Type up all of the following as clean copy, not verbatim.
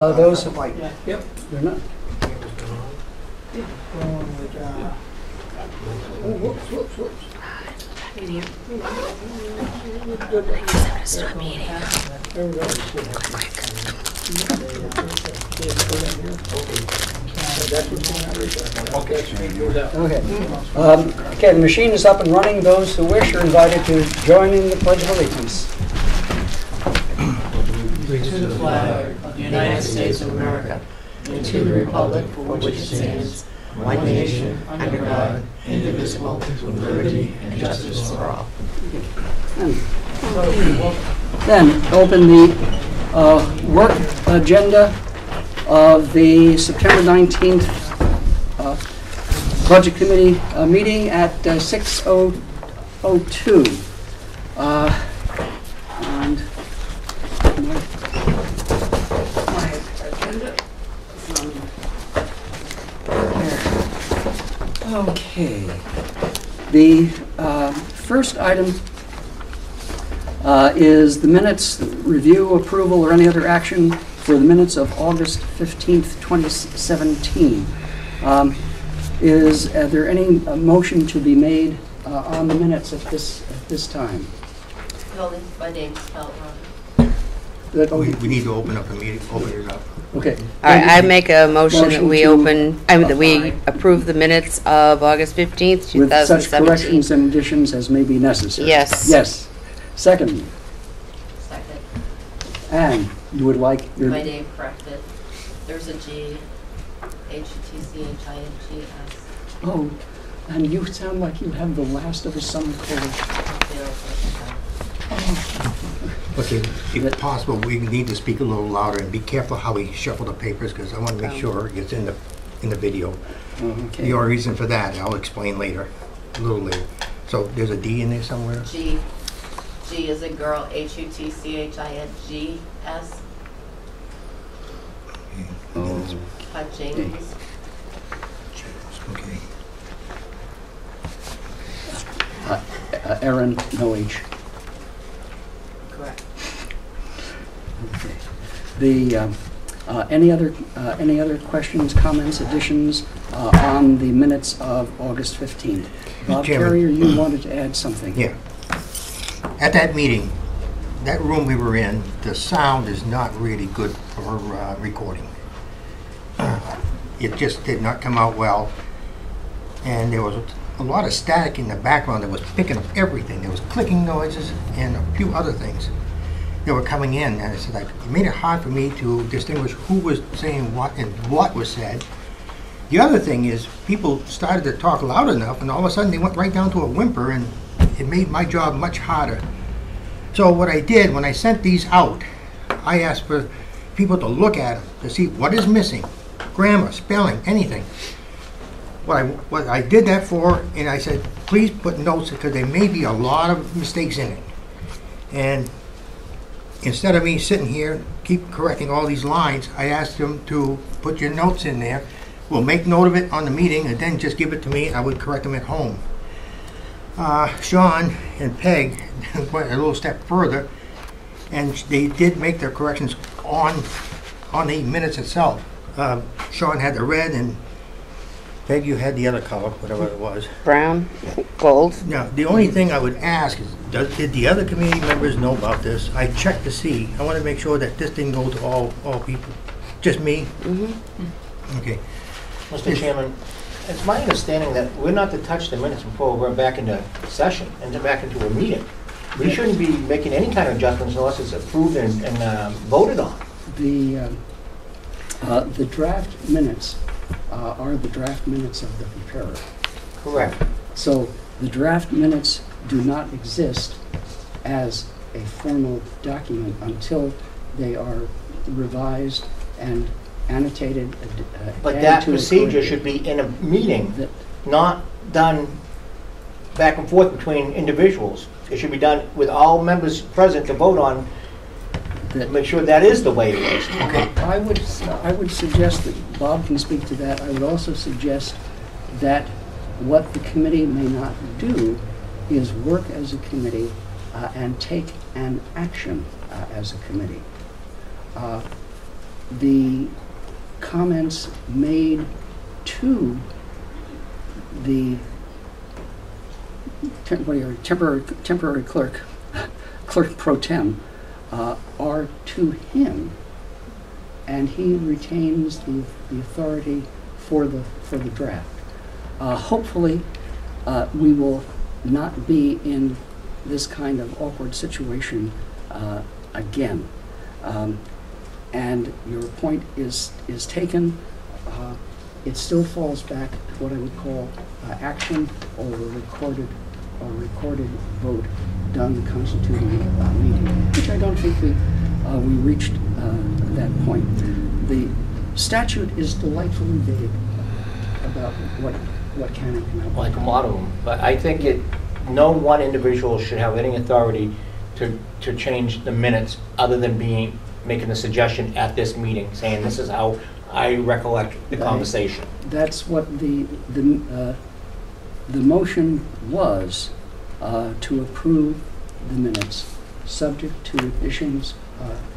Those, Yep. they're not. Whoops. Okay, the machine is up and running. Those who wish are invited to join in the Pledge of Allegiance. To the flag of the United States of America, and to the republic for which it stands, one nation, under God, indivisible, with liberty and justice for all. Then open the work agenda of the September 19th Budget Committee meeting at 6:02. And my agenda from here. Okay. The first item is the minutes review, approval, or any other action for the minutes of August 15th, 2017. Is there any motion to be made on the minutes at this time? My name's spelled wrong. We need to open up the meeting, open it up. Okay. All right, I make a motion that we Motion to that we approve the minutes of August 15th, With such 2017. corrections and additions as may be necessary. Yes. Yes. Second. Second. And you would like your... My name corrected. There's a G, H-U-T-C-H-I-N-G-S. Oh, and you sound like you have the last of a summer cold. Okay, if possible, we need to speak a little louder and be careful how we shuffle the papers, because I want to make sure it gets in the video. Okay. The only reason for that, I'll explain later, a little later. So there's a D in there somewhere? G. G is a girl, H-U-T-C-H-I-N-G-S. Oh. James. Okay. Aaron, no H. Correct. Okay. The any other questions, comments, additions on the minutes of August 15th? Bob Chairman. Carrier, you wanted to add something. Yeah. At that meeting, that room we were in, the sound is not really good for recording. It just did not come out well, and there was a lot of static in the background that was picking up everything. There was clicking noises and a few other things that were coming in, and it's like it made it hard for me to distinguish who was saying what and what was said. The other thing is people started to talk loud enough, and all of a sudden they went right down to a whimper, and it made my job much harder. So what I did when I sent these out, I asked for people to look at them to see what is missing, grammar, spelling, anything. What I did that for, and I said, please put notes, because there may be a lot of mistakes in it. And instead of me sitting here, keep correcting all these lines, I asked them to put your notes in there. We'll make note of it on the meeting, and then just give it to me. I would correct them at home. Sean and Peg went a little step further, and they did make their corrections on the minutes itself. Sean had the red, and Peg, you had the other color, whatever it was. Brown, gold. Now, the only thing I would ask is, did the other committee members know about this? I checked to see. I want to make sure that this didn't go to all people. Just me? Mm-hmm. Okay. Mr. Chairman, it's my understanding that we're not to touch the minutes before we're back into session and then back into a meeting. We shouldn't be making any kind of adjustments unless it's approved and voted on. The draft minutes are the draft minutes of the preparer. Correct. So the draft minutes do not exist as a formal document until they are revised and annotated. But that procedure should be in a meeting, not done back and forth between individuals. It should be done with all members present to vote on, to make sure that is the way it is. Okay. I would suggest that Bob can speak to that. I would also suggest that what the committee may not do is work as a committee and take an action as a committee. the comments made to the temporary clerk pro tem are to him, and he retains the authority for the draft. Hopefully, we will not be in this kind of awkward situation again. And your point is taken. It still falls back to what I would call action or a recorded vote done constituting a meeting, which I don't think we reached that point. The statute is delightfully vague about what can and cannot. Like a model, but I think no one individual should have any authority to change the minutes other than making a suggestion at this meeting, saying this is how I recollect the conversation. That's what the motion was, to approve the minutes, subject to additions,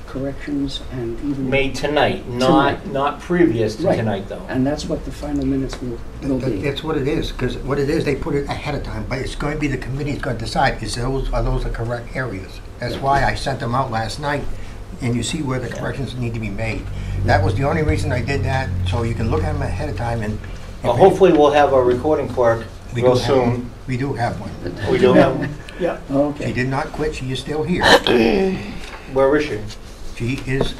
corrections, and even Made tonight, not previous to Right. tonight, though. And that's what the final minutes will be. That's what it is, because what it is, they put it ahead of time, but it's going to be the committee's going to decide, are those the correct areas? That's why I sent them out last night, and you see where the corrections need to be made. That was the only reason I did that, so you can look at them ahead of time and... Well, hopefully we'll have a recording clerk We real do have soon. one. We do have one. We do have one? Yeah. She Okay. did not quit, she is still here. Where is she? She is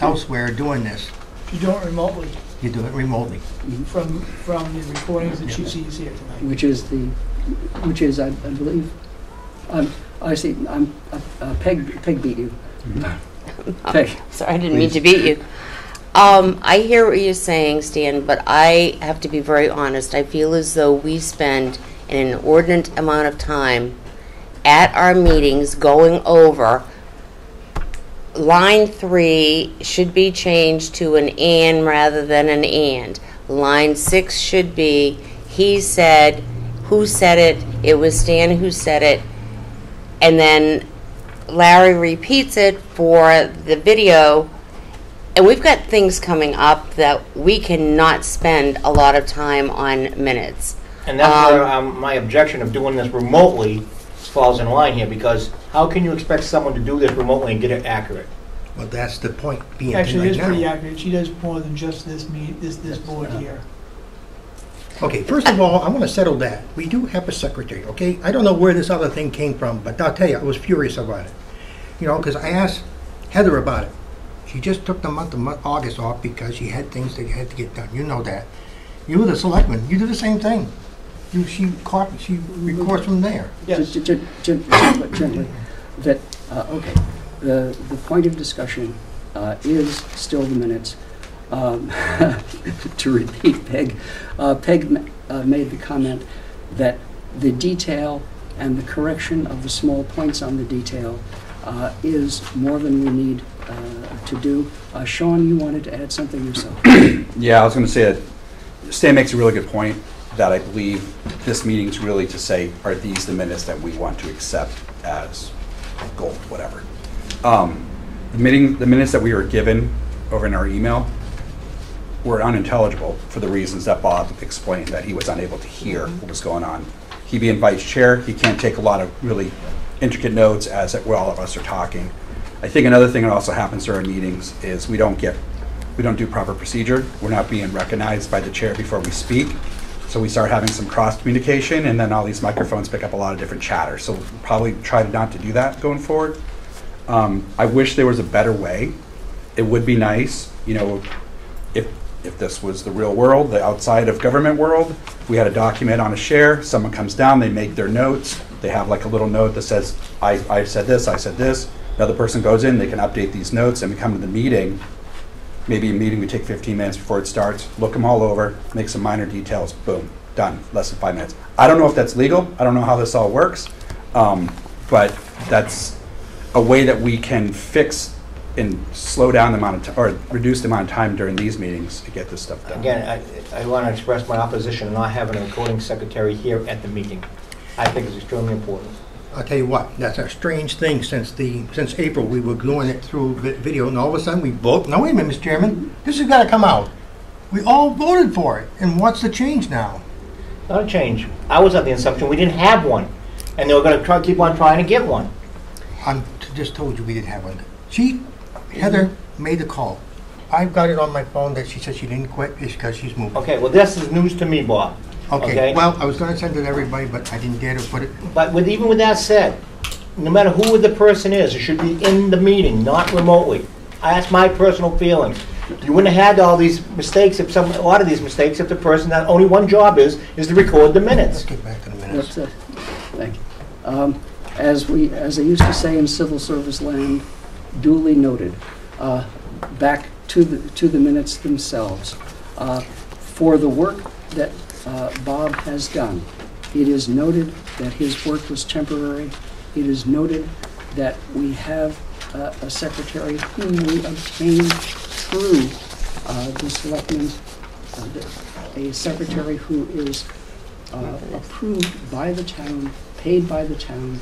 elsewhere doing this. You do it remotely You do it remotely. from the recordings that she sees here tonight. Which is, I believe, I see, Peg beat you. Peg. Sorry, I didn't mean to beat you. I hear what you're saying, Stan, but I have to be very honest. I feel as though we spend an inordinate amount of time at our meetings going over line 3 should be changed to an and rather than an and. Line 6 should be he said, who said it was Stan who said it, and then Larry repeats it for the video. And we've got things coming up that we cannot spend a lot of time on minutes. And that's where my objection of doing this remotely falls in line here, because how can you expect someone to do this remotely and get it accurate? Well, that's the point being Actually, it is tonight pretty now. accurate. She does more than just this board here. Okay, first of all, I want to settle that. We do have a secretary, okay? I don't know where this other thing came from, but I'll tell you, I was furious about it. You know, because I asked Heather about it. She just took the month of August off because she had things that had to get done. You know that. You were the selectman. You do the same thing. She records from there. Yes. Gently, that, okay, the point of discussion is still the minutes. To repeat, Peg made the comment that the detail and the correction of the small points on the detail is more than we need to do. Sean, you wanted to add something yourself? Yeah, I was going to say that Stan makes a really good point, that I believe this meeting's really to say, are these the minutes that we want to accept as gold, whatever. The minutes that we were given over in our email were unintelligible for the reasons that Bob explained, that he was unable to hear what was going on. He being vice chair, he can't take a lot of really intricate notes as all of us are talking. I think another thing that also happens during meetings is we don't do proper procedure. We're not being recognized by the chair before we speak. So we start having some cross communication, and then all these microphones pick up a lot of different chatter. So we'll probably try not to do that going forward. I wish there was a better way. It would be nice, you know, if this was the real world, the outside of government world, we had a document on a share, someone comes down, they make their notes, they have like a little note that says, I said this, another person goes in, they can update these notes, and we come to the meeting. Maybe a meeting we take 15 minutes before it starts, look them all over, make some minor details, boom, done, less than 5 minutes. I don't know if that's legal, I don't know how this all works, but that's a way that we can fix and slow down the amount of time, or reduce the amount of time during these meetings to get this stuff done. Again, I want to express my opposition to not having a recording secretary here at the meeting. I think it's extremely important. I'll tell you what, that's a strange thing since April. We were doing it through video, and all of a sudden we vote. No, wait a minute, Mr. Chairman. This has got to come out. We all voted for it. And what's the change now? Not a change. I was under the assumption we didn't have one, and they were going to keep on trying to get one. I just told you we didn't have one. Heather made the call. I've got it on my phone that she said she didn't quit because she's moving. Okay, well, this is news to me, Bob. Okay, well, I was going to send it to everybody, but I didn't dare to put it. But even with that said, no matter who the person is, it should be in the meeting, not remotely. That's my personal feeling. You wouldn't have had all these mistakes, a lot of these mistakes, if the person that only one job is to record the minutes. Let's get back to the minutes. Thank you. As I used to say in civil service land, duly noted. Back to the minutes themselves. For the work that Bob has done, it is noted that his work was temporary. It is noted that we have a secretary whom we obtained through the selectmen, a secretary who is approved by the town, paid by the town,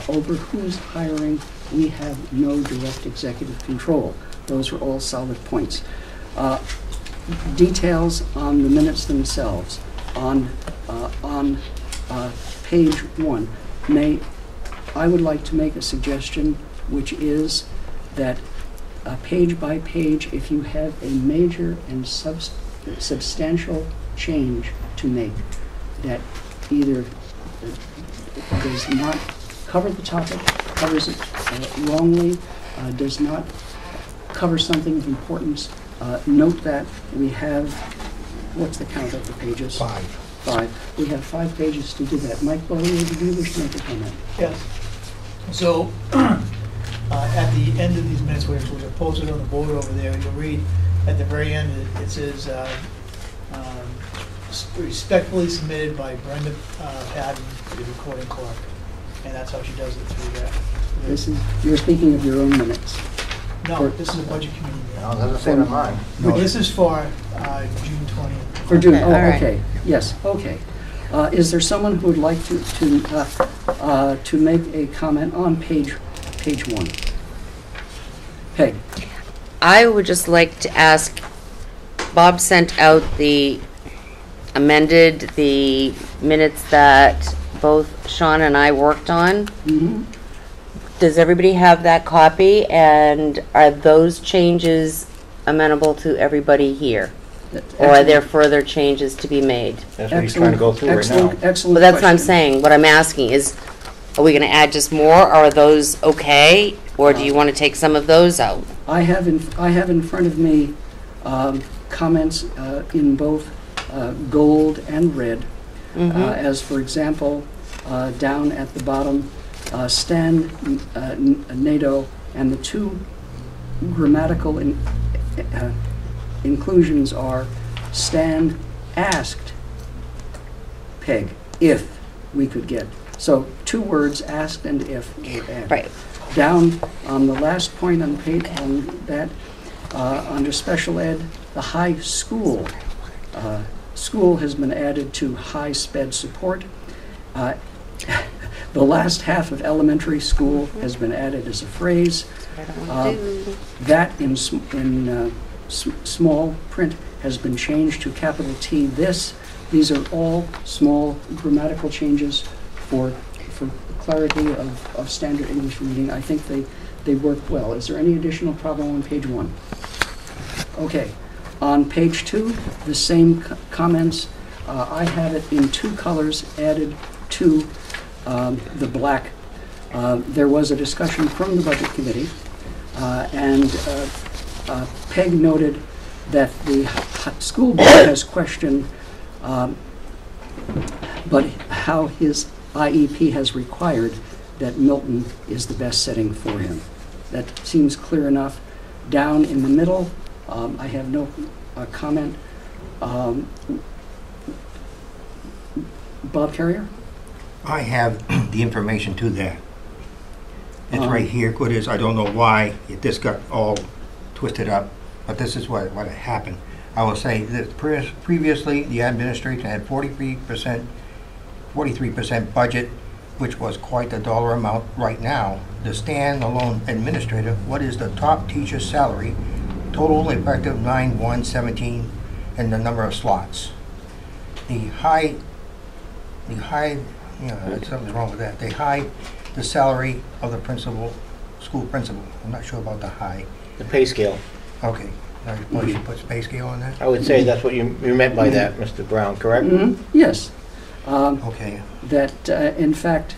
over whose hiring we have no direct executive control. Those are all solid points. Details on the minutes themselves. On page 1, I would like to make a suggestion, which is that page by page, if you have a major and substantial change to make that either does not cover the topic, covers it wrongly, does not cover something of importance, note that we have, what's the count of the pages? 5. We have 5 pages to do that. Mike Bowley, would you wish to make a comment? Yes. So, at the end of these minutes, which are posted on the board over there, you'll read at the very end, it says, respectfully submitted by Brenda Patton, the recording clerk. And that's how she does it through that. You're speaking of your own minutes. No, this is a budget committee meeting. No, that's the same in mine. But this is for June 20th. For June, Okay, all right. okay, yes, okay. Is there someone who would like to make a comment on page 1? Peg? I would just like to ask, Bob sent out the minutes that both Sean and I worked on. Mm-hmm. Does everybody have that copy, and are those changes amenable to everybody here? Or are there further changes to be made? That's what he's trying to go through right now. Excellent Well, that's what I'm question. saying. What I'm asking is, are we going to add just more, or are those okay? Or do you want to take some of those out? I have in front of me comments in both gold and red. As for example, down at the bottom, Stan Nadeau, and the 2 grammatical inclusions are Stan asked Peg if we could get. So 2 words, asked and if, were added. Right. Down on the last point on page on that, under special ed, the high school. School has been added to high sped support. The last half of elementary school has been added as a phrase. That in small print has been changed to capital T this. These are all small grammatical changes for clarity of standard English reading. I think they work well. Is there any additional problem on page 1? Okay. On page 2, the same comments. I have it in 2 colors added to the black. There was a discussion from the Budget Committee, and Peg noted that the school board has questioned but how his IEP has required that Milton is the best setting for him. That seems clear enough. Down in the middle, I have no comment. Bob Carrier? I have the information to that. It's right here. What is, I don't know why this got all twisted up, but this is what happened. I will say that previously the administration had 43% budget which was quite a dollar amount right now. The standalone administrator, what is the top teacher's salary, total effective 9/1/17, and the number of slots? The high, something's wrong with that. The salary of the principal, school principal. I'm not sure about the high. The pay scale. Okay, I should put pay scale on that? I would say that's what you meant by that, Mr. Brown, correct? Yes. Okay. That, in fact,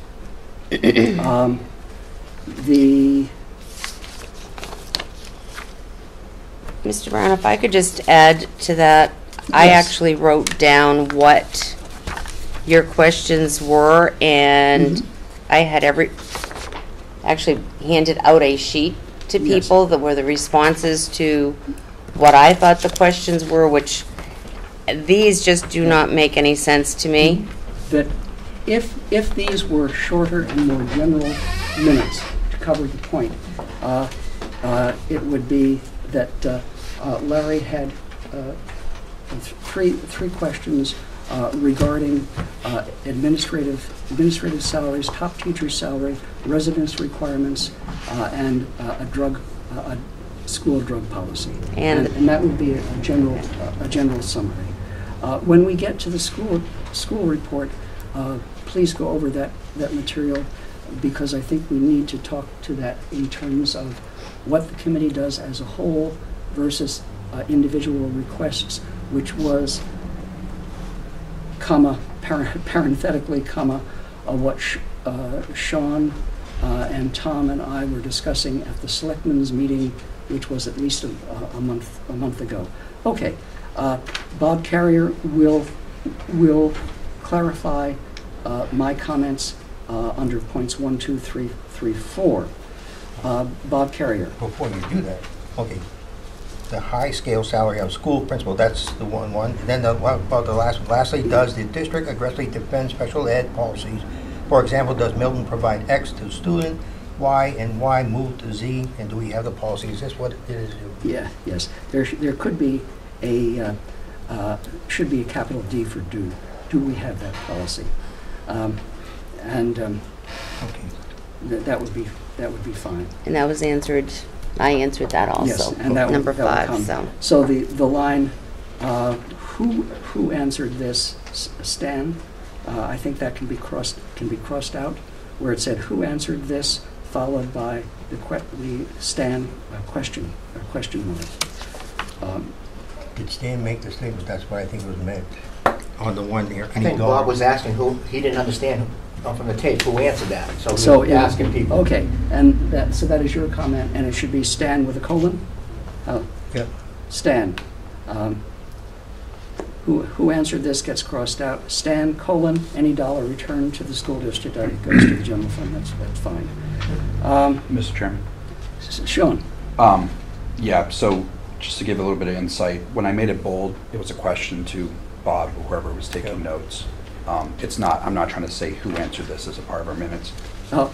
the Mr. Brown, if I could just add to that, I Yes. actually wrote down what your questions were, and I had actually handed out a sheet to Yes. people that were the responses to what I thought the questions were, which these just do not make any sense to me. that if these were shorter and more general minutes to cover the point, it would be that Larry had three questions regarding administrative salaries, top teacher salary, residence requirements, and a school drug policy. And that would be a general summary. When we get to the school report, please go over that material, because I think we need to talk to that in terms of what the committee does as a whole versus individual requests, which was, parenthetically, what Sean and Tom and I were discussing at the selectmen's meeting, which was at least a month ago. Okay, Bob Carrier will clarify my comments under points 1, 2, 3, 4. Bob Carrier. Before you do that, okay, the high scale salary of school principal, that's the one. And then what about the last one? Lastly, does the district aggressively defend special ed policies? For example, does Milton provide X to student, Y and Y move to Z, and do we have the policy? Is this what it is? Yeah, yes. There could be should be a capital D for do. Do we have that policy? Okay. That would be fine. And that was answered, I answered that also. Yes, and that would, Number that would 5, come. so. So the line, who answered this, Stan? I think that can be crossed out, where it said who answered this, followed by the Stan question mark. Did Stan make the statement? That's what I think was meant on the one there. I think Bob was asking who, he didn't understand from the tape who answered that, so he So was asking people. Okay, and that is your comment, and it should be Stan with a colon? Yep. Stan. Who answered this gets crossed out. Stan, colon, any dollar returned to the school district goes to the general fund. That's fine. Mr. Chairman? Sean. Yeah, so just to give a little bit of insight, when I made it bold, it was a question to Bob, or whoever was taking notes. It's not, I'm not trying to say who answered this as a part of our minutes. Oh,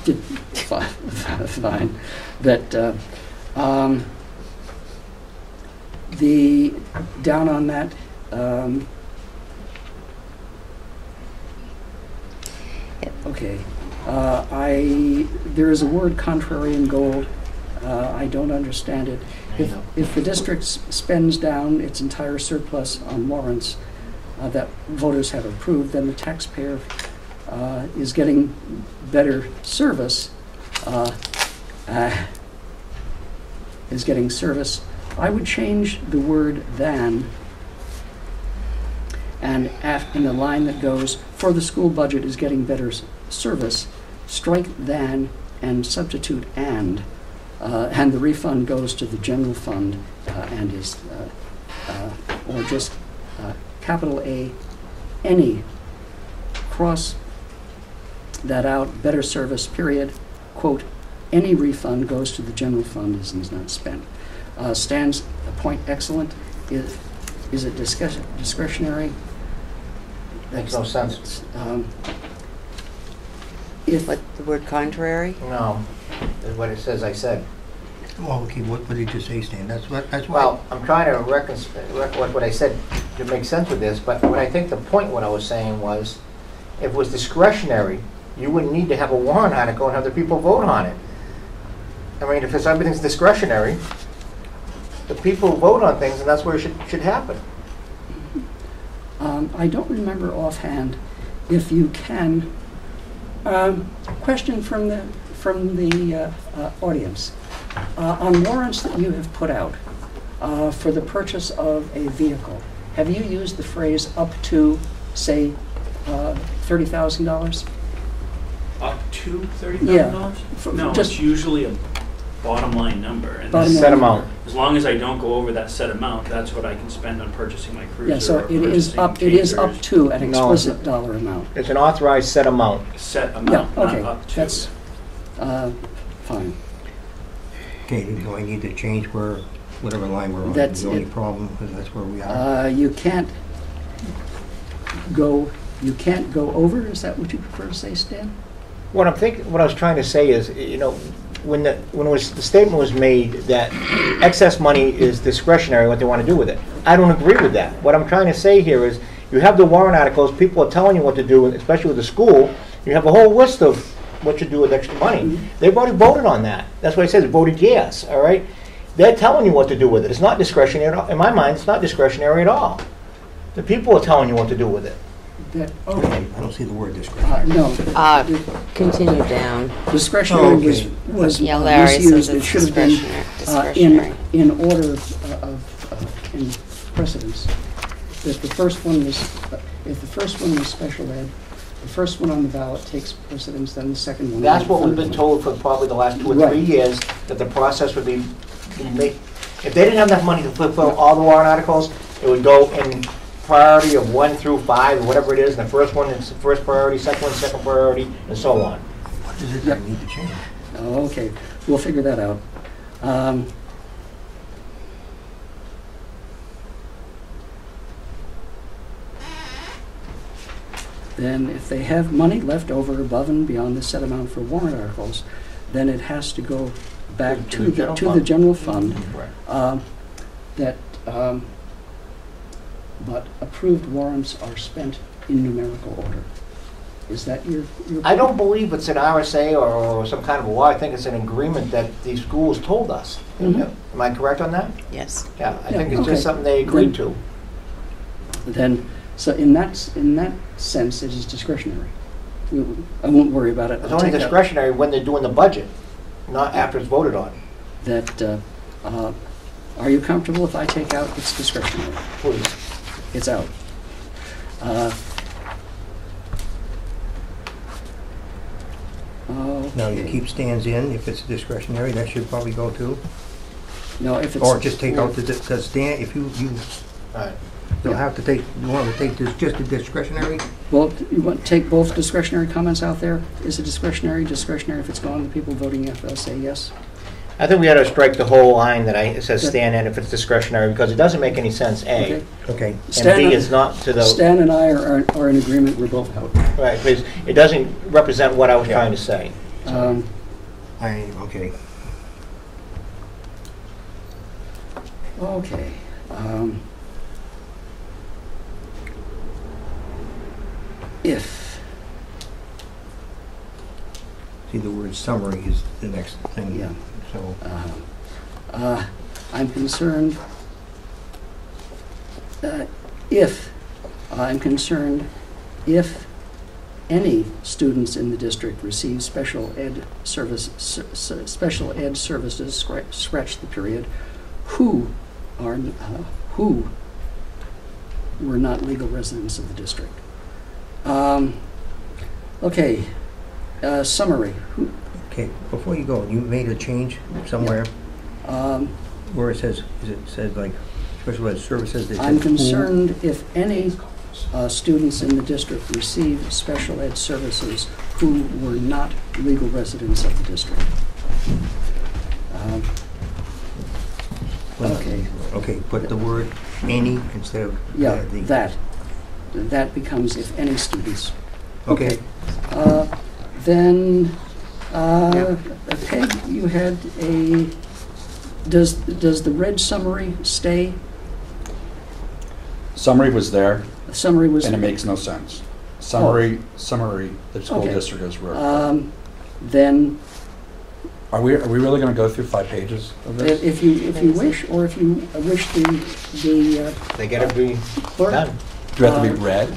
fine. That, the, down on that, okay. There is a word contrary in gold. I don't understand it. If the district spends down its entire surplus on warrants that voters have approved, then the taxpayer is getting better service, I would change the word than, and in the line that goes, for the school budget is getting better service, strike than and substitute and the refund goes to the general fund and is, or just capital A, any, cross that out, better service, period, quote, any refund goes to the general fund as is not spent. Stan's point excellent. Is it discretionary? Makes no sense. If What, the word contrary? No, is what it says I said. Well, okay, what did you say, Stan? That's what. Well, I'm trying to recollect what I said to make sense with this, but what I think the point what I was saying was, if it was discretionary, you wouldn't need to have a warrant article and have the people vote on it. I mean, if everything's discretionary, the people vote on things, and that's where it should happen. I don't remember offhand if you can. Question from the audience. On warrants that you have put out for the purchase of a vehicle, have you used the phrase up to, say, $30,000? Up to $30,000? Yeah. No, Just- it's usually a bottom line number. And Bottom Set line. amount. as long as I don't go over that set amount, that's what I can spend on purchasing my cruiser. Yeah, so or it is purchasing up tasers. to an No, it's explicit dollar amount. It's an authorized set amount. Set Yeah, amount, not okay, up to. that's fine. Okay, do I need to change whatever line we're on? That's the only it. problem, because that's where we are. You can't go over, is that what you prefer to say, Stan? What I was trying to say is, you know, when the statement was made that excess money is discretionary, what they want to do with it. I don't agree with that. What I'm trying to say here is, you have the warrant articles, people are telling you what to do, especially with the school. You have a whole list of what to do with extra money. They've already voted on that. That's why it says voted yes, all right? They're telling you what to do with it. It's not discretionary at all. In my mind, it's not discretionary at all. The people are telling you what to do with it. Okay. I don't see the word discretionary. No. Continue down. Discretionary Okay. was Yeah, Larry misused. says It it's should have been discretionary. in order in precedence. That the first one was, if the first one was special ed, the first one on the ballot takes precedence, then the second one. That's and the what we've third been one. told for probably the last 2 or Right. 3 years, that the process would be, if they didn't have enough money to fulfill all the warrant articles, it would go in priority of 1 through 5, or whatever it is, and the first one is the first priority, second one, second priority, and so on. What is it that I need to change? Oh, okay, we'll figure that out. Then if they have money left over above and beyond the set amount for warrant articles, then it has to go back to the general fund. That, but approved warrants are spent in numerical order. Is that your I don't believe it's an RSA or some kind of a law. I think it's an agreement that these schools told us. Mhm. Am I correct on that? Yes. Yeah, I Yeah, think it's okay. just something they agreed to. Then, so in that sense, it is discretionary. I won't worry about it. It's I'll only take that- discretionary when they're doing the budget, not after it's voted on. That, are you comfortable if I take out it's discretionary? Please. It's out. Now, you Okay. keep stands in, if it's discretionary, that should probably go too? No, if it's. Or just take out because stand, if you All right. don't have to take, you want to take this, just the discretionary? Well, you want to take both discretionary comments out there? Is it discretionary? Discretionary if it's gone, the people voting yes, they'll say yes? I think we ought to strike the whole line that it says stand in if it's discretionary, because it doesn't make any sense, A. Okay. Okay. And Stan- B, it's not to the, Stan and I are in agreement, we're both out. right, because it doesn't represent what I was trying to say. Okay. Okay. If, See, the word summary is the next thing. Yeah. So, I'm concerned, if any students in the district receive special ed services, scratch the period, who were not legal residents of the district. Okay, summary. okay, before you go, you made a change somewhere where it says, like, special ed services? it I'm says who? concerned if any students in the district receive special ed services who were not legal residents of the district. Okay, Okay, put the word any instead of yeah, the. that becomes if any students. Okay. Then, Peg, you had does the red summary stay? Summary was there, The summary was. and it makes no sense. Summary, the school Okay. district is where. Then, Are we really going to go through 5 pages of this? if you wish, or if you wish the They gotta be clerk. done. Do it have to be read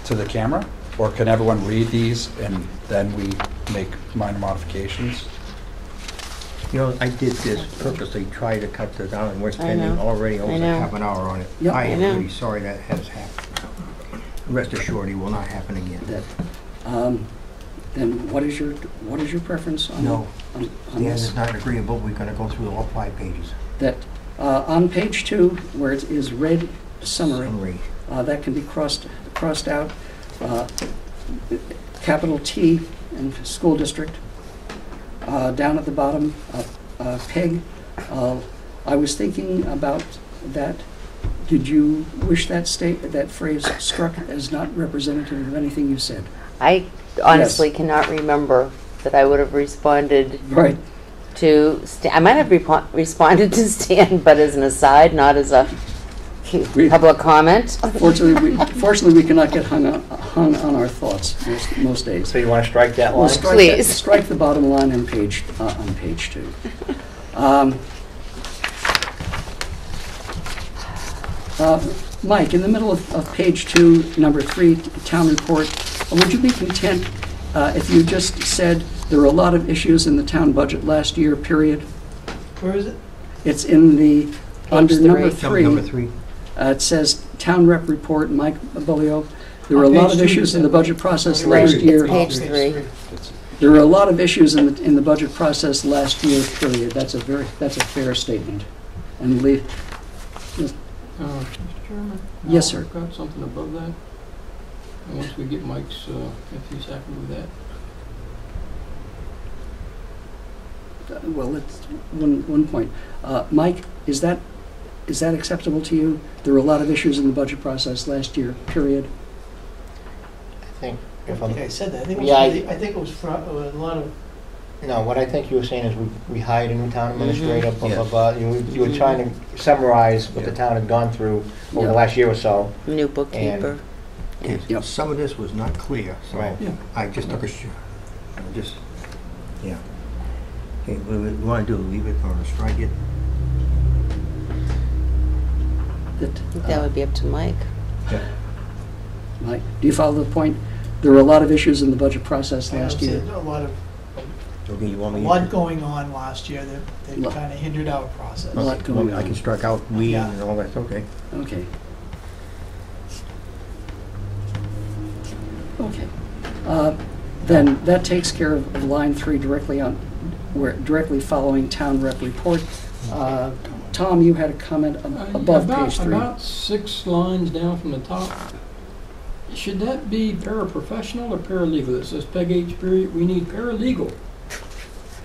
to the camera? Or can everyone read these and then we make minor modifications? You know, I did this purposely, try to cut this down, and we're spending know. already I almost know. half an hour on it. Yep. I I am know. really sorry that has happened. Rest assured, it will not happen again. That, then what is your preference on? No. on Dan this? is not agreeable, we're gonna go through all 5 pages. That, on page 2, where it is red summary, Summary. that can be crossed out, capital T in school district. Down at the bottom, PEG, I was thinking about that. Did you wish that phrase struck as not representative of anything you said? I honestly cannot remember that I would have responded Right. to Stan. I might have responded to Stan, but as an aside, not as a public comment. Fortunately, we cannot get hung on our thoughts most days. So you wanna strike that Well, line? Please. strike the bottom line on page 2. Mike, in the middle of page 2, number 3, town report, would you be content if you just said there were a lot of issues in the town budget last year, period? Where is it? It's in the, under number 3. Number 3. 3. It says town rep report, Mike Bolio. There were a On lot page of 2, issues in the budget process last It's year. page 3. There were a lot of issues in the budget process last year, period. That's a fair statement. And leave, Mr. Chairman? Yes, sir. I've got something above that. And once we get Mike's, if he's happy with that. well, let's, one point. Mike, is that acceptable to you? There were a lot of issues in the budget process last year, period. I think, I if think I'm, I said that. I think it was, Yeah, I think it was a lot of, no, what I think you were saying is we hired a new town administrator, blah, blah, Yes. blah. You were trying to summarize what the Yeah. town had gone through over Yeah. the last year or so. New bookkeeper. Yep. Some of this was not clear, so Right. Yeah. I just took a yeah. Okay, what do we want to do, leave it or strike it? I think that would be up to Mike. Mike, do you follow the point? There were a lot of issues in the budget process I last would say year. a lot Okay, you want me to? going on last year that Lot. kind of hindered our process. A lot going I on. can strike out we Yeah. and all that, okay. Okay. Okay. Then that takes care of line 3 directly following town rep report. Tom, you had a comment above page 3. About 6 lines down from the top. Should that be paraprofessional or paralegal? It says Peg H period, we need paralegal.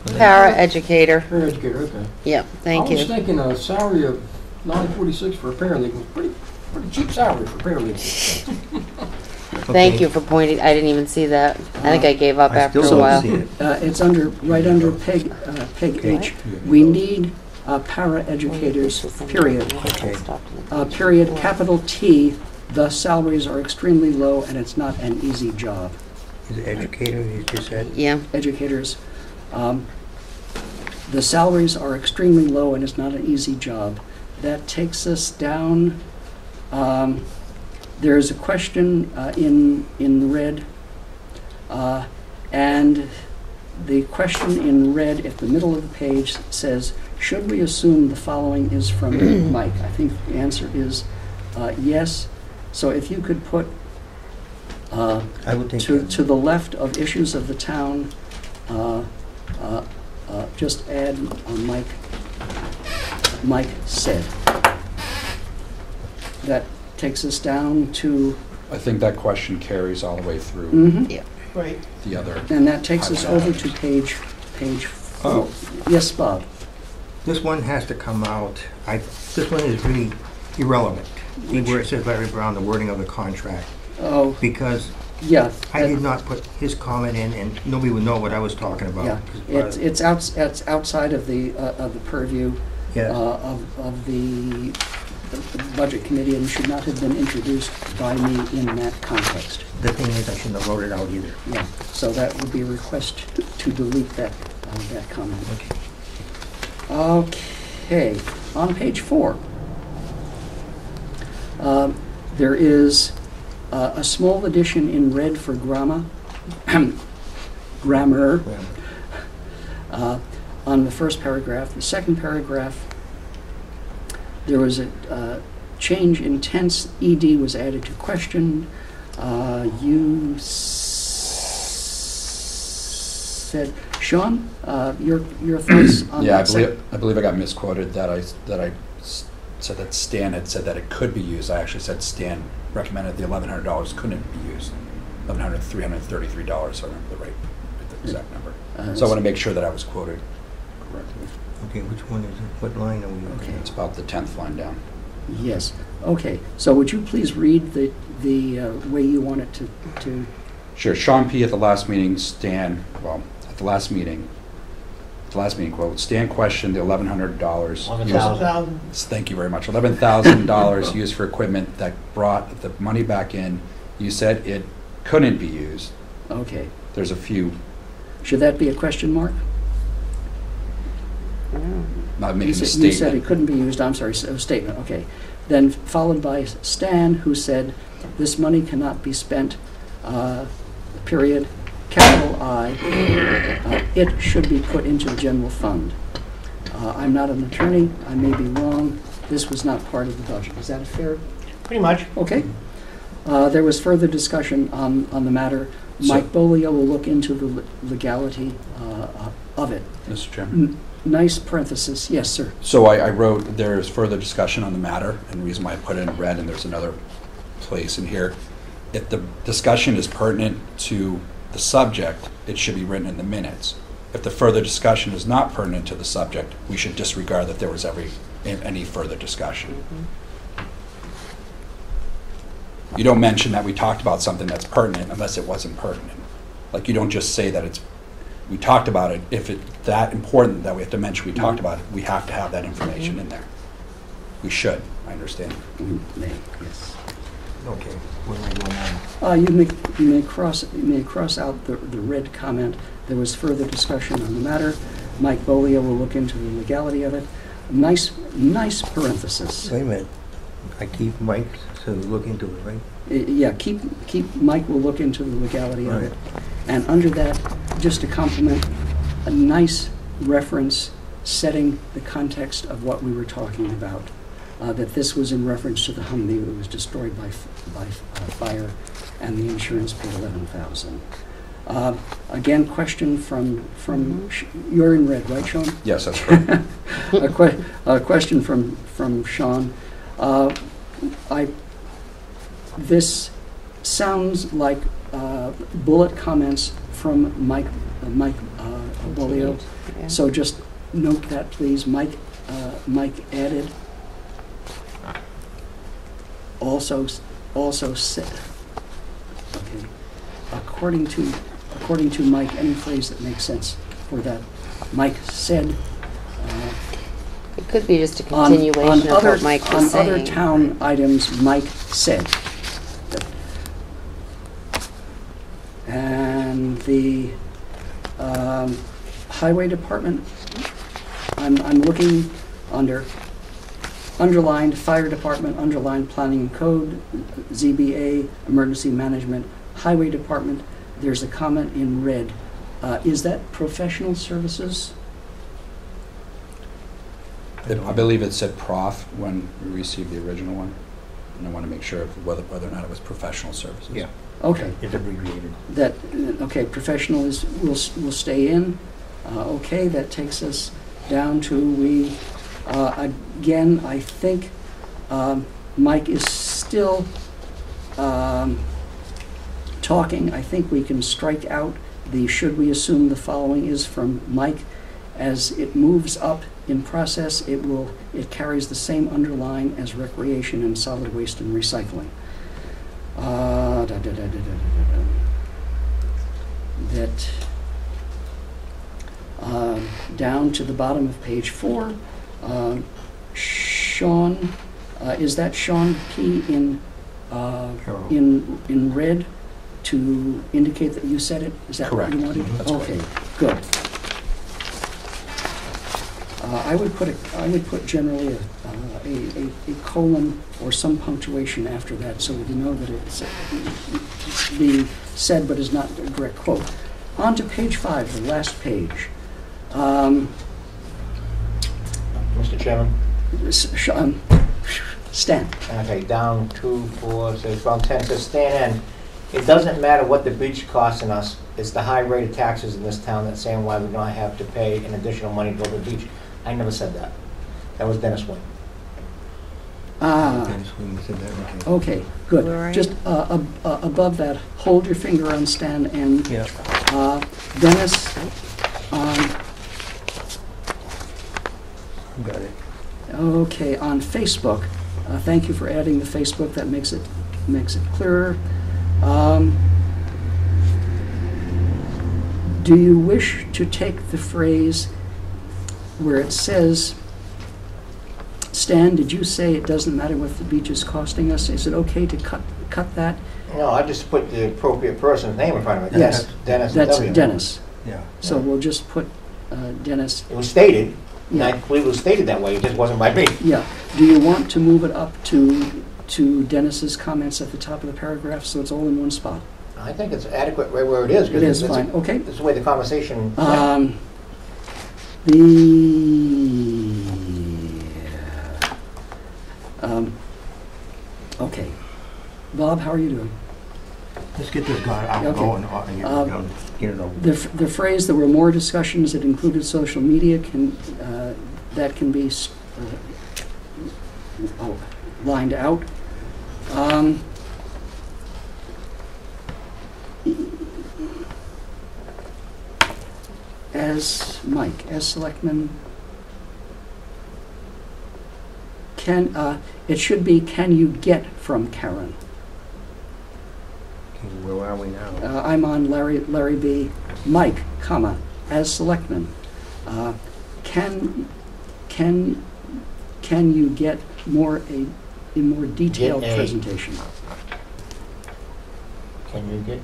Paraeducator. Paraeducator, okay. Yep, thank I was you. thinking a salary of $9.46 for a paralegal, pretty cheap salary for paralegal. Thank Okay. you for pointing, I didn't even see that. I think I gave up I after still a don't while. see it. It's right under Peg H. We need paraeducators, period. Okay. Period, capital T, the salaries are extremely low and it's not an easy job. Is it educator, you just said? Yeah, Educators, the salaries are extremely low and it's not an easy job. That takes us down, there's a question in red, and the question in red at the middle of the page says, should we assume the following is from Mike? I think the answer is yes. So if you could put I would think. to the left of issues of the town, just add Mike said. That takes us down to, I think that question carries all the way through mhm. Right. the other. And that takes us over to page 4. Yes, Bob? This one has to come out, this one is really irrelevant. See where it says Larry Brown, the wording of the contract, Oh, because yeah. I did not put his comment in, and nobody would know what I was talking about. Yeah, it's outside of the purview Yeah, of the the Budget Committee and should not have been introduced by me in that context. The thing is, I shouldn't have wrote it out either. Yeah, so that would be a request to delete that comment. Okay, on page 4, there is a small addition in red for grammar on the first paragraph. The second paragraph, there was a change in tense. ED was added to question. You said, Sean, your thoughts on Yeah, that? I believe I got misquoted that I said that Stan had said that it could be used. I actually said Stan recommended the $1,100 couldn't be used. $1,333, so I remember the exact number. So I want to make sure that I was quoted correctly. Okay, which one is it? What line are we on? Okay. It's about the 10th line down. Yes. Okay. So would you please read the way you want it to? Sure. Sean P. at the last meeting, at the last meeting, quote, Stan questioned the $1,100. $11,000. Thank you very much. $11,000 used for equipment that brought the money back in. You said it couldn't be used. Okay. There's a few. Should that be a question mark? Not making a You statement. said it couldn't be used. I'm sorry, a statement. Okay. Then followed by Stan, who said this money cannot be spent. Period. Capital I. It should be put into the general fund. I'm not an attorney. I may be wrong. This was not part of the budget. Is that fair? Pretty much. Okay. There was further discussion on the matter. Mike Bolio will look into the legality of it. Mr. Chairman. Nice parenthesis. Yes, sir. So I wrote, there's further discussion on the matter, and the reason why I put it in red, and there's another place in here. If the discussion is pertinent to the subject, it should be written in the minutes. If the further discussion is not pertinent to the subject, we should disregard that there was any further discussion. You don't mention that we talked about something that's pertinent unless it wasn't pertinent. Like, you don't just say that we talked about it. If it's that important that we have to mention we talked about it, we have to have that information in there. We should, I understand. Yes. Okay, what am I doing now? You may cross out the red comment. There was further discussion on the matter. Mike Bolio will look into the legality of it. Nice parenthesis. Wait a minute. I keep Mike to look into it, right? Yeah, keep Mike will look into the legality of it. And under that, just to compliment, a nice reference setting the context of what we were talking about. That this was in reference to the Humvee that was destroyed by fire, and the insurance paid $11,000. Again, question from you're in red, right, Sean? Yes, that's correct. A question from Sean. This sounds like bullet comments from Mike Bolio. Yeah. So just note that, please. Mike added. Also said. Okay. According to Mike, any phrase that makes sense for that. Mike said. It could be just a continuation of what Mike was saying. On other town items, Mike said. And the highway department, I'm looking under underlined fire department, underlined planning and code, ZBA, emergency management, highway department. There's a comment in red. Is that professional services? I believe it said prof when we received the original one, and I want to make sure of whether or not it was professional services. Yeah. Okay. It's abbreviated. Okay, professional will stay in. Okay, that takes us down to again, I think Mike is still talking. I think we can strike out the should we assume the following is from Mike. As it moves up in process, it carries the same underline as recreation and solid waste and recycling. That down to the bottom of page 4, Sean Is that Sean P. Carol. in red to indicate that you said it? Is that what you Correct. wanted? That's Okay, good. I would put generally a colon or some punctuation after that so that you know that it's being said but is not a direct quote. On to page 5, the last page. Mr. Chairman? Stan. Okay, down 2, 4, 6, around 10, says Stan N. It doesn't matter what the beach costing us, it's the high rate of taxes in this town that's saying why we don't have to pay an additional money to go to the beach. I never said that. That was Dennis Wynn. Ah, Said that, okay, good. Where are you? Just above that, hold your finger on Stan and Yeah. Dennis, Got it. okay, on Facebook. Thank you for adding the Facebook. That makes it clearer. Do you wish to take the phrase where it says, Stan, did you say it doesn't matter what the beach is costing us? Is it okay to cut that? No, I just put the appropriate person's name in front of it. Yes, Dennis that's W. Dennis. Yeah. So we'll just put Dennis. It was stated, and I Yeah. believe it was stated that way, it just wasn't by me. Yeah. Do you want to move it up to Dennis's comments at the top of the paragraph so it's all in one spot? I think it's adequate right where it is. 'cause It is it's- fine. Okay. It's the way the conversation went. Okay. Bob, how are you doing? Let's get this guy out Okay. going and get it done. Get it over. The phrase, there were more discussions that included social media, that can be lined out. As Mike, as selectman, it should be, can you get from Karen? Okay, where are we now? I'm on Larry B. Mike, comma, as selectman. Can you get a more detailed Get a- presentation? Can you get,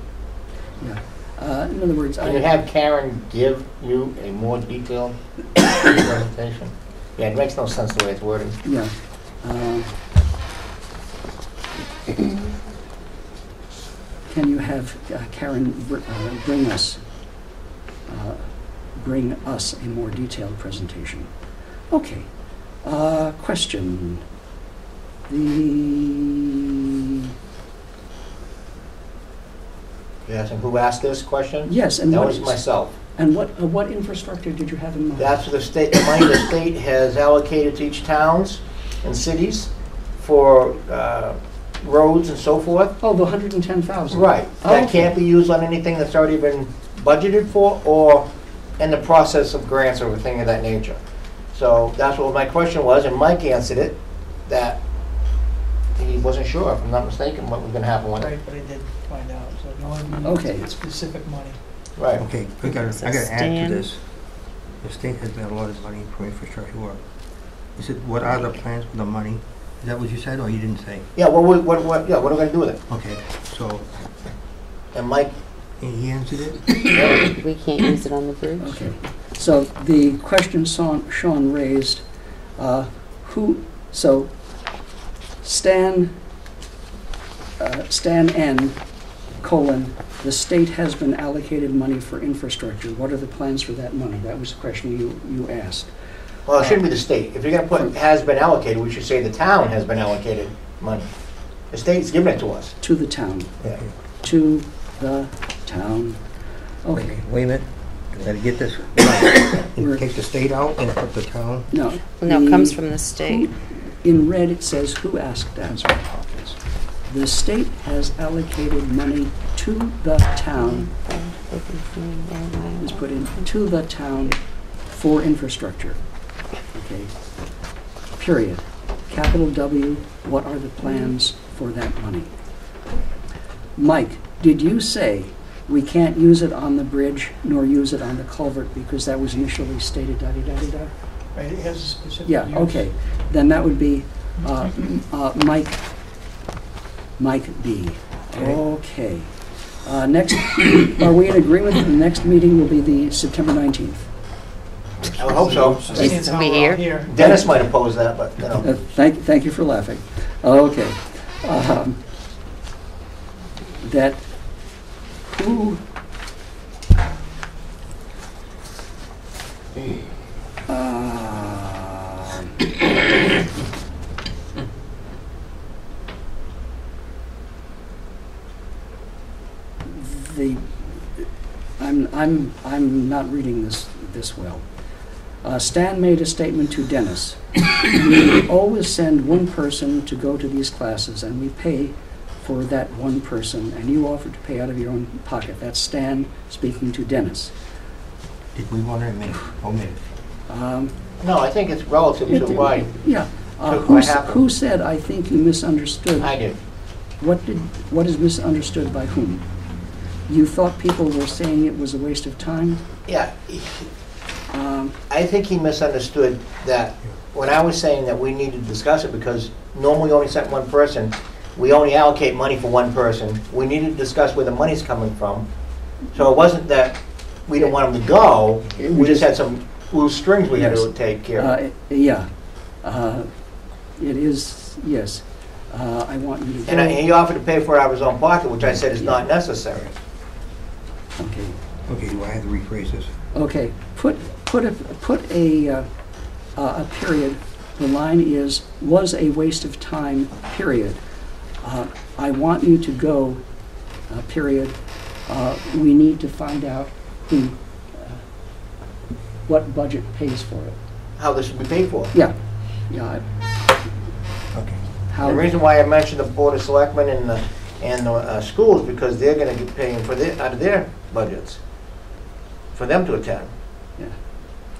In other words, can you have Karen give you a more detailed presentation? Yeah, it makes no sense the way it's worded. yeah. Can you have Karen bring us a more detailed presentation? Okay. Question. You asking who asked this question? Yes, and That what was myself. and what infrastructure did you have in mind? That's the state, the money the state has allocated to each towns and cities for roads and so forth. Oh, the 110,000. Right. That Okay. can't be used on anything that's already been budgeted for or in the process of grants or anything of that nature. So that's what my question was, and Mike answered it, that he wasn't sure, if I'm not mistaken, what was gonna happen with it. Right, but I did find out, so no one Okay. needs specific money. Right. Okay, I gotta add Stan. to this. The state has got a lot of money for infrastructure work. Is it, what are the plans for the money? Is that what you said, or you didn't say? Yeah, what are we gonna do with it? Okay, so, And Mike, he answered it? We can't use it on the bridge? Okay. So the question Sean raised, Stan N, colon, the state has been allocated money for infrastructure. What are the plans for that money? That was the question you asked. well, it shouldn't be the state. If you're gonna put has been allocated, we should say the town has been allocated money. The state's giving it to us. To the town. Yeah. To the town. Okay. Wait a minute, gotta get this. We're- Take the state out and put the town. No. No, it comes the- from the state. In red, it says, who asked that? The state has allocated money to the town, is put in, to the town for infrastructure. Okay, period. Capital W, what are the plans for that money? Mike, did you say we can't use it on the bridge nor use it on the culvert because that was initially stated da-da-da-da-da? Right, it has a specific Yeah, use. okay. Then that would be Mike B. Okay. Next, are we in agreement that the next meeting will be the September 19th? I would hope so. Seeing how be we're all here? Dennis might oppose that, but, you know. Thank you for laughing. Okay. That who the I'm not reading this well. Stan made a statement to Dennis. We always send one person to go to these classes, and we pay for that one person, and you offer to pay out of your own pocket. That's Stan speaking to Dennis. Did we want to omit it? No, I think it's relative to why. Yeah. To what happened. Who said, I think you misunderstood? I did. What is misunderstood by whom? You thought people were saying it was a waste of time? Yeah. I think he misunderstood that when I was saying that we need to discuss it because normally we only sent one person, we only allocate money for one person. We needed to discuss where the money's coming from. So it wasn't that we didn't want him to go, we just had some loose strings we had to take care of. Yeah. It is, yes. I want you to go. And he offered to pay for it out of his own pocket, which I said is not necessary. Okay. Okay, do I have to rephrase this? Okay. Put a period. The line is, was a waste of time, period. I want you to go, period. We need to find out who, what budget pays for it. How this should be paid for. Yeah. Yeah. Okay. How, The reason why I mentioned the Board of Selectmen and the schools, because they're gonna be paying for out of their budgets, for them to attend. yeah.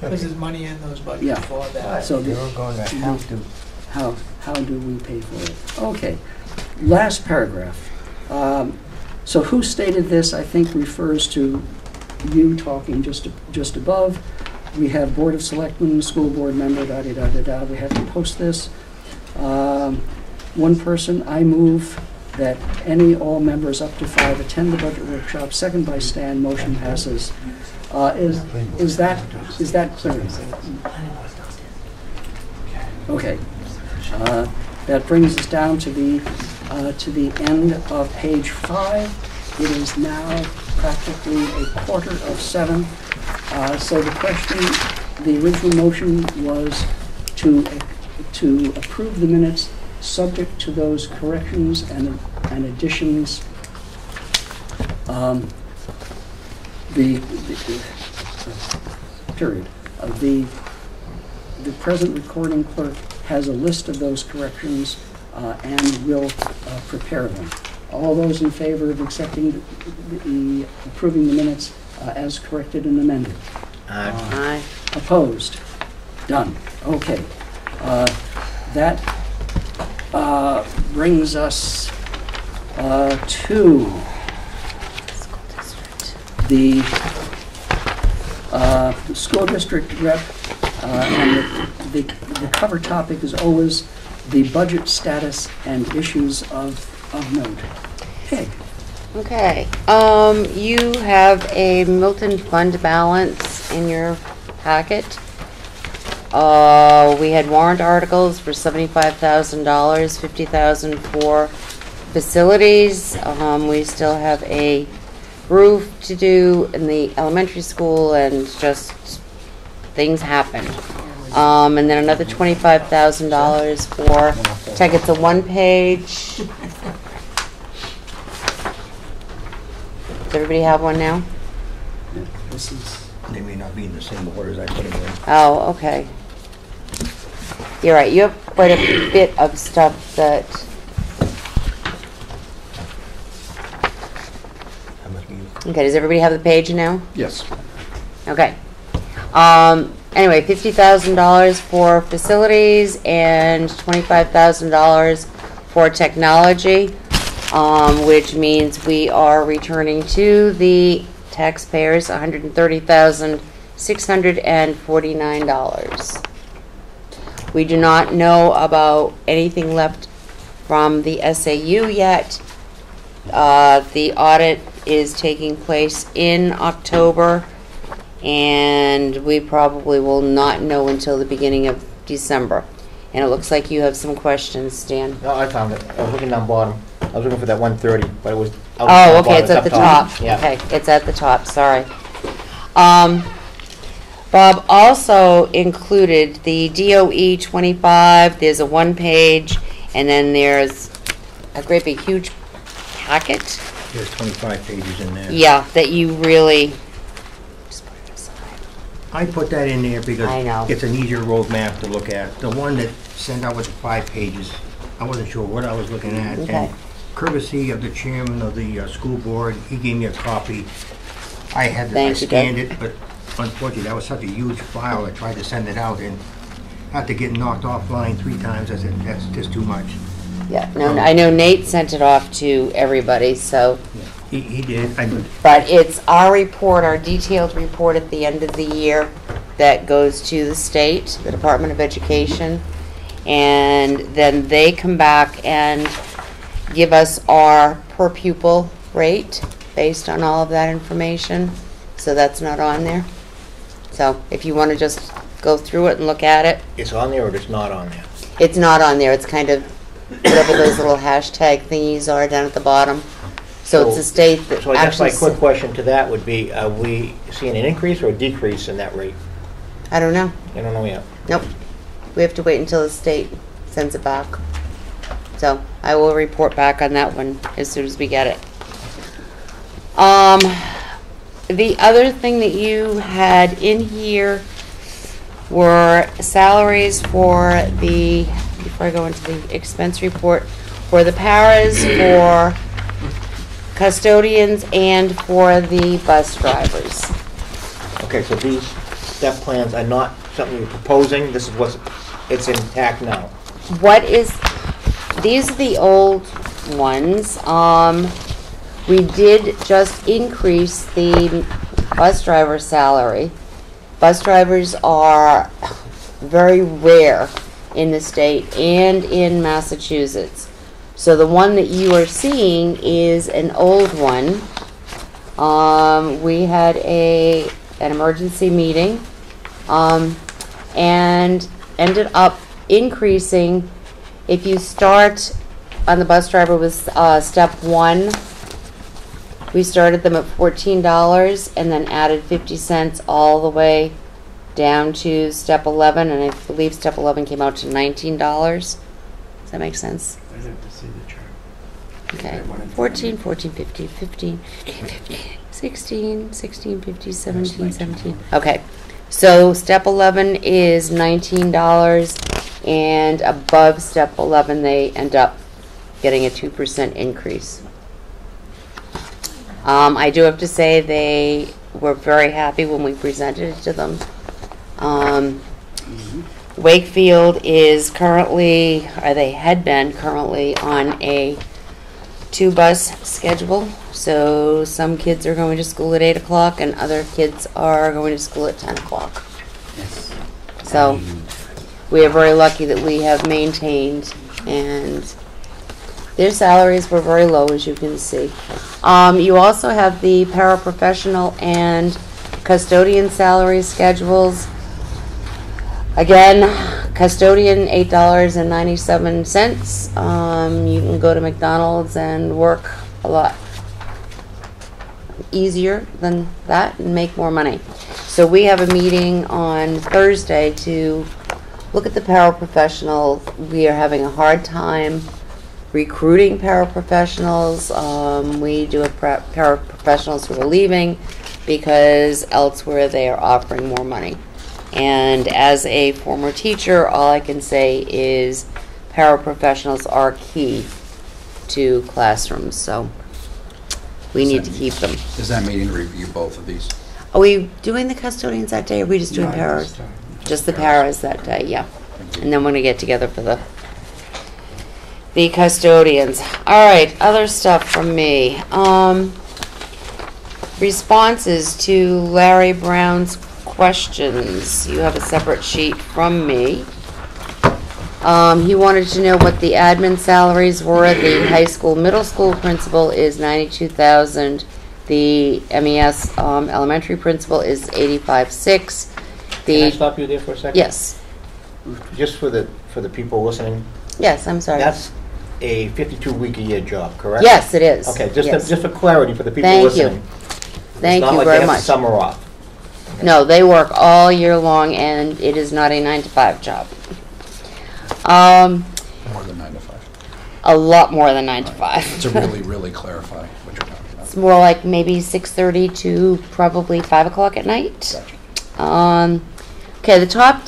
Because there's money in those budgets Yeah. for that. So the- You're going to have to, how do we pay for it? Okay. Last paragraph. So who stated this, I think, refers to you talking just above. We have Board of Selectmen, school board member, da-da-da-da-da. We have to post this. One person, I move that all members up to 5 attend the budget workshop. Second by Stan, motion passes. Is that clear? Okay. That brings us down to the end of page 5. It is now practically 6:45. So the question, the original motion was to approve the minutes subject to those corrections and additions. Period. The present recording clerk has a list of those corrections and will prepare them. All those in favor of accepting approving the minutes as corrected and amended? Aye. Opposed? Done. Okay. That brings us to the school district rep, and the cover topic is always the budget status and issues of note. Okay. Okay, you have a Milton fund balance in your packet. We had warrant articles for $75,000, $50,000 for facilities. We still have a roof to do in the elementary school, and just things happen. And then another $25,000 for tech. It's a one-page. Does everybody have one now? This is they may not be in the same order as I put them in. Oh, okay. You're right, you have quite a bit of stuff that, That must be, okay, does everybody have the page now? Yes. Okay. Anyway, $50,000 for facilities and $25,000 for technology, which means we are returning to the taxpayers $130,649. We do not know about anything left from the SAU yet. The audit is taking place in October, and we probably will not know until the beginning of December. And it looks like you have some questions, Stan. No, I found it. I was looking down bottom. I was looking for that 130, but it was. Oh, okay, it's at the top. Yeah. Okay, it's at the top, sorry. Bob also included the DOE 25, there's a one-page, and then there's a great big huge packet. There's 25 pages in there. Yeah, that you really, just put it aside. I put that in there because I know. it's an easier roadmap to look at. The one that sent out with the 5 pages, I wasn't sure what I was looking at. Okay. And courtesy of the chairman of the school board, he gave me a copy. I had to, I Thank you, scanned Doug. it, but unfortunately, that was such a huge file. I tried to send it out and had to get knocked offline 3 times. I said, that's just too much. Yeah, no, I know Nate sent it off to everybody, so, He did. but it's our report, our detailed report at the end of the year that goes to the state, the Department of Education, and then they come back and give us our per pupil rate based on all of that information. So that's not on there. So if you want to just go through it and look at it, It's on there or it's not on there? it's not on there. It's kind of whatever those little hashtag thingies are down at the bottom. So it's the state that So I guess my actually, quick question to that would be, are we seeing an increase or a decrease in that rate? I don't know. I don't know yet. Nope. We have to wait until the state sends it back. So I will report back on that one as soon as we get it. The other thing that you had in here were salaries for the, before I go into the expense report, for the paras, for custodians, and for the bus drivers. Okay, so these step plans are not something you're proposing, this is what's, it's intact now. What is, these are the old ones. We did just increase the bus driver salary. Bus drivers are very rare in the state and in Massachusetts. So the one that you are seeing is an old one. We had an emergency meeting and ended up increasing. If you start on the bus driver with step 1, we started them at $14 and then added 50 cents all the way down to step 11, and I believe step 11 came out to $19. Does that make sense? I'd have to see the chart. Okay, 14, 14, 15, 15, 15, 16, 16, 50, 17, 17. Okay, so step 11 is $19, and above step 11 they end up getting a 2% increase. I do have to say they were very happy when we presented it to them. Wakefield is currently, or they had been currently, on a 2-bus schedule. So some kids are going to school at 8 o'clock and other kids are going to school at 10 o'clock. So we are very lucky that we have maintained, and their salaries were very low, as you can see. You also have the paraprofessional and custodian salary schedules. Again, custodian, $8.97. You can go to McDonald's and work a lot easier than that and make more money. So we have a meeting on Thursday to look at the paraprofessional. We are having a hard time recruiting paraprofessionals. We do have paraprofessionals who are leaving because elsewhere they are offering more money. And as a former teacher, all I can say is paraprofessionals are key to classrooms, so we need to keep them. Is that meeting to review both of these? Are we doing the custodians that day, or are we just doing paras? Just the paras that day, yeah. And then we're gonna get together for the custodians. All right, other stuff from me. Responses to Larry Brown's questions. You have a separate sheet from me. He wanted to know what the admin salaries were. The high school, middle school principal is $92,000. The MES elementary principal is $85,600. Can I stop you there for a second? Yes. Just for the people listening, Yes, I'm sorry. that's a 52-week-a-year job, correct? Yes, it is. Okay, Yes. just for clarity for the people Thank you. listening. Thank It's you not like very they have much. the summer off. No, they work all year long, and it is not a 9 to 5 job. More than 9 to 5. A lot more than 9 to 5. To really, really clarify what you're talking about. It's more like maybe 6:30 to probably 5 o'clock at night. Gotcha. Okay, the top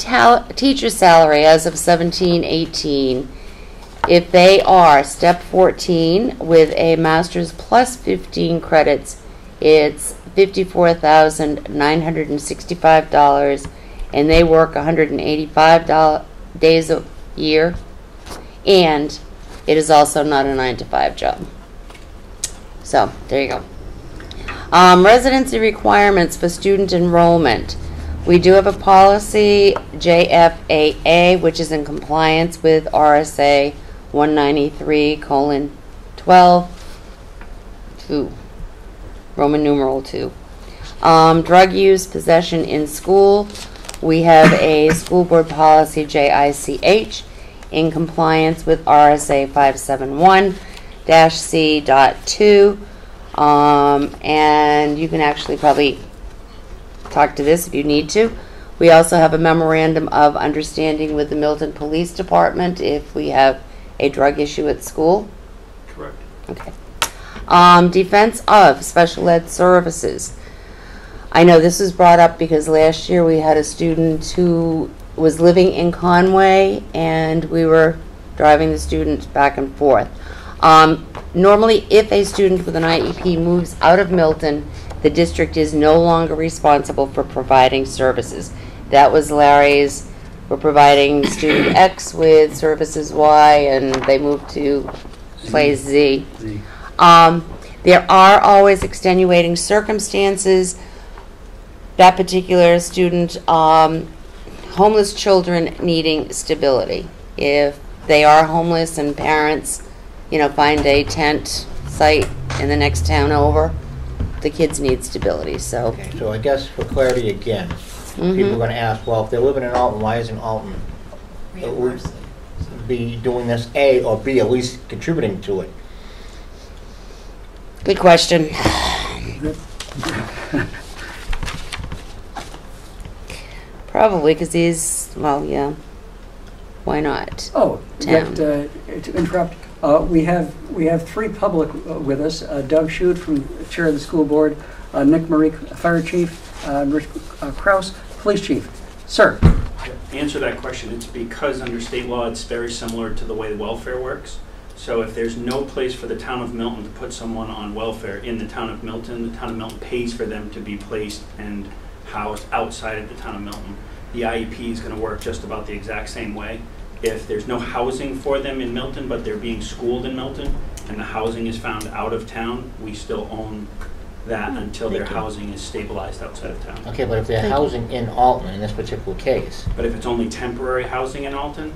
teacher salary as of 17-18, if they are step 14 with a master's plus 15 credits, it's $54,965, and they work 185 days a year, and it is also not a 9 to 5 job. So, there you go. Residency requirements for student enrollment. We do have a policy, JFAA, which is in compliance with RSA 193:12, 2, Roman numeral 2. Drug use, possession in school. We have a school board policy, JICH, in compliance with RSA 571-C.2. And you can actually probably talk to this if you need to. We also have a memorandum of understanding with the Milton Police Department if we have a drug issue at school. Correct. Okay. Defense of special ed services. I know this was brought up because last year we had a student who was living in Conway, and we were driving the student back and forth. Normally, if a student with an IEP moves out of Milton, the district is no longer responsible for providing services. That was Larry's. We're providing student X with services Y, and they moved to place Z. There are always extenuating circumstances. That particular student, homeless children needing stability. If they are homeless and parents, find a tent site in the next town over, the kids need stability. So, Okay, so I guess for clarity again, people are going to ask, well, if they're living in Alton, why isn't Alton be doing this A or B, at least contributing to it? good question. Probably because yeah. Why not? Oh, Town. to interrupt, we have 3 public with us. Doug Shute, from Chair of the School Board, Nick Marie, Fire Chief, Rich Kraus, Police Chief. Sir. To answer that question, it's because under state law, it's very similar to the way welfare works. So if there's no place for the town of Milton to put someone on welfare in the town of Milton pays for them to be placed and housed outside of the town of Milton. The IEP is going to work just about the exact same way. If there's no housing for them in Milton, but they're being schooled in Milton, and the housing is found out of town, we still own that until their housing is stabilized outside of town. Okay, but if they're housing in Alton in this particular case, But if it's only temporary housing in Alton,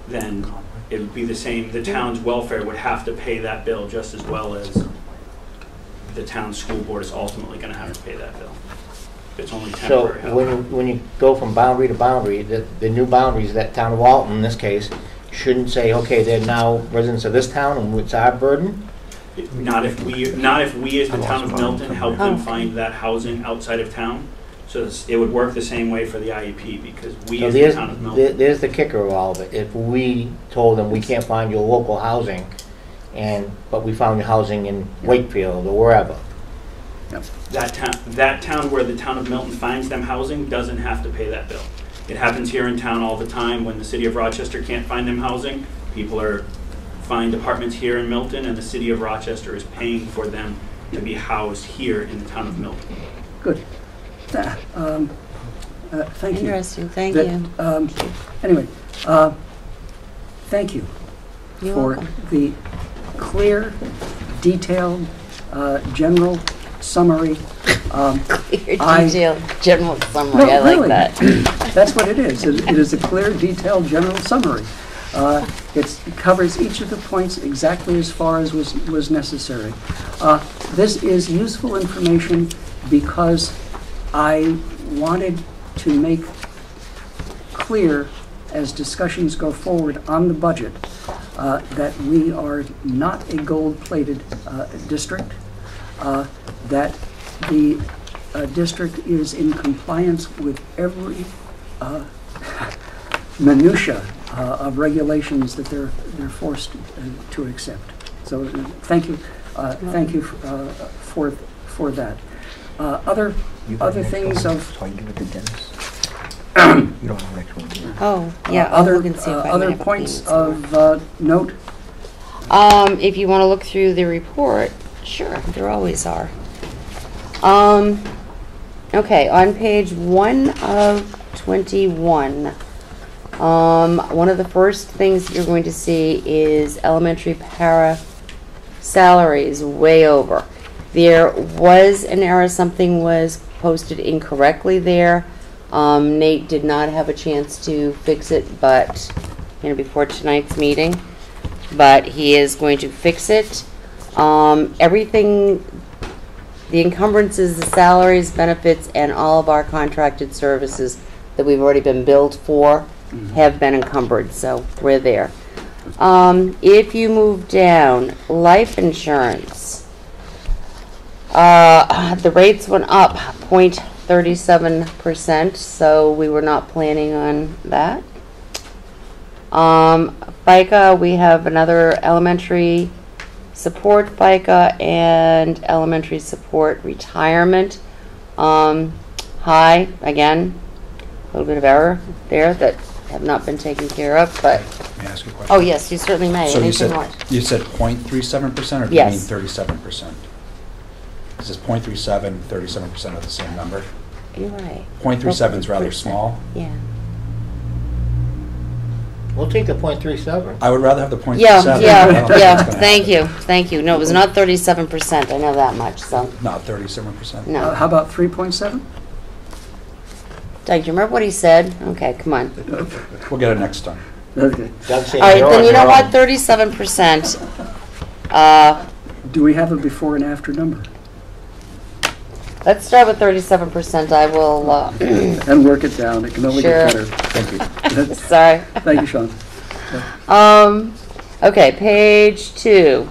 then it would be the same. The town's welfare would have to pay that bill just as well as the town's school board is ultimately going to have to pay that bill. If it's only so temporary housing. when you go from boundary to boundary, the new boundaries, that town of Alton in this case, shouldn't say, okay, they're now residents of this town and it's our burden? Not if we as the town of Milton help them find that housing outside of town. So it would work the same way for the IEP because we So as the town of Milton. there's the kicker of all of it. If we told them we can't find your local housing, but we found your housing in Wakefield or wherever. That town where the town of Milton finds them housing doesn't have to pay that bill. It happens here in town all the time when the city of Rochester can't find them housing. People find apartments here in Milton, and the city of Rochester is paying for them to be housed here in the town of Milton. Good. Thank you. Interesting. Thank That, you. Anyway, thank you You're for welcome. the clear, detailed, general summary. Clear, I- detailed, general summary. No, I like really. that. That's what it is. It is a clear, detailed, general summary. It covers each of the points exactly as far as was necessary. This is useful information because I wanted to make clear, as discussions go forward on the budget, that we are not a gold-plated district, that the district is in compliance with every minutia of regulations that they're forced to accept. So thank you for that. Other things of Oh, yeah, I'll look and see if I might other have a points clean score. of note. If you want to look through the report, sure, there always are. Okay, on page 1 of 21, one of the first things you're going to see is elementary para salaries way over. There was an error, something was posted incorrectly there. Nate did not have a chance to fix it, but, before tonight's meeting, but he is going to fix it. Everything, the encumbrances, the salaries, benefits, and all of our contracted services that we've already been billed for have been encumbered, so we're there. If you move down, life insurance, the rates went up 0.37%, so we were not planning on that. FICA, we have another elementary support FICA and elementary support retirement. High, again, a little bit of error there that have not been taken care of, but. May I ask you a question? Oh, yes, you certainly may. So you Anything said, more. you said 0.37% or do Yes. you mean 37%? Is this 0.37, 37% of the same number? You're right. 0.37 is rather small. Yeah. We'll take the .37. I would rather have the 0.37. Yeah, I don't yeah, think yeah, that's gonna thank happen. you, thank you. No, it was not 37%, I know that much, so, Not 37%? no. How about 3.7? Doug, do you remember what he said? Okay, come on. We'll get it next time. Okay. Doug's saying All right, you're then on you know your what, own. 37%, Do we have a before and after number? let's start with 37%, I will, And work it down. It can only get Sure. better. Thank you. sorry. Thank you, Sean. Okay, page 2,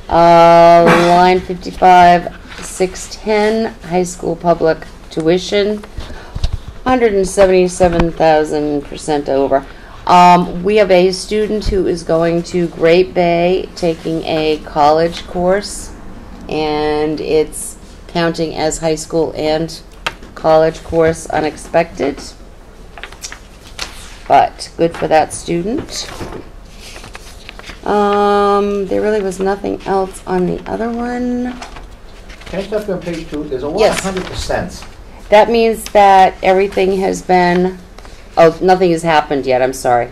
line 55, 610, high school public tuition, 177,000% over. We have a student who is going to Great Bay taking a college course, and it's counting as high school and college course unexpected. But good for that student. There really was nothing else on the other one. Can I stop you on page 2? There's a lot Yes. of 100%. That means that everything has been, oh, nothing has happened yet, I'm sorry.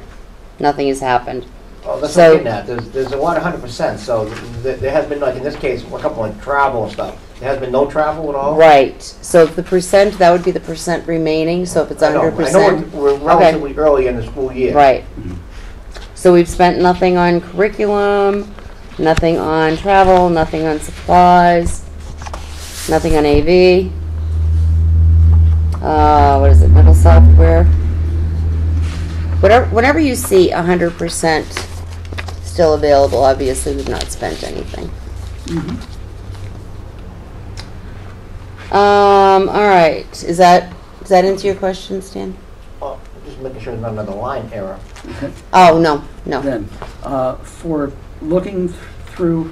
Nothing has happened. Oh, that's So- what I'm getting at. There's a lot of 100%, so there has been, like in this case, a couple like travel and stuff. There has been no travel at all? Right, so if the percent, that would be the percent remaining, so if it's I know 100%. we're relatively early in the school year. Right. So we've spent nothing on curriculum, nothing on travel, nothing on supplies, nothing on AV. What is it, mental software? Whenever you see 100% still available, obviously we've not spent anything. All right, does that answer your question, Stan? Oh, just making sure there's not another line error. Oh, no. Then, for looking through,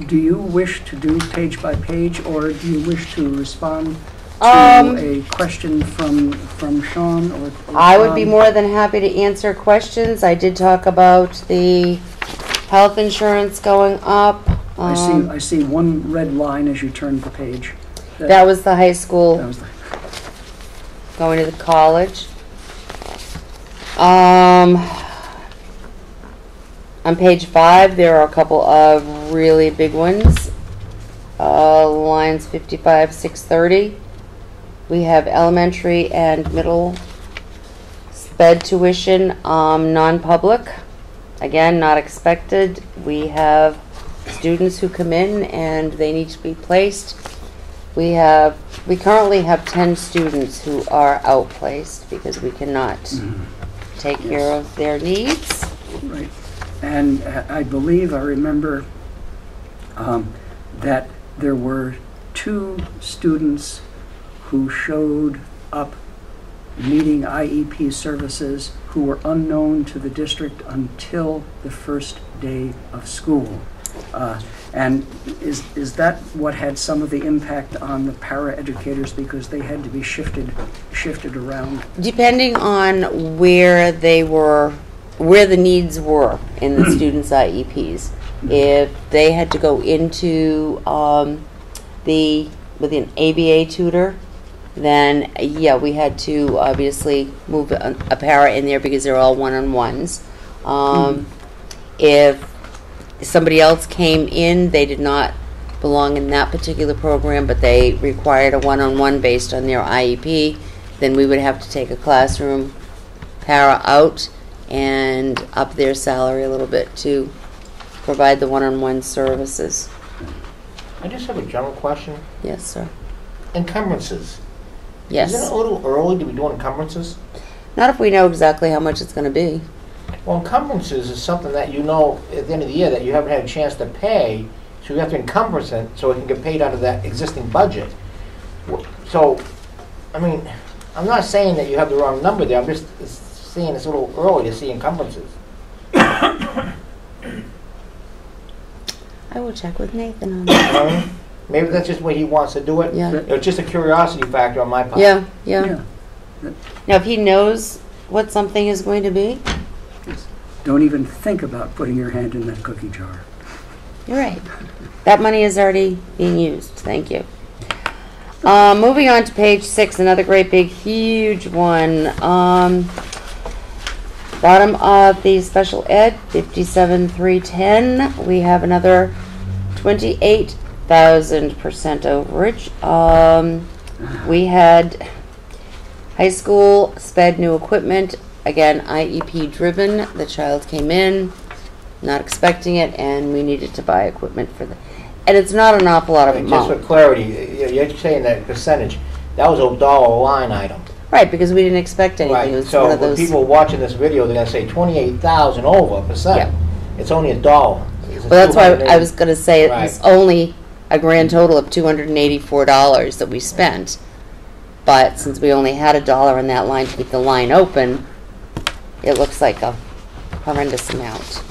do you wish to do page by page, or do you wish to respond to a question from Sean or I would be Tom? more than happy to answer questions. I did talk about the health insurance going up. I see one red line as you turn the page. That was the high school That was the, going to the college. On page 5, there are a couple of really big ones. Lines 55, 630. We have elementary and middle sped tuition, non-public. Again, not expected. We have students who come in and they need to be placed. We currently have 10 students who are outplaced because we cannot take care of their needs. Right. And I believe I remember that there were 2 students who showed up needing IEP services who were unknown to the district until the first day of school. And is that what had some of the impact on the para-educators because they had to be shifted around? Depending on where they were, where the needs were in the students' IEPs. If they had to go into with an ABA tutor, then yeah, we had to obviously move a para in there because they're all one-on-ones. If somebody else came in, they did not belong in that particular program, but they required a one-on-one based on their IEP, then we would have to take a classroom para out and up their salary a little bit to provide the one-on-one services. I just have a general question. Yes, sir. Encumbrances. Yes. Isn't it a little early to be doing encumbrances? Not if we know exactly how much it's going to be. Well, encumbrances is something that you know at the end of the year that you haven't had a chance to pay, so you have to encumbrance it so it can get paid out of that existing budget. So, I mean, I'm not saying that you have the wrong number there, I'm just saying it's a little early to see encumbrances. I will check with Nathan on that. Maybe that's just the way he wants to do it. Yeah. It's just a curiosity factor on my part. Yeah. Now, if he knows what something is going to be, Don't even think about putting your hand in that cookie jar. you're right. That money is already being used. Thank you. Moving on to page 6, another great big huge one. Bottom of the special ed, 57,310. We have another 28,000% overage. We had high school sped new equipment. Again, IEP driven. The child came in, not expecting it, and we needed to buy equipment for them. And it's not an awful lot of And just amount. for clarity, you're saying that percentage, that was a dollar line item. Right, because we didn't expect anything. It Right, was so one of when those. people watching this video, they're gonna say 28,000 over percent. Yeah. It's only $1. Well, Well, that's why I was going to say it was only a grand total of $284 that we spent. But since we only had $1 in that line to keep the line open, it looks like a horrendous amount.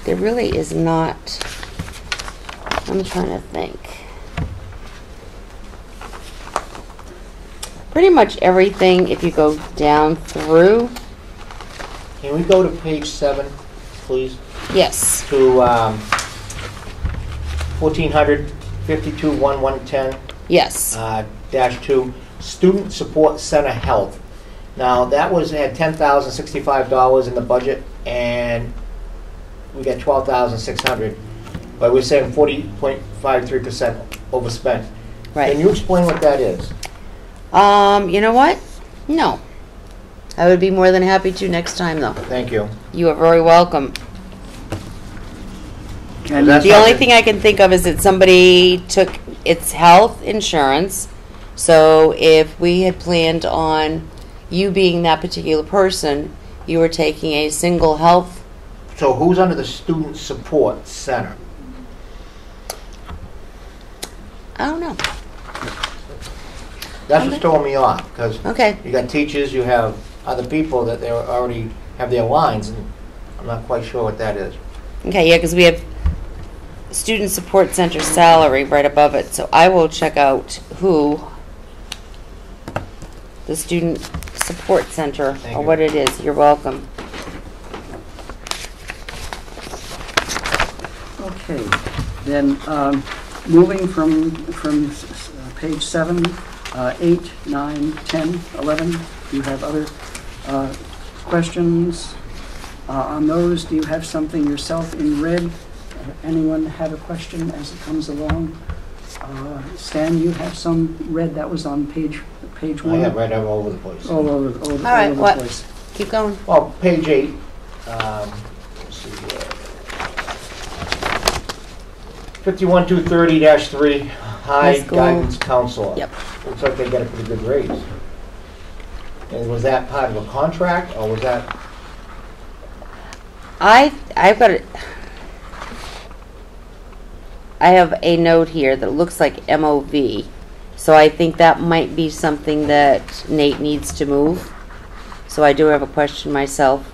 There really is not. I'm trying to think. Pretty much everything, if you go down through. Can we go to page 7, please? Yes. To 1400, 521110. Yes. -2, Student Support Center Health. Now, that had $10,065 in the budget, and we got $12,600, but we're saying 40.53% overspent. Right. Can you explain what that is? You know what? No. I would be more than happy to next time, though. Thank you. You are very welcome. And That's The not only good. thing I can think of is that somebody took its health insurance. So if we had planned on you being that particular person, you were taking a single health. So who's under the Student Support Center? I don't know. That's what's throwing me off, because Okay. you got teachers, you have other people that they already have their lines, and I'm not quite sure what that is. Okay, yeah, because we have student support center salary right above it. So I will check out who the student support center Thank or you. what it is. You're welcome. Okay, then moving from page 7, 8, 9, 10, 11, do you have other questions on those? Do you have something yourself in red? Anyone have a question as it comes along? Stan, you have some red that was on page page I one? have right all over the place. All over right, the what? place. Keep going. Well, page 8, let's see here. 51230-3, High school. Guidance Counselor. Yep. Looks like they got a pretty good raise. And was that part of a contract, or was that, I've got it. I have a note here that looks like MOV. So I think that might be something that Nate needs to move. So I do have a question myself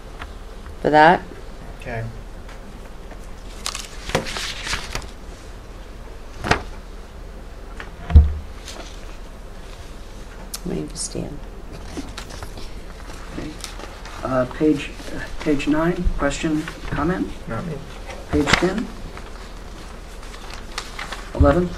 for that. okay. Let me understand. Page 9, question, comment? Not me. Page 10? 11?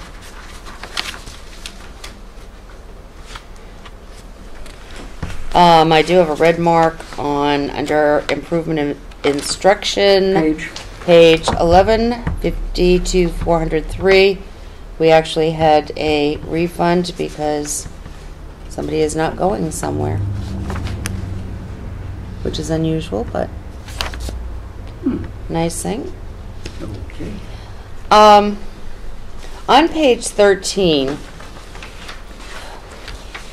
I do have a red mark on under improvement in instruction. Page 11, 52,403. We actually had a refund because somebody is not going somewhere, which is unusual, but nice thing. Okay. On page 13,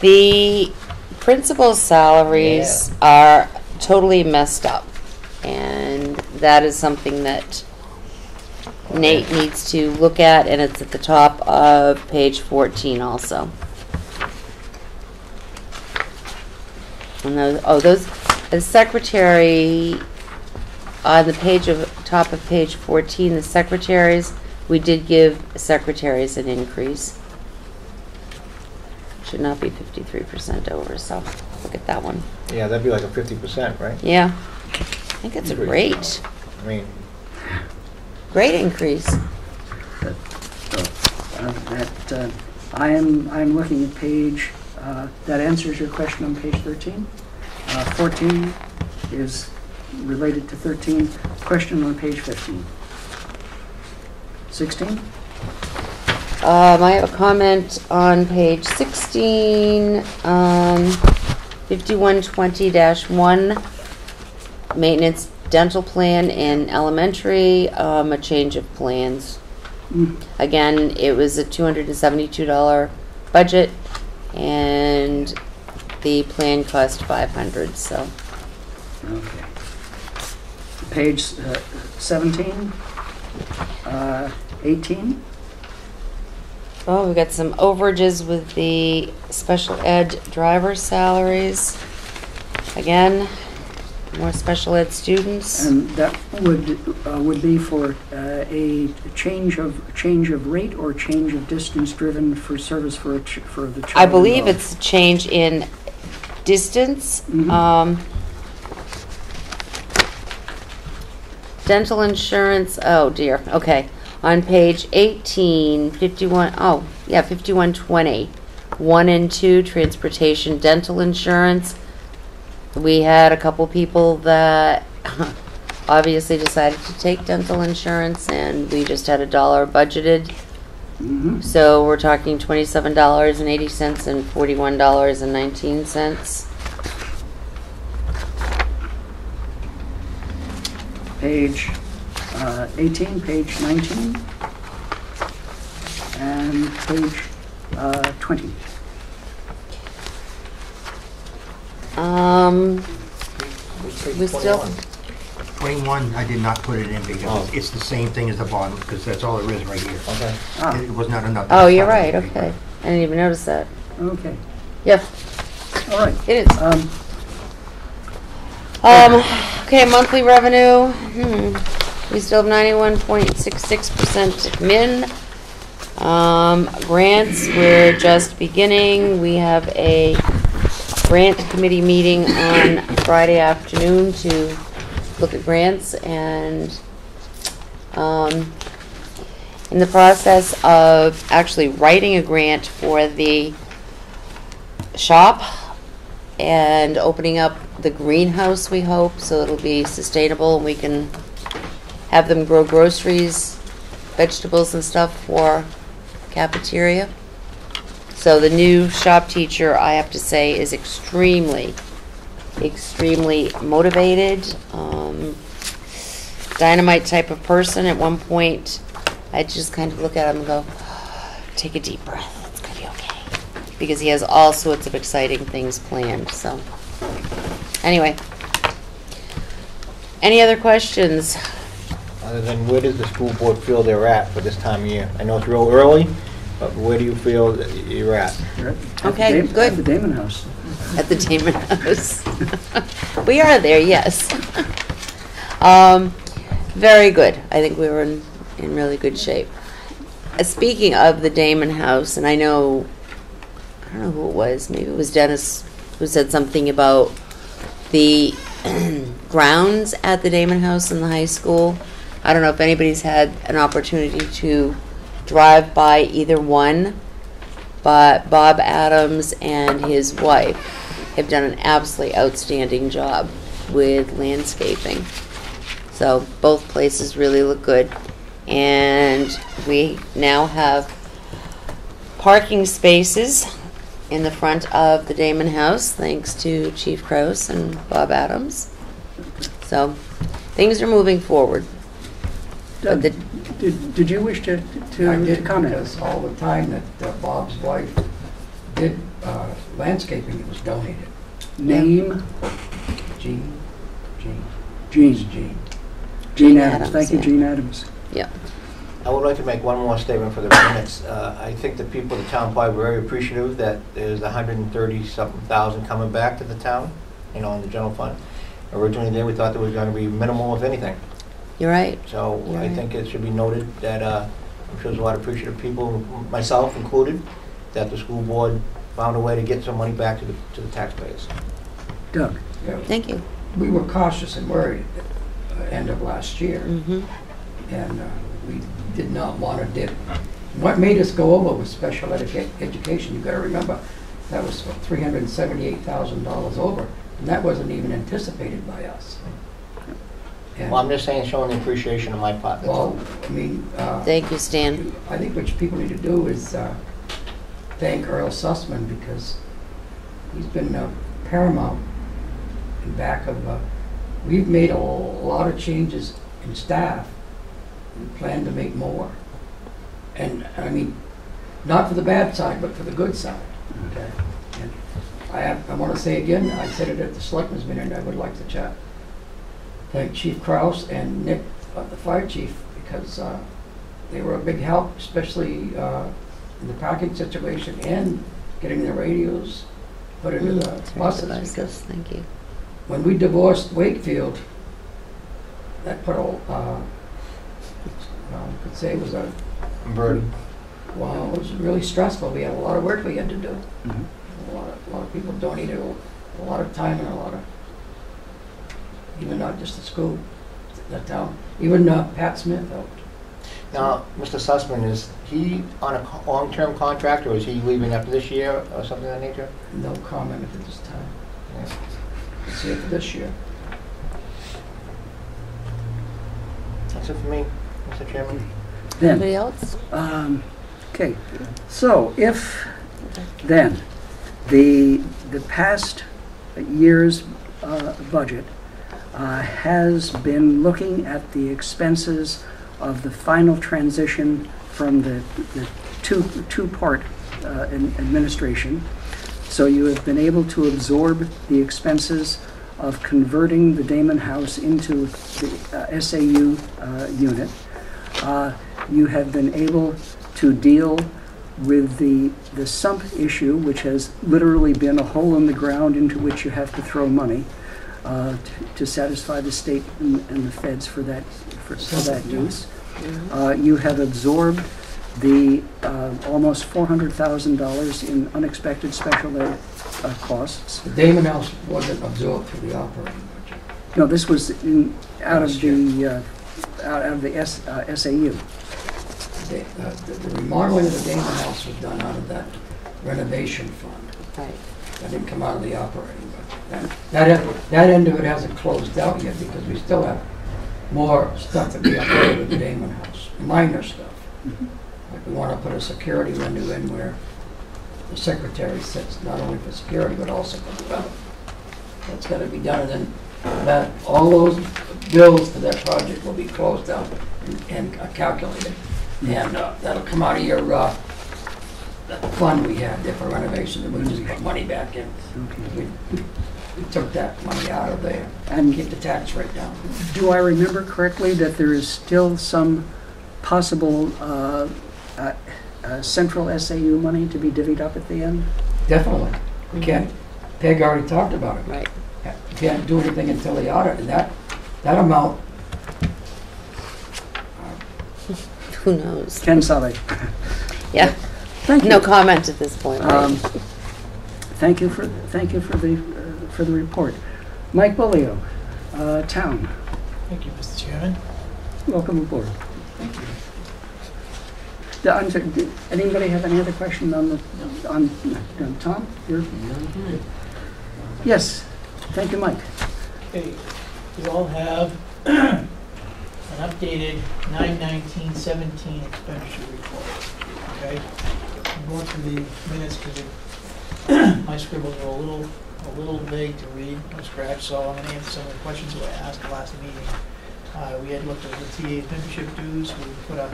the principal's salaries are totally messed up, and that is something that Nate needs to look at, and it's at the top of page 14 also. And those, the secretary, on the page of, top of page 14, the secretaries, we did give secretaries an increase. Should not be 53% over, so look at that one. Yeah, that'd be like a 50%, right? Yeah, I think it's a great, I mean, great increase. I'm looking at page, that answers your question on page 13. 14 is related to 13. Question on page 15. 16? I have a comment on page 16, 5120-1, maintenance dental plan in elementary, a change of plans. Again, it was a $272 budget, and the plan cost $500. So. Okay. Page 17, 18. Oh, we got some overages with the special ed driver salaries. Again, more special ed students. And that would be for a change of rate or change of distance driven for service for the child. I believe involved. it's a change in distance. Dental insurance, oh dear, okay. On page 18, 5120, 1 and 2, transportation, dental insurance. We had a couple people that obviously decided to take dental insurance, and we just had $1 budgeted. So we're talking $27.80 and $41.19. Page 18, page 19, and page 20. We still, 21, I did not put it in because it's the same thing as the bottom, because that's all there is right here. okay. It was not enough. oh, you're right, okay. I didn't even notice that. Okay. Yeah, All right. it is. Okay, monthly revenue. We still have 91.66% min. Grants, we're just beginning. We have a grant committee meeting on Friday afternoon to look at grants, and in the process of actually writing a grant for the shop and opening up the greenhouse, we hope, so it'll be sustainable and we can have them grow groceries, vegetables and stuff for cafeteria. So the new shop teacher, I have to say, is extremely motivated, dynamite type of person. At one point, I just kind of look at him and go, take a deep breath, it's gonna be okay. Because he has all sorts of exciting things planned, so. Anyway. Any other questions? Other than where does the school board feel they're at for this time of year? I know it's real early, but where do you feel that you're at? Okay, good. At the Damon House. At the Damon House. We are there, yes. Very good. I think we were in really good shape. Speaking of the Damon House, and I don't know who it was, maybe it was Dennis who said something about the grounds at the Damon House in the high school. I don't know if anybody's had an opportunity to drive by either one, but Bob Adams and his wife have done an absolutely outstanding job with landscaping. So both places really look good. And we now have parking spaces in the front of the Damon House, thanks to Chief Kraus and Bob Adams. So things are moving forward. Doug, did you wish to I did, comment? because all the time that Bob's wife did landscaping, it was donated. Name? Jean. Jean Adams. Adams, Thank you, yeah. Jean Adams. Yeah. I would like to make one more statement for the minutes. I think the people of the town probably were very appreciative that there's 130-something thousand coming back to the town, in the general fund. Originally, we thought there was going to be minimal, if anything. You're right. So You're I right. think it should be noted that I'm sure there's a lot of appreciative people, myself included, that the school board found a way to get some money back to the taxpayers. Doug? Yeah, Thank you. we were cautious and worried at the end of last year, Mm-hmm. and we did not want to dip. What made us go over was special education. You got to remember, that was $378,000 over, and that wasn't even anticipated by us. And, Well, I'm just saying, showing the appreciation on my part. That's all. well, I mean, Thank you, Stan. I think what people need to do is thank Earl Sussman, because he's been paramount in back of, we've made a lot of changes in staff. We plan to make more. And I mean, not for the bad side, but for the good side. Okay. And I want to say again, I said it at the selectmen's meeting, I would like to thank Chief Kraus and Nick, the fire chief, because they were a big help, especially in the parking situation and getting the radios put into the buses. Because Thank you. when we divorced Wakefield, that put I could say it was a, Burden. well, it was really stressful. We had a lot of work we had to do. Mhm. A lot of people donated a lot of time and a lot of, even not just the school, the town, even Pat Smith helped. Now, Mr. Sussman, is he on a long-term contract, or is he leaving after this year, or something of that nature? No comment at this time. Yeah. See it for this year. That's it for me, Mr. Chairman. Then, Anybody else? okay, so if then the past year's budget has been looking at the expenses of the final transition from the two-part administration. So you have been able to absorb the expenses of converting the Damon House into the SAU unit. You have been able to deal with the sump issue, which has literally been a hole in the ground into which you have to throw money to satisfy the state and the feds for that use. You have absorbed the almost $400,000 in unexpected special ed costs. The Damon House wasn't absorbed through the operating budget. No, this was out of the SAU. The remodeling of the Damon House was done out of that renovation fund. Right. That didn't come out of the operating budget. That end of it hasn't closed out yet, because we still have more stuff to be upgraded with the Damon House, minor stuff. Like we want to put a security window in where the secretary sits, not only for security, but also for the revenue. That's gotta be done, and then that, all those bills for that project will be closed out and calculated. And that'll come out of your, that fund we had there for renovation, and we just put money back in. We took that money out of there and keep the tax rate down. Do I remember correctly that there is still some possible central SAU money to be divvied up at the end? Definitely. We can't, Peg already talked about it. Right. You can't do anything until the audit, and that amount, Who knows? Ken Save. Yeah. Thank you. No comment at this point. Right? Thank you for the report. Mike Bolio, Town. Thank you, Mr. Chairman. Welcome aboard. Did anybody have any other question on Tom? Yes. Thank you, Mike. Okay, you all have an updated 9/19/17 expenditure report, okay? I'm going through the minutes because my scribbles are a little vague to read from scratch, so I'm going to answer some of the questions that were asked last meeting. We had looked at the TA membership dues. We put up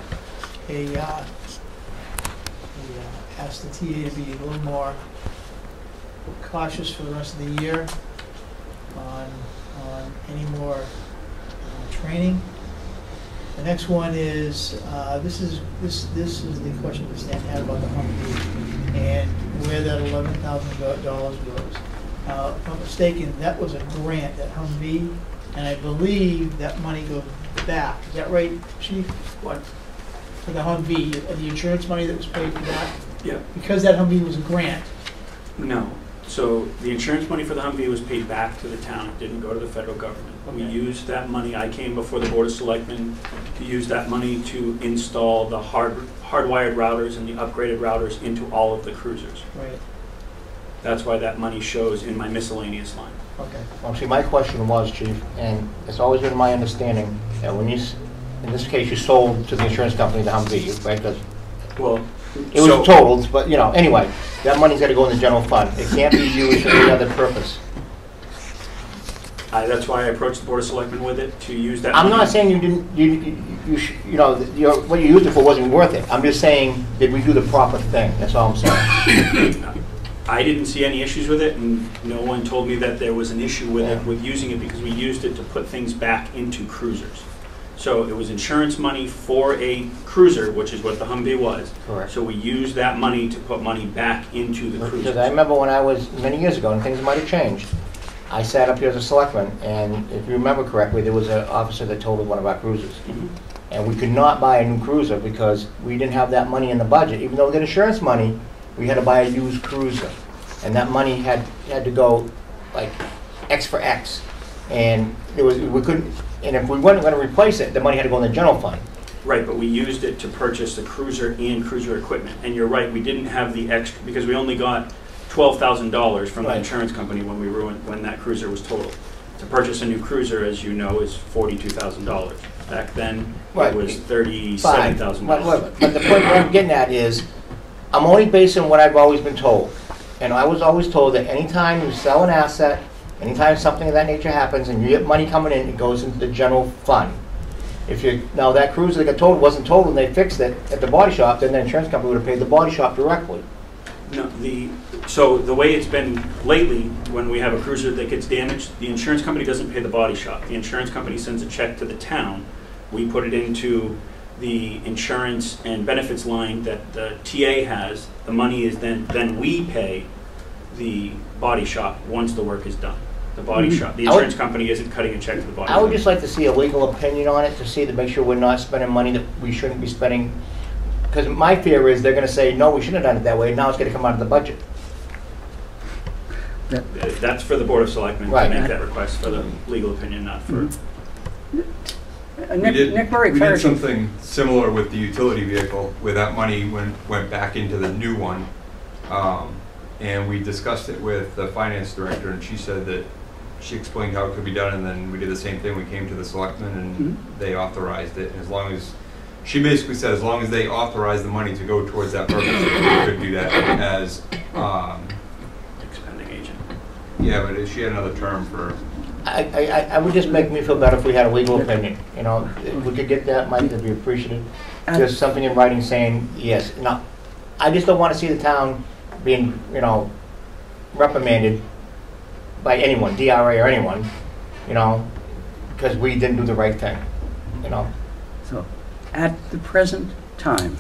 we asked the TA to be a little more cautious for the rest of the year on any more training. The next one is this is the question that Stan had about the Humvee and where that $11,000 goes. If I'm not mistaken, that was a grant, that Humvee, and I believe that money goes back. Is that right, Chief? What? For the Humvee, the insurance money that was paid for that? Yeah. Because that Humvee was a grant. No. So the insurance money for the Humvee was paid back to the town. It didn't go to the federal government. We used that money. I came before the Board of Selectmen to use that money to install the hardwired routers and the upgraded routers into all of the cruisers. Right. That's why that money shows in my miscellaneous line. Okay. Well, see, my question was, Chief, and it's always been my understanding that when in this case, you sold to the insurance company the Humvee, right? 'Cause Well, it was totaled, but, anyway, that money's got to go in the general fund. It can't be used for any other purpose. That's why I approached the Board of Selectmen with it, to use that I'm money. not saying you didn't, what you used it for wasn't worth it. I'm just saying, did we do the proper thing? That's all I'm saying. I didn't see any issues with it, and no one told me that there was an issue with it, with using it, because we used it to put things back into cruisers. So it was insurance money for a cruiser, which is what the Humvee was. Correct. So we used that money to put money back into the cruisers. Because I remember when I was, many years ago, and things might have changed, I sat up here as a selectman, and if you remember correctly, there was an officer that totaled one of our cruisers. Mhm. And we could not buy a new cruiser because we didn't have that money in the budget. Even though we got insurance money, we had to buy a used cruiser. And that money had to go like X for X. And we couldn't, and if we weren't going to replace it, the money had to go in the general fund. Right, but we used it to purchase the cruiser and cruiser equipment. And you're right, we didn't have the extra, because we only got $12,000 from the Right. insurance company when that cruiser was totaled. To purchase a new cruiser, as you know, is $42,000. Back then, Right. it was $37,000. But the point what I'm getting at is, I'm only basing what I've always been told. And I was always told that anytime you sell an asset, anytime something of that nature happens and you get money coming in, it goes into the general fund. Now that cruiser that got totaled wasn't totaled and they fixed it at the body shop, then the insurance company would have paid the body shop directly. No, so the way it's been lately, when we have a cruiser that gets damaged, the insurance company doesn't pay the body shop. The insurance company sends a check to the town. We put it into the insurance and benefits line that the TA has. The money is then we pay the body shop once the work is done. The body shop, the insurance company isn't cutting a check to the body shop. I would just like to see a legal opinion on it to make sure we're not spending money that we shouldn't be spending. Because my fear is they're going to say, no, we shouldn't have done it that way. Now it's going to come out of the budget. That's for the Board of Selectmen to Right. make that request for the legal opinion, not for... Nick Murray, we did something similar with the utility vehicle, where that money went back into the new one. And we discussed it with the finance director, and she said that she explained how it could be done, and then we did the same thing. We came to the selectmen, and they authorized it. As long as, she basically said, as long as they authorize the money to go towards that purpose, we could do that as Expending agent. Yeah, but she had another term for, I would just make me feel better if we had a legal opinion, you know, if we could get that, Mike, that'd be appreciated. Just something in writing saying, yes, no, I just don't want to see the town being, you know, reprimanded by anyone, DRA or anyone, you know, because we didn't do the right thing, you know. So, at the present time,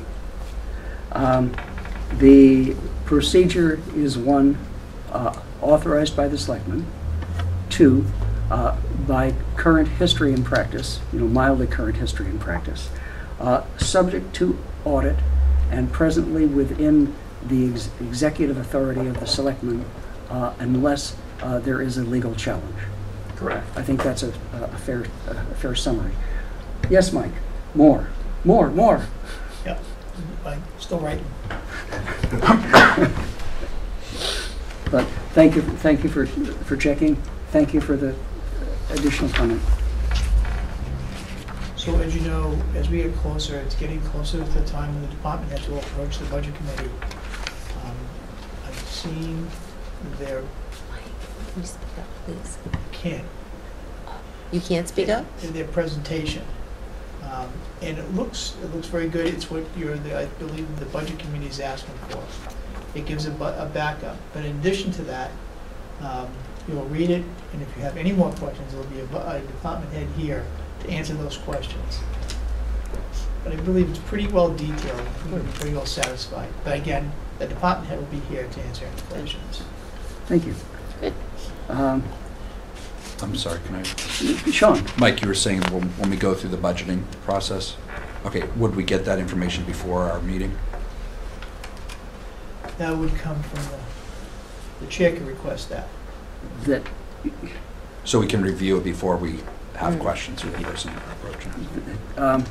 the procedure is one, authorized by the selectmen, two, by current history and practice, mildly current history and practice, subject to audit, and presently within the executive authority of the selectmen, unless there is a legal challenge. Correct. I think that's a fair summary. Yes, Mike? More. Yeah, I'm still writing. But thank you for checking. Thank you for the additional comment. So as you know, as we get closer, it's getting closer to the time when the department heads will approach the budget committee. I've seen their, Can you speak up, please? can't, You can't speak up? in their presentation. And it looks very good. It's what I believe the budget committee is asking for. It gives a backup. But in addition to that, you'll read it, and if you have any more questions, there'll be a department head here to answer those questions. But I believe it's pretty well detailed. You'll be pretty well satisfied. But again, the department head will be here to answer any questions. Thank you. Good. I'm sorry, can I? Sean? Mike, you were saying when we go through the budgeting process, okay, would we get that information before our meeting? That would come from the chair can request that. That So we can review it before we have questions with the person approaching us.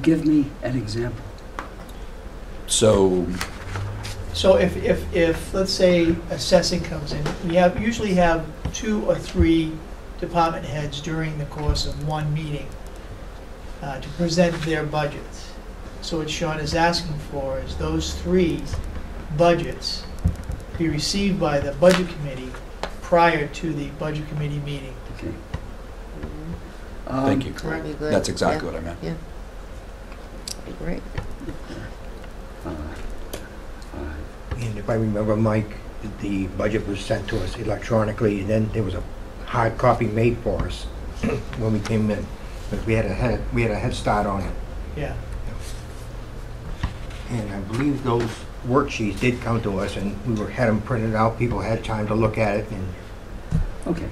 Give me an example. So, if let's say assessing comes in, we usually have 2 or 3 department heads during the course of one meeting to present their budgets. So what Sean is asking for is those 3 budgets be received by the budget committee prior to the budget committee meeting. Okay. thank you. That'd be good. That's exactly Yeah. what I meant. Yeah. That'd be great. And if I remember, Mike, the budget was sent to us electronically, and then there was a hard copy made for us when we came in. But we had a head start on it. Yeah. And I believe those worksheets did come to us, and had them printed out. People had time to look at it. And Okay.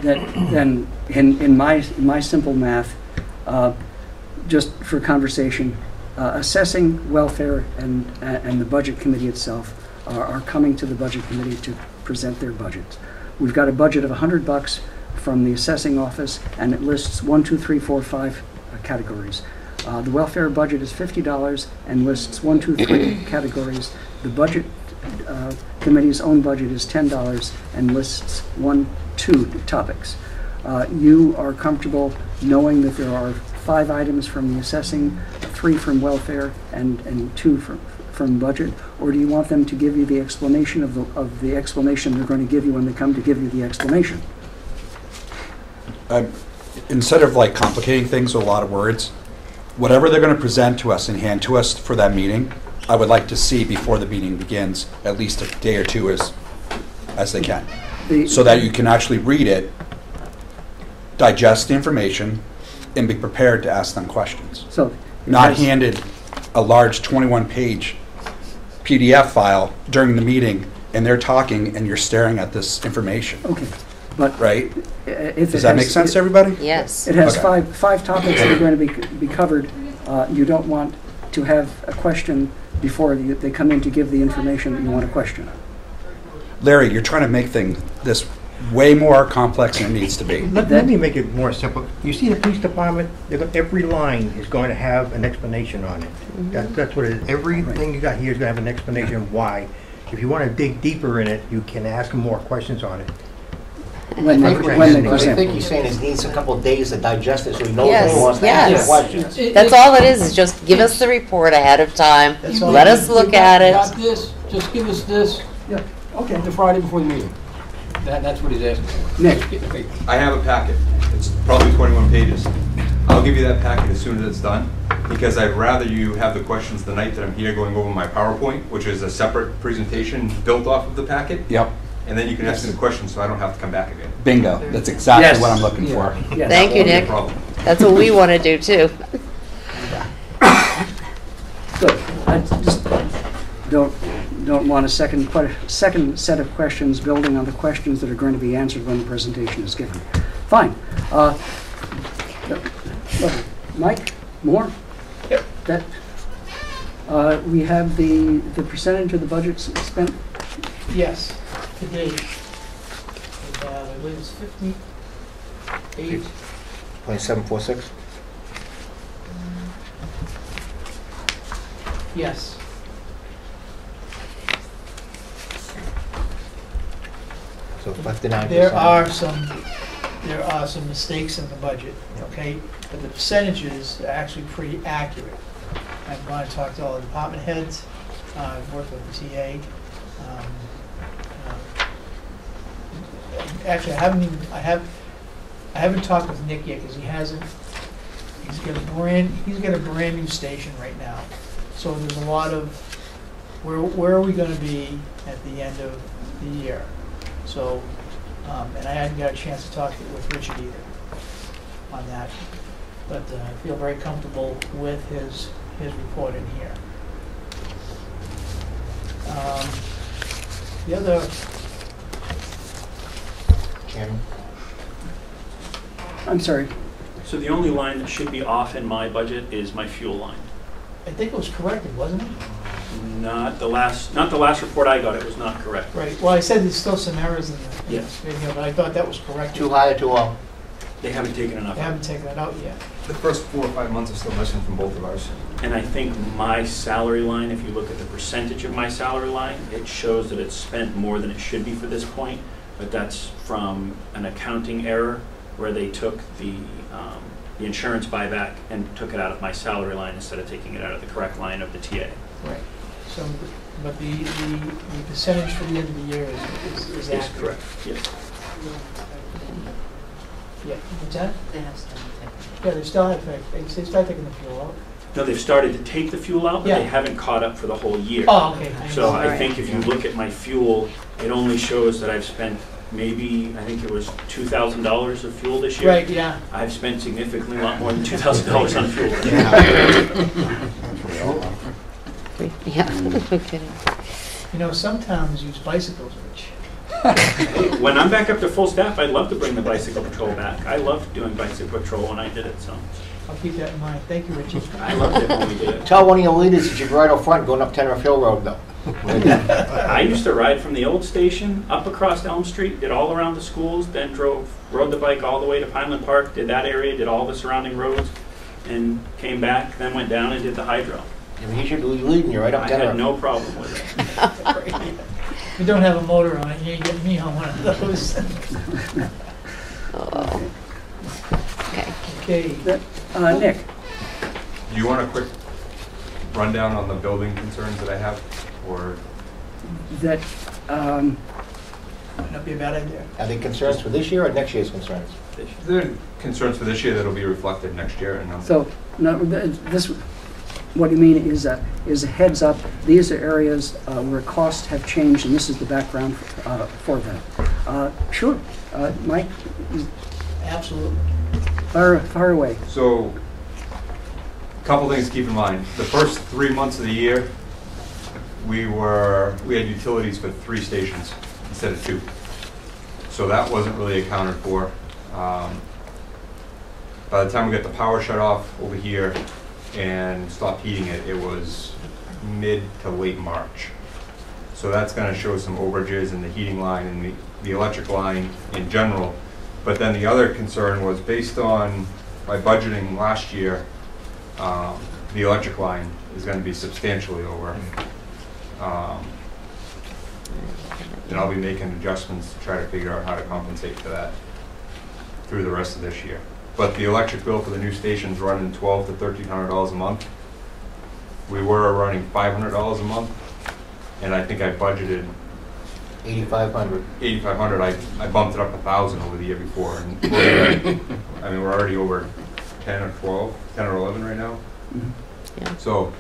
Then in my simple math, just for conversation, assessing, welfare, and the budget committee itself are coming to the budget committee to present their budgets. We've got a budget of $100 from the assessing office, and it lists 1, 2, 3, 4, 5 categories. The welfare budget is $50 and lists 1, 2, 3 categories. The budget committee's own budget is $10 and lists 1, 2 topics. You are comfortable knowing that there are 5 items from the assessing, 3 from welfare, and 2 from budget, or do you want them to give you the explanation of the explanation they're going to give you when they come to give you the explanation? Instead of like complicating things with a lot of words, whatever they're going to present to us and hand to us for that meeting, I would like to see before the meeting begins, at least a day or two as they can, so that you can actually read it, digest the information, and be prepared to ask them questions. So, Not handed a large 21-page PDF file during the meeting, and they're talking, and you're staring at this information. okay, but Right? if Does that make sense to everybody? Yes. it has Okay. five topics that are going to be covered, you don't want to have a question before they come in to give the information that you want to question. Larry, you're trying to make this way more complex than it needs to be. let me make it more simple. You see the police department, every line is going to have an explanation on it. That's what it is. Everything you got here is going to have an explanation why. If you want to dig deeper in it, you can ask them more questions on it. when they I present. think he's saying he needs a couple of days to digest it, so he knows Yes, what he wants to ask yes. the questions. That's all it is just give us the report ahead of time. That's all. Let us look at Got it. this, just give us this Yeah, okay. the Friday before the meeting. That's what he's asking for. Nick. Just get the paper. I have a packet. It's probably 21 pages. I'll give you that packet as soon as it's done, because I'd rather you have the questions the night that I'm here going over my PowerPoint, which is a separate presentation built off of the packet. Yep, And then you can ask me the questions so I don't have to come back again. bingo. That's exactly Yes. what I'm looking for. Yes. Thank you, Won't be a Nick. problem. That's what we want to do too. Good. I just don't want a second set of questions building on the questions that are going to be answered when the presentation is given. Fine. Lovely. Mike, more? Yep. That, we have the percentage of the budget spent? Yes, to date, we have, I believe it's 58. 0.746? Yes. So 59%. There are some mistakes in the budget, okay? But the percentages are actually pretty accurate. I've gone and talked to all the department heads, I've worked with the TA. Actually, I haven't talked with Nick yet, because he's got a brand new station right now. So there's a lot of, where are we gonna be at the end of the year? So, and I hadn't got a chance to talk with Richard either on that, but I feel very comfortable with his report in here. The other, Chairman? I'm sorry. So the only line that should be off in my budget is my fuel line. I think it was corrected, wasn't it? Not the last report I got, it was not correct. Right, well, I said there's still some errors in the Yes. video, but I thought that was corrected. Too high or too low? They haven't taken enough They out. haven't taken it out yet. The first 4 or 5 months are still missing from both of ours. And I think my salary line, if you look at the percentage of my salary line, it shows that it's spent more than it should be for this point, but that's from an accounting error where they took the insurance buyback and took it out of my salary line instead of taking it out of the correct line of the TA. Right. So, but the percentage for the end of the year is Is accurate. correct, yes. Yeah, what's that? They have some technical. Yeah, they still have, they start taking the fuel out. No, they've started to take the fuel out, but Yeah. they haven't caught up for the whole year. Oh, okay. So I Right. think if you look at my fuel, it only shows that I've spent maybe, I think it was $2,000 of fuel this year. Right, yeah. I've spent significantly a lot more than $2,000 on fuel. Yeah, no kidding. You know, some towns use bicycles, Rich. When I'm back up to full staff, I'd love to bring the bicycle patrol back. I loved doing bicycle patrol when I did it, so I'll keep that in mind. Thank you, Richie. I loved it when we did it. Tell one of your leaders you should ride up front going up Tenerife Hill Road, though. I used to ride from the old station up across Elm Street, did all around the schools, then rode the bike all the way to Pineland Park, did that area, did all the surrounding roads, and came back, then went down and did the hydro. I mean, he should be leading you right up I Tenerife. had no problem with it. You don't have a motor on it, you ain't getting me on one of those. Oh. Okay. Okay, Nick? Do you want a quick rundown on the building concerns that I have, or? That, might not be a bad idea. Are they concerns for this year or next year's concerns? There are concerns for this year that'll be reflected next year, and so, no, this, what you mean is a heads up, these are areas where costs have changed, and this is the background for that. Sure, Mike, Absolutely. fire away. So, a couple things to keep in mind. The first 3 months of the year, we had utilities for 3 stations instead of 2. So that wasn't really accounted for. By the time we got the power shut off over here and stopped heating it, it was mid to late March. So that's going to show some overages in the heating line and the electric line in general. But then the other concern was based on my budgeting last year, the electric line is going to be substantially over. And I'll be making adjustments to try to figure out how to compensate for that through the rest of this year. But the electric bill for the new station's running $1,200 to $1,300 a month. We were running $500 a month, and I think I budgeted 8,500. 8,500. I bumped it up 1,000 over the year before, and we're already over 10 or 12, 10 or 11 right now. Mhm. Yeah. So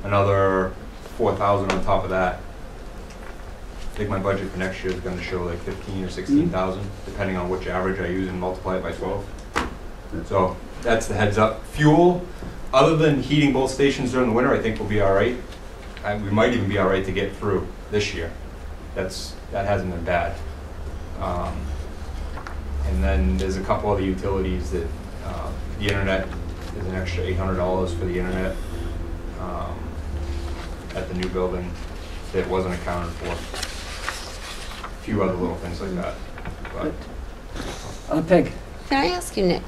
another 4,000 on top of that. I think my budget for next year is going to show like 15 or 16,000, depending on which average I use and multiply it by 12. So that's the heads up. Fuel, other than heating both stations during the winter, I think we'll be all right. We might even be all right to get through this year. That hasn't been bad. And then there's a couple other utilities that the internet is an extra $800 for the internet at the new building that wasn't accounted for. A few other little things like that. But Peg? Can I ask you, Nick,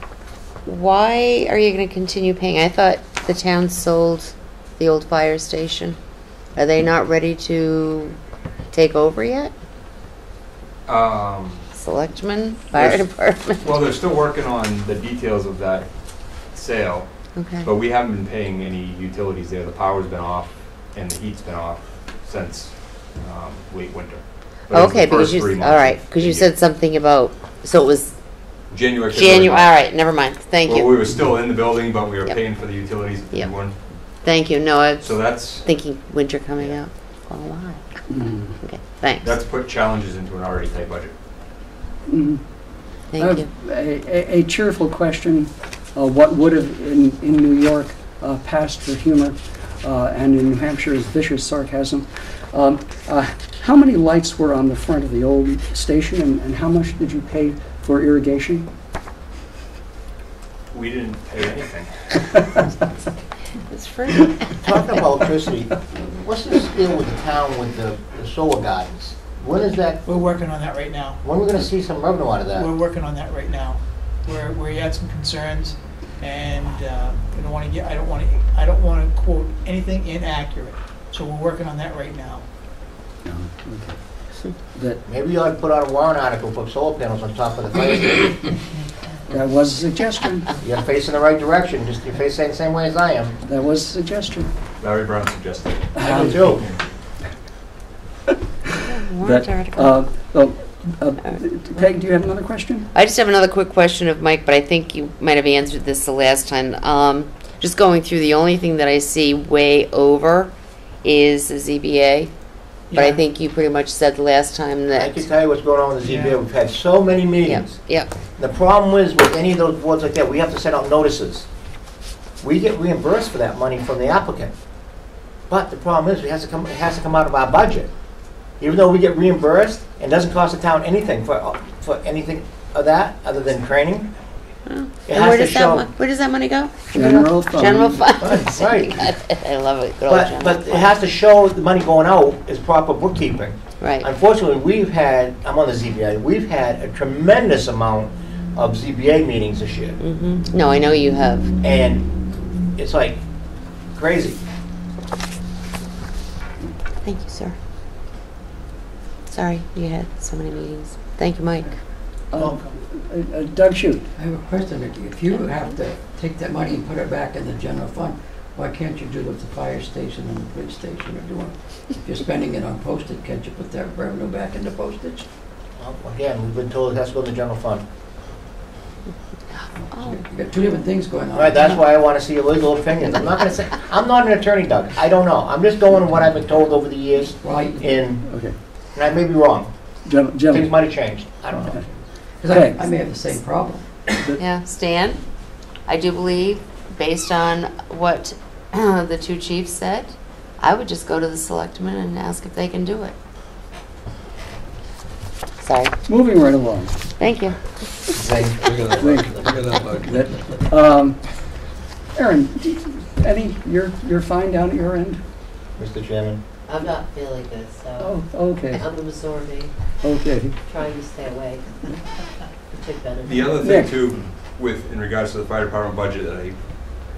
why are you going to continue paying? I thought the town sold the old fire station. Are they not ready to take over yet? Selectmen, fire There's- department? well, they're still working on the details of that sale, Okay. but we haven't been paying any utilities there. The power's been off and the heat's been off since late winter. But it was the Okay, because first you, 3 all months right, of because the you year. said something about, so it was January, February, January, March. all right, never mind, thank Well, we you. were still in the building, but we were Yep. paying for the utilities at the Yep. new one. Thank you, no, I was So that's thinking winter coming up. Oh, why? Mhm. Okay, thanks. that's put challenges into an already tight budget. Mhm. Thank you. A cheerful question, what would have in New York passed for humor, and in New Hampshire is vicious sarcasm. How many lights were on the front of the old station, and how much did you pay for irrigation? We didn't pay anything. It's free. Talking about electricity, what's this deal with the town with the solar gardens? When is that, We're working on that right now. when are we gonna see some revenue out of that? We're working on that right now. We had some concerns, and I don't want to quote anything inaccurate. So we're working on that right now. No, okay. That Maybe you ought to put out a warrant article, put solar panels on top of the fire station. that was a suggestion. You're facing the right direction, just you're facing the same way as I am. That was a suggestion. Larry Brown suggested it. I do too. Warrant That, article. Peg, do you have another question? I just have another quick question of Mike, but I think you might have answered this the last time. Just going through, the only thing that I see way over is the ZBA. But I Yeah. think you pretty much said the last time I that. can tell you what's going on with the ZBA. Yeah. We've had so many Yep, meetings. yep. The problem is with any of those boards like that, we have to send out notices. We get reimbursed for that money from the applicant. But the problem is, it has to come out of our budget. Even though we get reimbursed, it doesn't cost the town anything for anything of that, other than training. It And has where to does show. where does that money go? General fund. General fund. Right. I love it. Good old But general it fund. has to show the money going out is proper bookkeeping. Right. Unfortunately, I'm on the ZBA, we've had a tremendous amount of ZBA meetings this year. No, I know you have. And it's like crazy. Thank you, sir. Sorry, you had so many meetings. Thank you, Mike. Doug Shute. I have a question. If you have to take that money and put it back in the general fund, why can't you do it with the fire station and the police station are doing? If you're spending it on postage, can't you put that revenue back into postage? Well, again, we've been told it has to go in the general fund. Oh, You got two different things going on. Right, that's why I want to see a legal opinion. I'm not gonna say, I'm not an attorney, Doug. I don't know. I'm just going on what I've been told over the years, Well, and Okay. I may be wrong. Things Gentlemen. might have changed. I don't know. because Okay. I may have the same problem. yeah, Stan, I do believe, based on what the two chiefs said, I would just go to the selectmen and ask if they can do it. Sorry. Moving right along. Thank you. Aaron, you're fine down at your end? Mr. Chairman. I'm not feeling good, so Oh, okay, I'm absorbing, okay. trying to stay awake. Take better. The other Nick. thing too, in regards to the fire department budget that I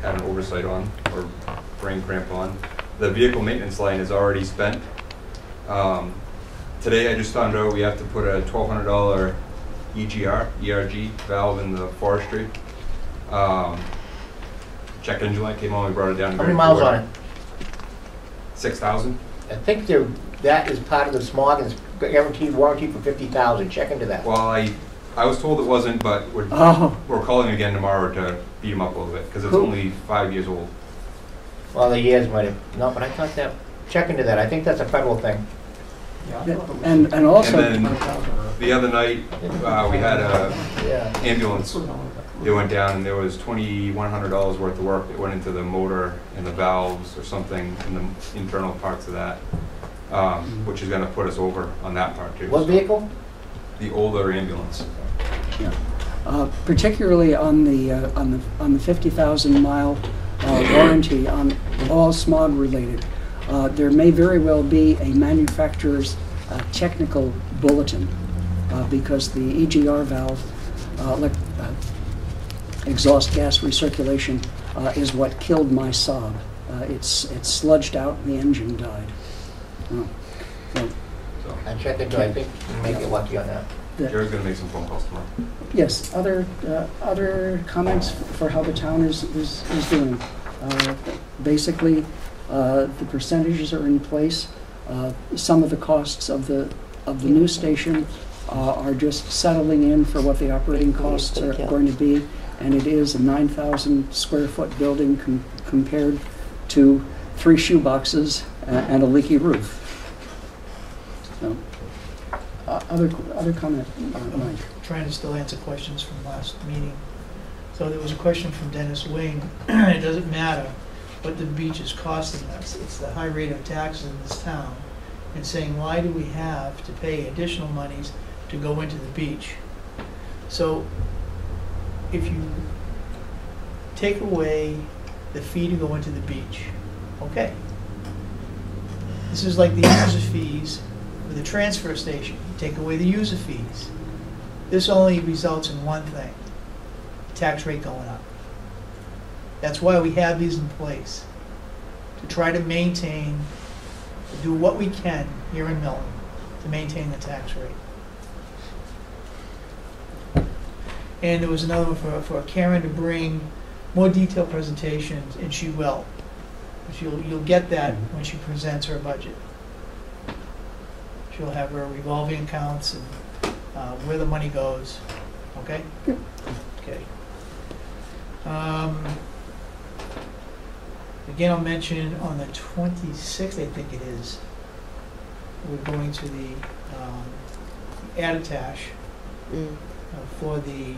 had an oversight on, or brain cramp on, the vehicle maintenance line is already spent. today I just found out we have to put a $1,200 ERG valve in the forestry. Check engine light came on, we brought it down. How many miles on it? 6,000. I think that is part of the smog and it's guaranteed warranty for 50,000. Check into that. Well, I was told it wasn't, but we're calling again tomorrow to beat him up a little bit because it's only 5 years old. Well, the years might have, no, but I thought that, check into that. I think that's a federal thing. And also, And then the other night, we had a Yeah. ambulance. It went down and there was $2,100 worth of work that went into the motor and the valves or something in the internal parts of that, which is gonna put us over on that part too. What vehicle? The older ambulance. particularly on the 50,000 mile warranty on all smog related, there may very well be a manufacturer's technical bulletin because the EGR valve, exhaust gas recirculation, is what killed my Saab. It sludged out and the engine died. I checked into it. I think you may get lucky on that. Jared's gonna make some phone calls tomorrow. Yes, other comments for how the town is doing. Basically, the percentages are in place. Some of the costs of the new station are just settling in for what the operating costs are going to be, and it is a 9,000 square foot building compared to 3 shoeboxes and a leaky roof. So, other comment, Mike? Trying to still answer questions from last meeting. So there was a question from Dennis Wing. It doesn't matter what the beach is costing us. It's the high rate of taxes in this town. And saying, why do we have to pay additional monies to go into the beach? So if you take away the fee to go into the beach, okay. This is like the user fees for the transfer station. You take away the user fees. This only results in one thing, the tax rate going up. That's why we have these in place, to try to maintain, to do what we can here in Milton to maintain the tax rate. And there was another one for Karen to bring more detailed presentations, and she will. But you'll get that when she presents her budget. She'll have her revolving accounts and where the money goes. Okay? Okay. Again, I'll mention on the 26th, I think it is, we're going to the Attitash for the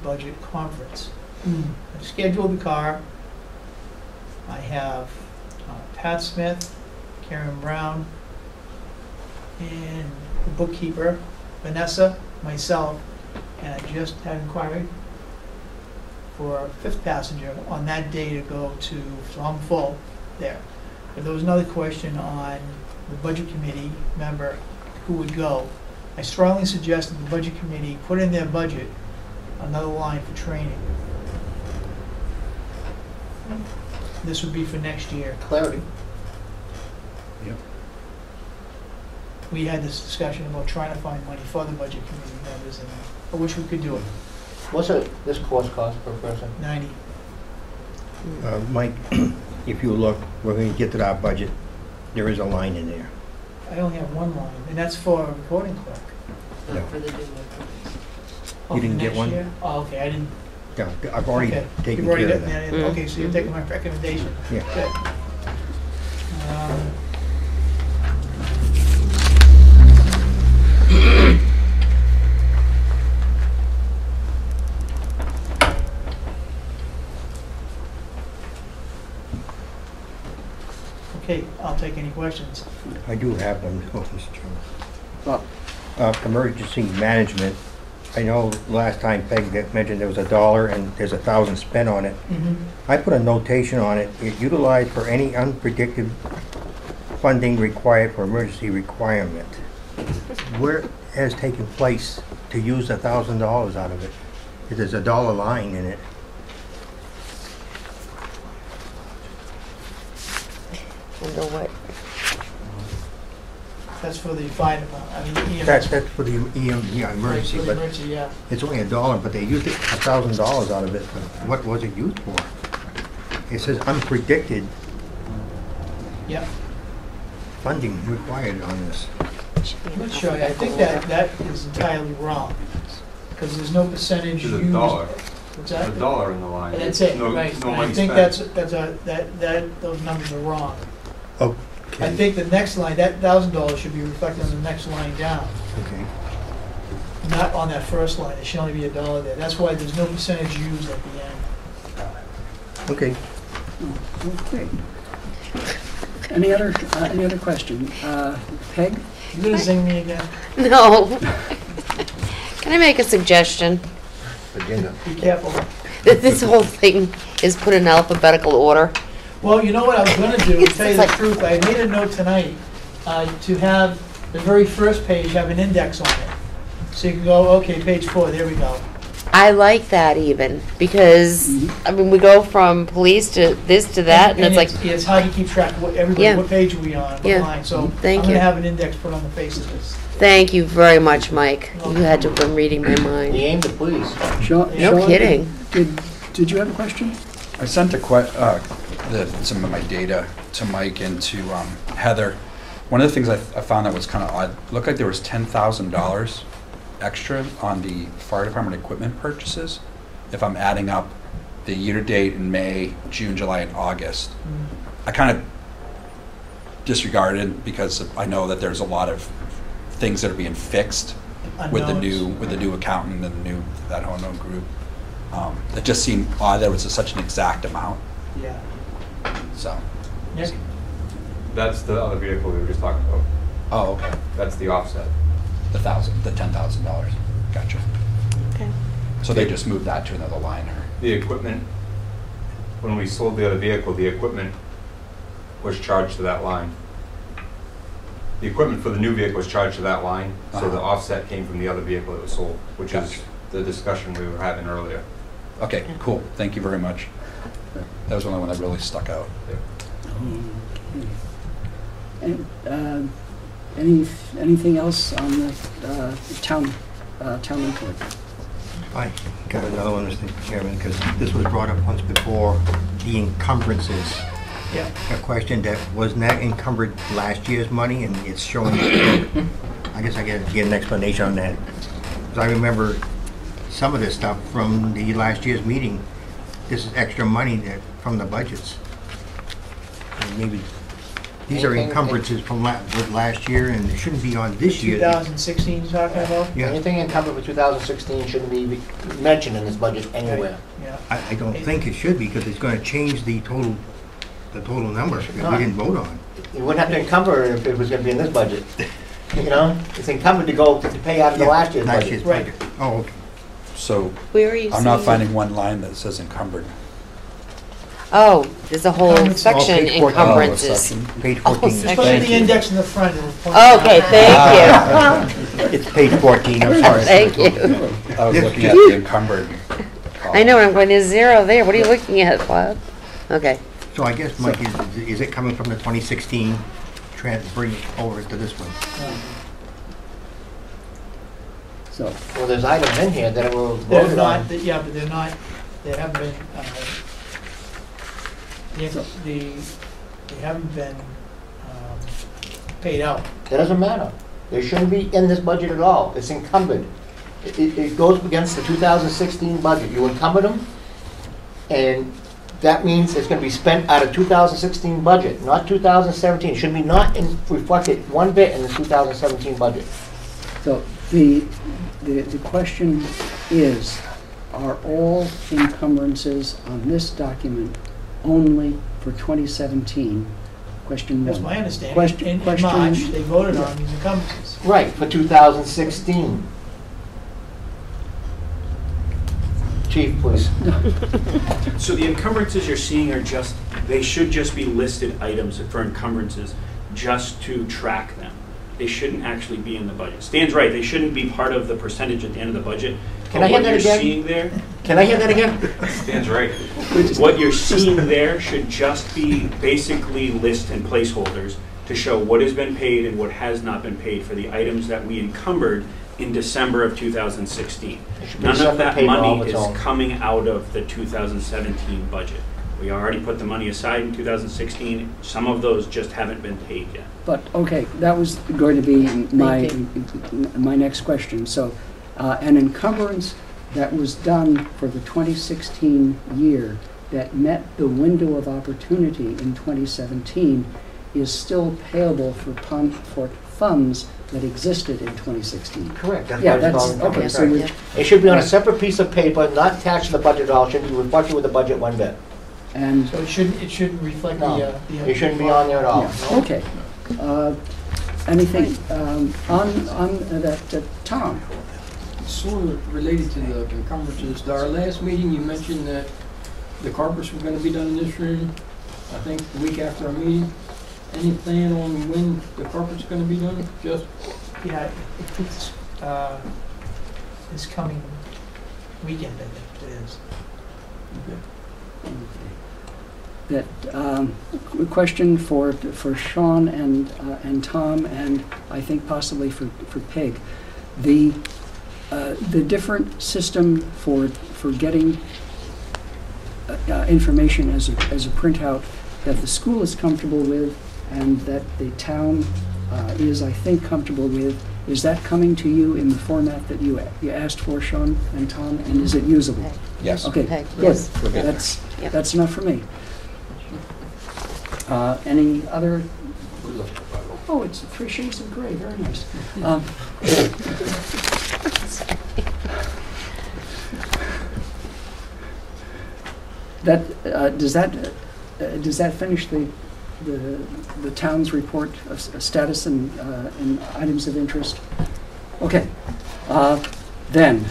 budget conference. I've scheduled the car. I have Pat Smith, Karen Brown, and the bookkeeper, Vanessa, myself, and I just had inquiry for a 5th passenger on that day to go to, so I'm full there. But there was another question on the budget committee member who would go. I strongly suggest that the budget committee put in their budget another line for training. This would be for next year. Clarity. Yep. We had this discussion about trying to find money for the budget committee members, and I wish we could do it. What's this course cost per person? 90. Mike, if you look, we're going to get to our budget. There is a line in there. I only have one line, and that's for a recording clerk. No. For the new Oh, You didn't for get next one? year? Oh, okay, I didn't. No, I've already Okay. taken You've already care of gotten that. that in. Okay, so you're taking my recommendation. Yeah. Good. Okay, I'll take any questions. I do have one, Mr. Chairman. Well, Emergency management. I know last time Peg that mentioned there was $1 and there's 1,000 spent on it. I put a notation on it, utilized for any unpredicted funding required for emergency requirement. Where has taken place to use $1,000 out of it? There's a dollar line in it. Wonder what? That's for the fire department, I mean, EMS. That's for the emergency, For the but emergency, yeah. it's only $1, but they used $1,000 out of it. But what was it used for? It says unpredicted Yeah. funding required on this. I'm not sure, I think that is entirely wrong, because there's no percentage There's used. a dollar, What's a that? dollar in the line. That's it, No- right. No And money I think spent. those numbers are wrong. Okay. I think the next line, that $1,000 should be reflected on the next line down, Okay. not on that first line. It should only be $1 there. That's why there's no percentage used at the end. Okay. Okay. Any other question? Peg? You gonna zing me again? No. Can I make a suggestion? Agenda. Be careful. That this whole thing is put in alphabetical order. Well, you know what I was gonna do, to It's tell you like- the truth, I made a note tonight to have the very first page have an index on it. So you can go, okay, page 4, there we go. I like that even, because, I mean, we go from police to this to that, and it's like, It's hard to keep track of what everybody, Yeah. what page are we on, what Yeah. line, so I'm Thank gonna you. have an index put on the face of this. thank you very much, Mike. You had to have been reading my We mind. aim to please. Sean, No kidding. Did you have a question? I sent some of my data to Mike and to Heather. One of the things I found that was kind of odd, looked like there was $10,000 extra on the fire department equipment purchases. If I'm adding up the year-to-date in May, June, July, and August, I kind of disregarded because I know that there's a lot of things that are being fixed with the new accountant and that whole new group. It just seemed odd that it was such an exact amount. Yeah. So. Nick? That's the other vehicle we were just talking about. Oh, okay. That's the offset. The $10,000. Gotcha. Okay. So they just moved that to another line, or? The equipment, when we sold the other vehicle, the equipment was charged to that line. The equipment for the new vehicle was charged to that line, so the offset came from the other vehicle that was sold, which is Gotcha. the discussion we were having earlier. Okay, cool. Thank you very much. That was the only one that really stuck out. And, anything else on the town report? I got another one, Mr. Chairman, because this was brought up once before, the encumbrances. Yeah. A question that wasn't that encumbered last year's money, and it's showing, I guess I get an explanation on that. Because I remember some of this stuff from the last year's meeting. This is extra money from the budgets. And maybe, these are encumbrances from last year, and it shouldn't be on this year. 2016 you're talking about? Yeah, Anything encumbered for 2016 shouldn't be mentioned in this budget anywhere. Yeah. I don't think it should be, because it's gonna change the total number that we didn't vote on. You wouldn't have to encumber it if it was gonna be in this budget. You know, it's encumbered to go to pay out of the last year's Last budget. year's Right. budget. Oh, okay. So Where are you I'm not seeing- finding one line that says encumbered. Oh, there's a whole Encumbrances. section, Oh, page 14. encumbrances. section. Page Oh, 14. section. Put Thank the you. index in the front. It'll point out. Okay, thank It's page 14, I'm sorry. Thank you. I was Yeah. looking at the encumbered. I know, I'm going, there's zero there. What are you looking at, Bob? Okay. So I guess, Mike, is it coming from the 2016, bring it over to this one? So, Well, there's items in here that were They're voted on. not, yeah, but they're not, they haven't been, they haven't been paid out. That doesn't matter. They shouldn't be in this budget at all. It's encumbered. It goes against the 2016 budget. You encumbered them, and that means it's gonna be spent out of 2016 budget, not 2017. It should be not reflected one bit in the 2017 budget. so the question is, are all encumbrances on this document only for 2017? Question one. That's my understanding. Question- In question- March, they voted on these encumbrances. Right, for 2016. Chief, please. So the encumbrances you're seeing are just, they should just be listed items for encumbrances, just to track them. They shouldn't actually be in the budget. Stan's right, they shouldn't be part of the percentage at the end of the budget. Can But I hear what that you're again? seeing there, Can I hear that again? Stan's right. what you're seeing there should just be basically lists and placeholders to to show what has been paid and what has not been paid for the items that we encumbered in December of 2016. It should be a None of separate that payment all money its is own. coming out of the 2017 budget. We already put the money aside in 2016. Some of those just haven't been paid yet. But, okay, that was going to be my next question. So, an encumbrance that was done for the 2016 year that met the window of opportunity in 2017 is still payable for funds that existed in 2016. Correct. That's Yeah, why it's that's, called okay, encumbrance, so right. we, It should be on a separate piece of paper, not attached to the budget at all. It shouldn't be reflected with the budget one bit. and, So it shouldn't reflect No, the. it shouldn't be on there at all. yeah, okay. Anything on that, Tom? Sort of related to the encumbrances, our last meeting, you mentioned that the carpets were gonna be done in this room, I think the week after our meeting. Any plan on when the carpet's gonna be done? Just, Yeah, it's, this coming weekend, I think it is. That question for Sean and Tom, and I think possibly for Peg. The different system for getting information as a printout that the school is comfortable with and that the town is, I think, comfortable with, is that coming to you in the format that you asked for, Sean and Tom, and is it usable? Yes. Okay, Okay, good. yes. We're good. Yep. That's enough for me. Any other? Oh, it's 3 shades of gray, very nice. Does that finish the town's report of status and items of interest? Okay. Then,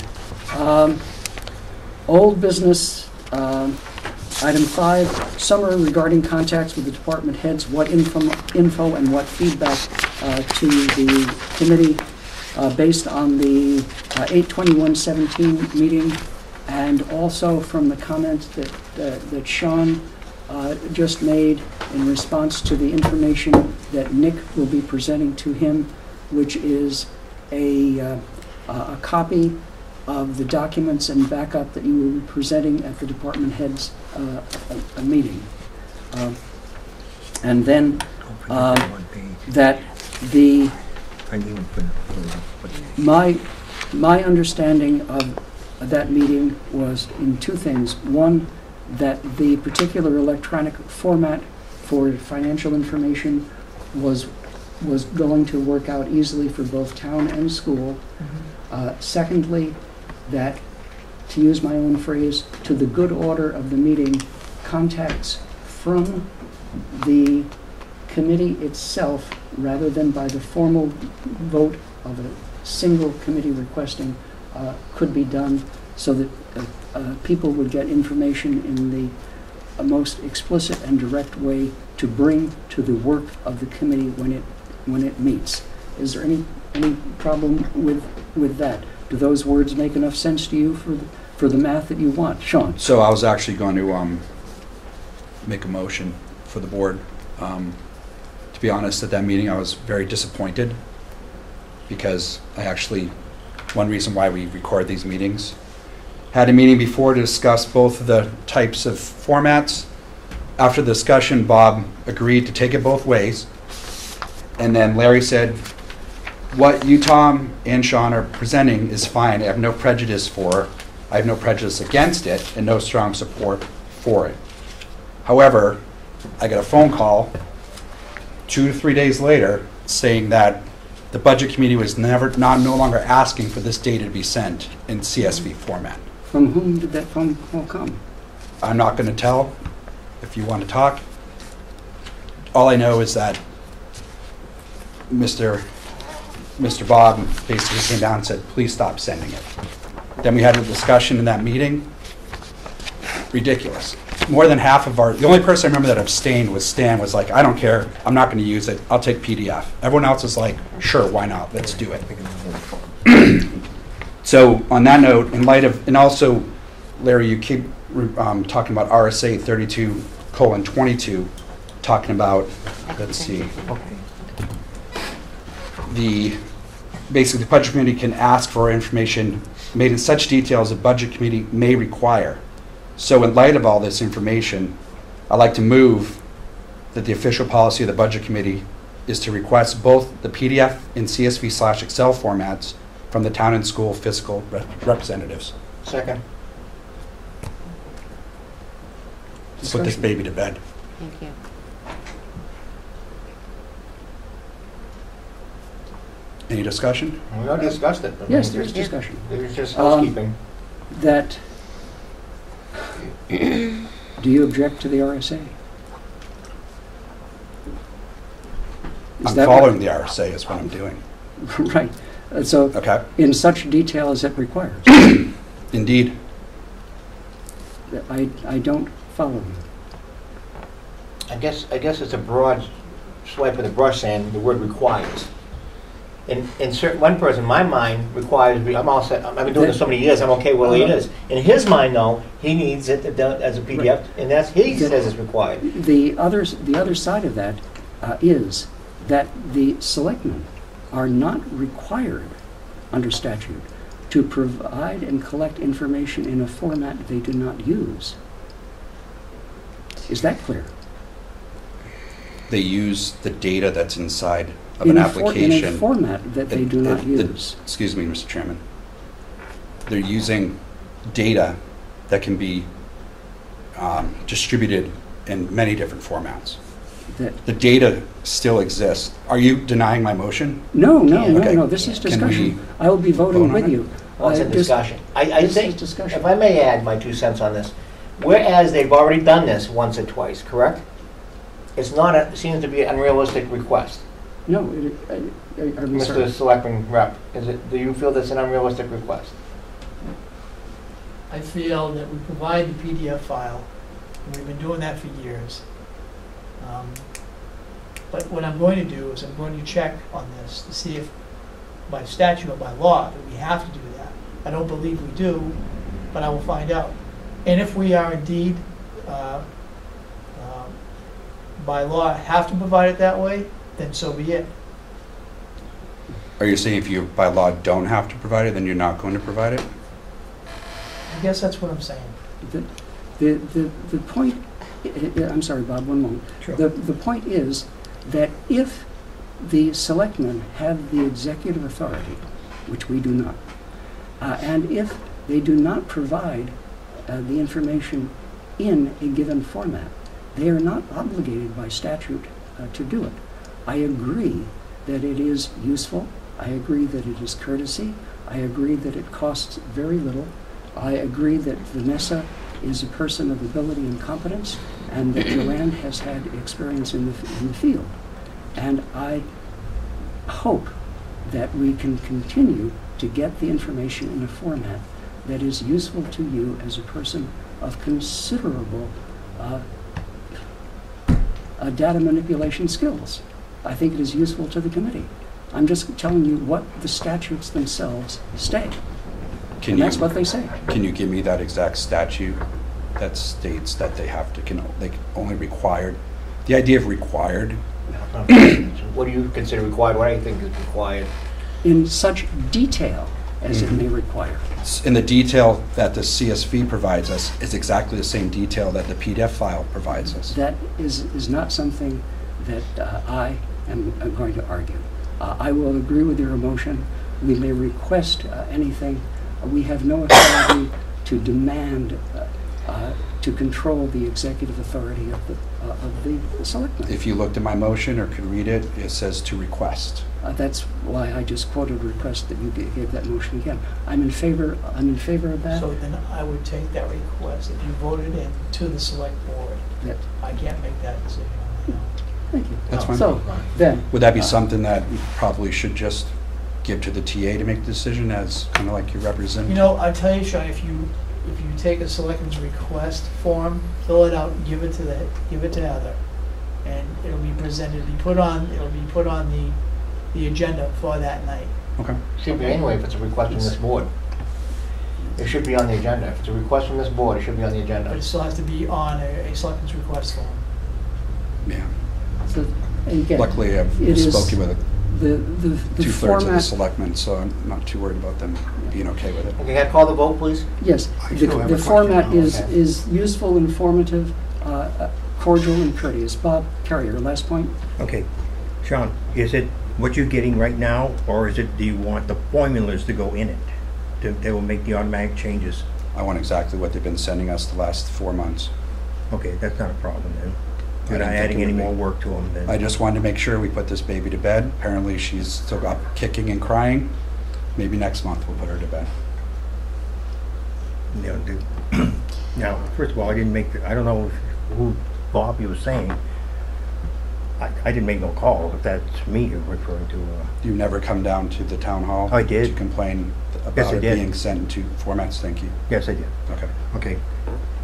old business, item 5, summary regarding contacts with the department heads, what info and what feedback to the committee based on the 8/21/17 meeting, and also from the comments that Sean just made in response to the information that Nick will be presenting to him, which is a copy of the documents and backup that you will be presenting at the department heads a meeting. And then that the my understanding of that meeting was in 2 things. One, that the particular electronic format for financial information was going to work out easily for both town and school. Secondly, that, to use my own phrase, to the good order of the meeting, contacts from the committee itself, rather than by the formal vote of a single committee requesting, could be done so that people would get information in the most explicit and direct way to bring to the work of the committee when it meets. Is there any problem with that? Do those words make enough sense to you for the math that you want? Sean? So I was actually going to make a motion for the board. To be honest, at that meeting I was very disappointed because one reason why we record these meetings, had a meeting before to discuss both of the types of formats. After the discussion, Bob agreed to take it both ways. And then Larry said, what you, Tom, and Sean are presenting is fine. I have no prejudice against it and no strong support for it. However, I got a phone call 2 to 3 days later saying that the budget committee was no longer asking for this data to be sent in CSV format. From whom did that phone call come? I'm not going to tell if you want to talk. All I know is that Mr. Bob basically came down and said, please stop sending it. Then we had a discussion in that meeting. Ridiculous. More than half of the only person I remember that abstained was Stan, was like, I don't care, I'm not going to use it, I'll take PDF. Everyone else was like, sure, why not, let's do it. So on that note, in light of, and also, Larry, you keep talking about RSA 32:22, talking about, let's see, basically the budget committee can ask for information made in such detail as the budget committee may require. So in light of all this information, I'd like to move that the official policy of the budget committee is to request both the PDF and CSV/Excel formats from the town and school fiscal representatives. Second. Let's put this baby to bed. Thank you. Any discussion? We already discussed it. Yes, there's discussion. There's just housekeeping. That, do you object to the RSA? I'm following the RSA is what I'm doing. Right. So, Okay. in such detail as it requires. Indeed. I don't follow you. I guess it's a broad swipe of the brush saying the word requires. In certain, one person, in my mind, requires, I'm all set, I've been doing this so many years, I'm okay with it is. In his mind, though, he needs it as a PDF, and he says it's required. The other side of that is that the selectmen are not required under statute to provide and collect information in a format they do not use. Is that clear? They use the data that's inside of an application. In a format that they do not use. Excuse me, Mr. Chairman. They're using data that can be distributed in many different formats. The data still exists. Are you denying my motion? No, Okay. no, this is Can discussion. we I will be voting vote on with it? you. Well, it's a discussion. I This think, is discussion. if I may add my 2 cents on this, whereas they've already done this once or twice, correct? It's not, it seems to be an unrealistic request. No, are we Mr. sorry? Selectman Rep, do you feel that's an unrealistic request? I feel that we provide the PDF file, and we've been doing that for years. But what I'm going to do is I'm going to check on this to see if by statute or by law that we have to do that. I don't believe we do, but I will find out. And if we are indeed, by law, have to provide it that way, then so be it. Are you saying if you, by law, don't have to provide it, then you're not going to provide it? I guess that's what I'm saying. The point, I'm sorry, Bob, one moment. Sure. The point is that if the selectmen have the executive authority, which we do not, and if they do not provide the information in a given format, they are not obligated by statute to do it. I agree that it is useful. I agree that it is courtesy. I agree that it costs very little. I agree that Vanessa is a person of ability and competence, and that Joanne has had experience in the field. And I hope that we can continue to get the information in a format that is useful to you as a person of considerable data manipulation skills. I think it is useful to the committee. I'm just telling you what the statutes themselves state. And that's what they say. Can you give me that exact statute that states that they have to, they only required? The idea of required. What do you consider required? What do you think is required? In such detail as it may require. In the detail that the CSV provides us is exactly the same detail that the PDF file provides us. That is not something that I am going to argue. I will agree with your emotion. We may request anything. We have no authority to demand to control the executive authority of the selectmen. If you looked at my motion or could read it, it says to request. That's why I just quoted request that you gave that motion again. I'm in favor of that. So then I would take that request, if you voted in to the select board, That- I can't make that decision on my own. Thank you. That's fine. So then, Would that be something that we probably should just give to the TA to make the decision as kind of like you represent? You know, I tell you, Sean, if you take a selectman's request form, fill it out, and give it to Heather, and it'll be presented, it'll be put on the agenda for that night. Okay. Should be anyway if it's a request from this board. It should be on the agenda. If it's a request from this board, it should be on the But agenda. it still has to be on a selectman's request form. Yeah. so, and again, Luckily, I've it is- spoken with The Two-thirds of the format, selectmen, so I'm not too worried about them being okay with it. Okay, can I call the vote, please? yes, I still have the a question format now, okay. is useful, informative, cordial, and courteous. Bob Carrier, last point? Okay, Sean, is it what you're getting right now, or is it, do you want the formulas to go in it? They will make the automatic changes? I want exactly what they've been sending us the last 4 months. Okay, that's not a problem then. You're I not didn't think adding it any would be. more work to them then? I just wanted to make sure we put this baby to bed. Apparently, she's still up kicking and crying. Maybe next month we'll put her to bed. You know, now, first of all, I didn't make, I don't know who Bob you was saying. I didn't make no call, if that's me you're referring to. You never come down to the town hall? I did. To complain Yes, about I it did. being sent to formats? Thank you. Yes, I did. Okay. Okay.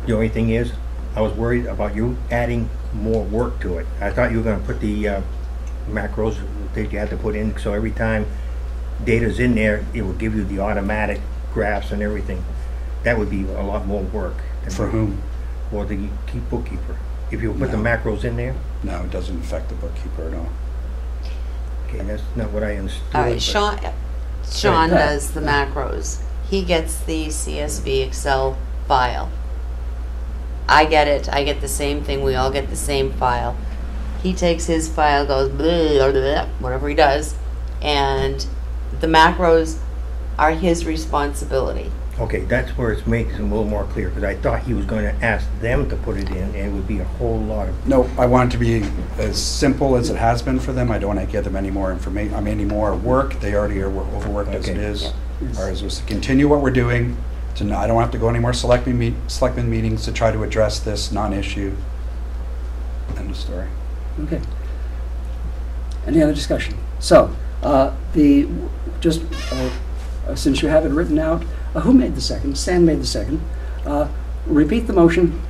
The only thing is, I was worried about you adding more work to it. I thought you were gonna put the macros that you had to put in, so every time data's in there, it will give you the automatic graphs and everything. That would be a lot more work. For whom? For the bookkeeper. If you put the No. macros in there, No, it doesn't affect the bookkeeper at all. okay, that's not what I understood. All right, but- Sean Right. does the macros. He gets the CSV Excel file. I get it. I get the same thing. We all get the same file. He takes his file, goes blah, blah, blah, whatever he does, and the macros are his responsibility. Okay, that's where it makes it a little more clear, because I thought he was going to ask them to put it in, and it would be a whole lot of, No, I want it to be as simple as it has been for them. I don't want to give them any more information, any more work. They already are overworked as it Okay. is. Yes. Ours was to continue what we're doing. I don't have to go any more selectmen meetings to try to address this non-issue. End of story. Okay. Any other discussion? So, since you have it written out, who made the second? Stan made the second. Repeat the motion.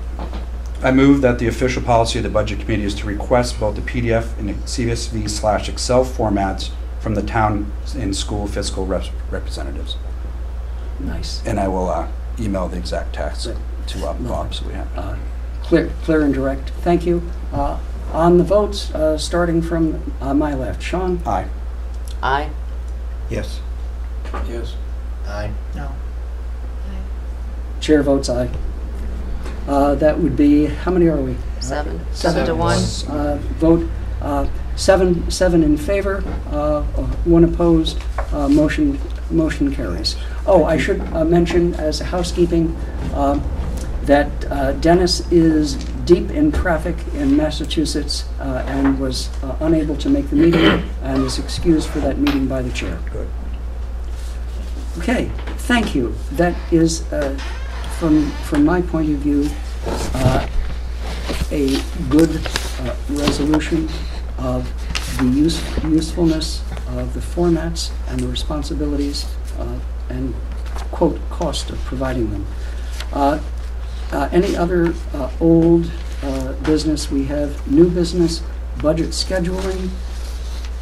I move that the official policy of the Budget Committee is to request both the PDF and CSV/Excel formats from the town and school fiscal representatives. Nice. And I will email the exact text to Bob so we have it. Clear and direct. Thank you. On the votes, starting from my left. Sean? Aye. Aye. yes. Yes. Aye. No. Chair votes aye. That would be, how many are we? 7 Seven. to 1. Vote seven in favor, one opposed, motion carries. Oh, I should mention as housekeeping that Dennis is deep in traffic in Massachusetts and was unable to make the meeting and is excused for that meeting by the chair. Good. Okay, thank you. That is, from my point of view, a good resolution of the usefulness of the formats and the responsibilities and, quote, cost of providing them. Any other old business? We have new business, budget scheduling,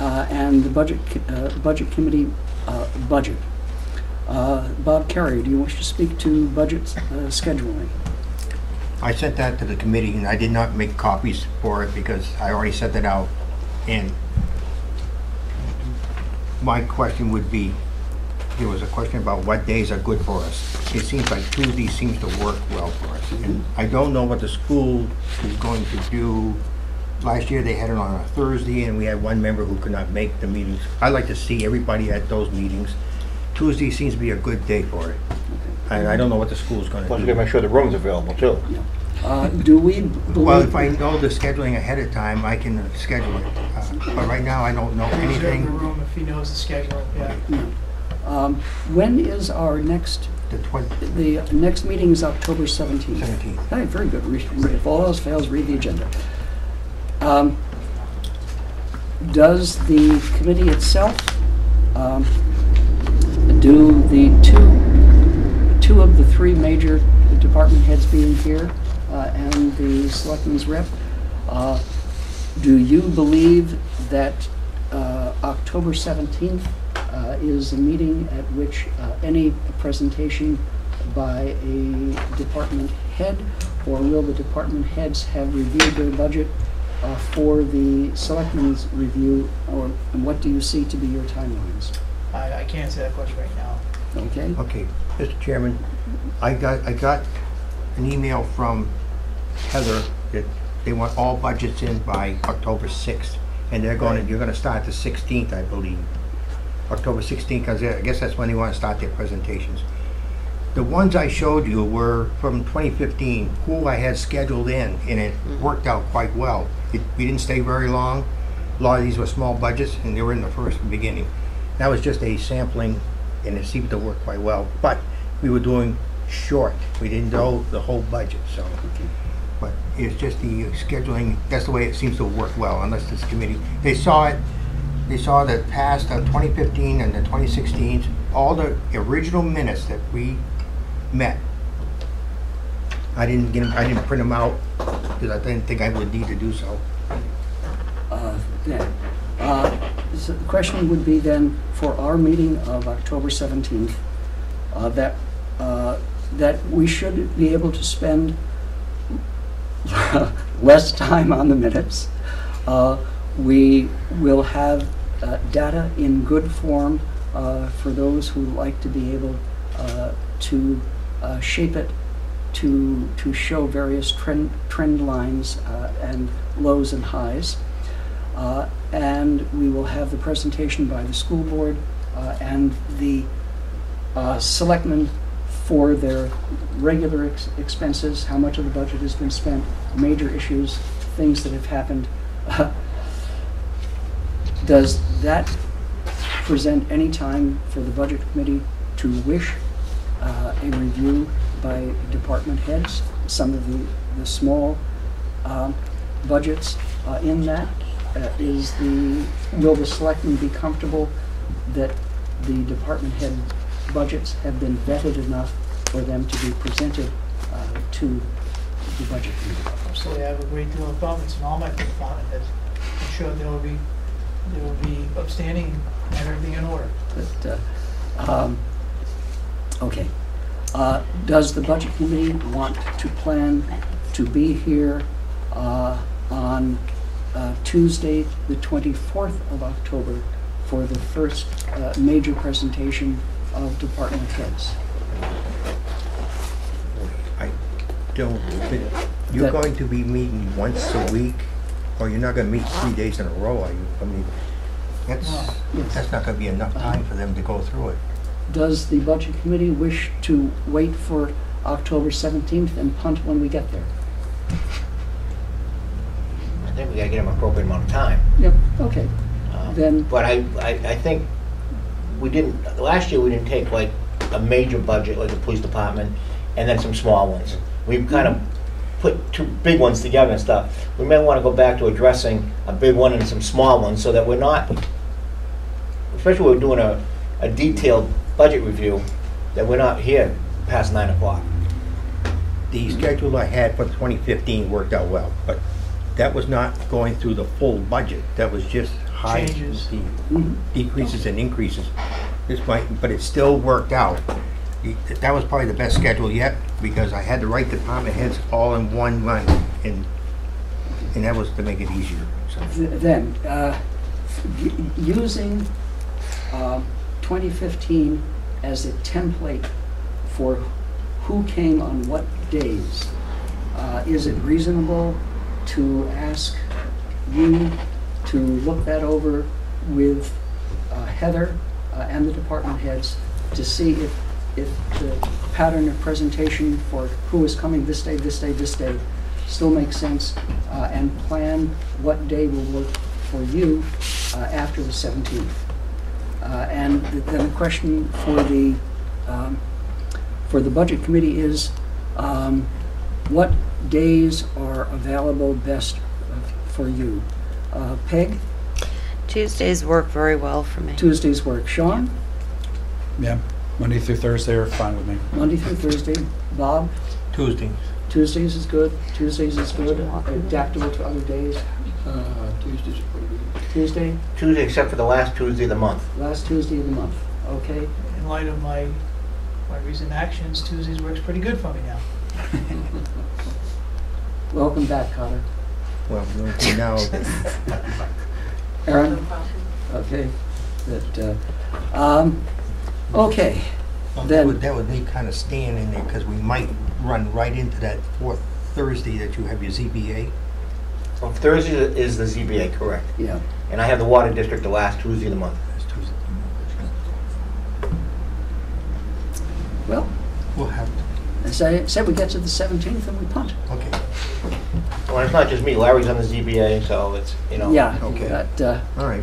and the budget committee budget. Bob Carey, do you wish to speak to budget scheduling? I sent that to the committee, and I did not make copies for it because I already sent it out. And my question would be, there was a question about what days are good for us. It seems like Tuesday seems to work well for us. And I don't know what the school is going to do. Last year, they had it on a Thursday, and we had one member who could not make the meetings. I like to see everybody at those meetings. Tuesday seems to be a good day for it. And I don't know what the school's going Plus, to we gotta do. make sure the room's available, too. Do we Well, believe... if I know the scheduling ahead of time, I can schedule it. But right now, I don't know Reserve the anything. room if he knows the schedule, yeah. When is our next... The The next meeting is October 17th. 17th. Hey, very good. If all else fails, read the agenda. Does the committee itself do the two of the three major department heads being here and the selectmen's rep? Do you believe that October 17th is a meeting at which any presentation by a department head, or will the department heads have reviewed their budget for the selectmen's review, and what do you see to be your timelines? I can't answer that question right now. Okay? Okay, Mr. Chairman, I got an email from Heather that they want all budgets in by October 6th, and you're gonna start the 16th, I believe. October 16th, because I guess that's when they want to start their presentations. The ones I showed you were from 2015, who I had scheduled in, and it worked out quite well. We didn't stay very long. A lot of these were small budgets, and they were in the first beginning. That was just a sampling, and it seemed to work quite well. But we were doing short. We didn't know the whole budget, so. But it's just the scheduling, that's the way it seems to work well, unless this committee, they saw the past 2015 and the 2016, all the original minutes that we met. I didn't print them out because I didn't think I would need to do so. So the question would be then, for our meeting of October 17th, that we should be able to spend less time on the minutes. We will have data in good form for those who like to be able to shape it to show various trend lines and lows and highs. And we will have the presentation by the school board and the selectmen for their regular expenses, how much of the budget has been spent, major issues, things that have happened. Does that present any time for the budget committee to wish a review by department heads, some of the small budgets in that? Will the selectmen be comfortable that the department head budgets have been vetted enough for them to be presented to the budget committee? Absolutely, I have a great deal of confidence in all my department heads. I'm sure they will be upstanding and everything in order. But, okay. Does the budget committee want to plan to be here on Tuesday, the 24th of October, for the first major presentation of department heads? I don't think, you're going to be meeting once a week, or you're not going to meet 3 days in a row, are you? I mean, that's not going to be enough time for them to go through it. Does the budget committee wish to wait for October 17th and punt when we get there? I think we gotta get them an appropriate amount of time. Yep, okay. Then, But I think last year we didn't take like a major budget like the police department and then some small ones. We've kind of put two big ones together and stuff. We may want to go back to addressing a big one and some small ones so that we're not, especially when we're doing a detailed budget review, that we're not here past 9 o'clock. The schedule I had for 2015 worked out well, but that was not going through the full budget. That was just high Changes. decreases and increases. But it still worked out. That was probably the best schedule yet, because I had the right department heads all in one run, and that was to make it easier. So. then using 2015 as a template for who came on what days, is it reasonable to ask you to look that over with Heather and the department heads to see if the pattern of presentation for who is coming this day, this day, this day still makes sense, and plan what day will work for you after the 17th. And then the question for the budget committee is, what days are available best for you? Peg? Tuesdays work very well for me. Tuesdays work. Sean? Yeah, Monday through Thursday are fine with me. Monday through Thursday. Bob? Tuesday. Tuesdays is good. Tuesdays is good. Adaptable to other days. Tuesdays are pretty good. Tuesday? Tuesday, except for the last Tuesday of the month. Last Tuesday of the month. Okay. In light of my recent actions, Tuesdays works pretty good for me now. Welcome back, Cotter. Well, the only thing now, Aaron? Okay. Okay. Then- that would be kind of staying in there, because we might run right into that fourth Thursday that you have your ZBA. On Thursday is the ZBA, correct? Yeah. And I have the water district the last Tuesday of the month. That's Tuesday. Well, We'll have, as I said, we get to the 17th and we punt. okay. Well, it's not just me, Larry's on the ZBA, so it's, you know. Yeah. Okay. But, All right.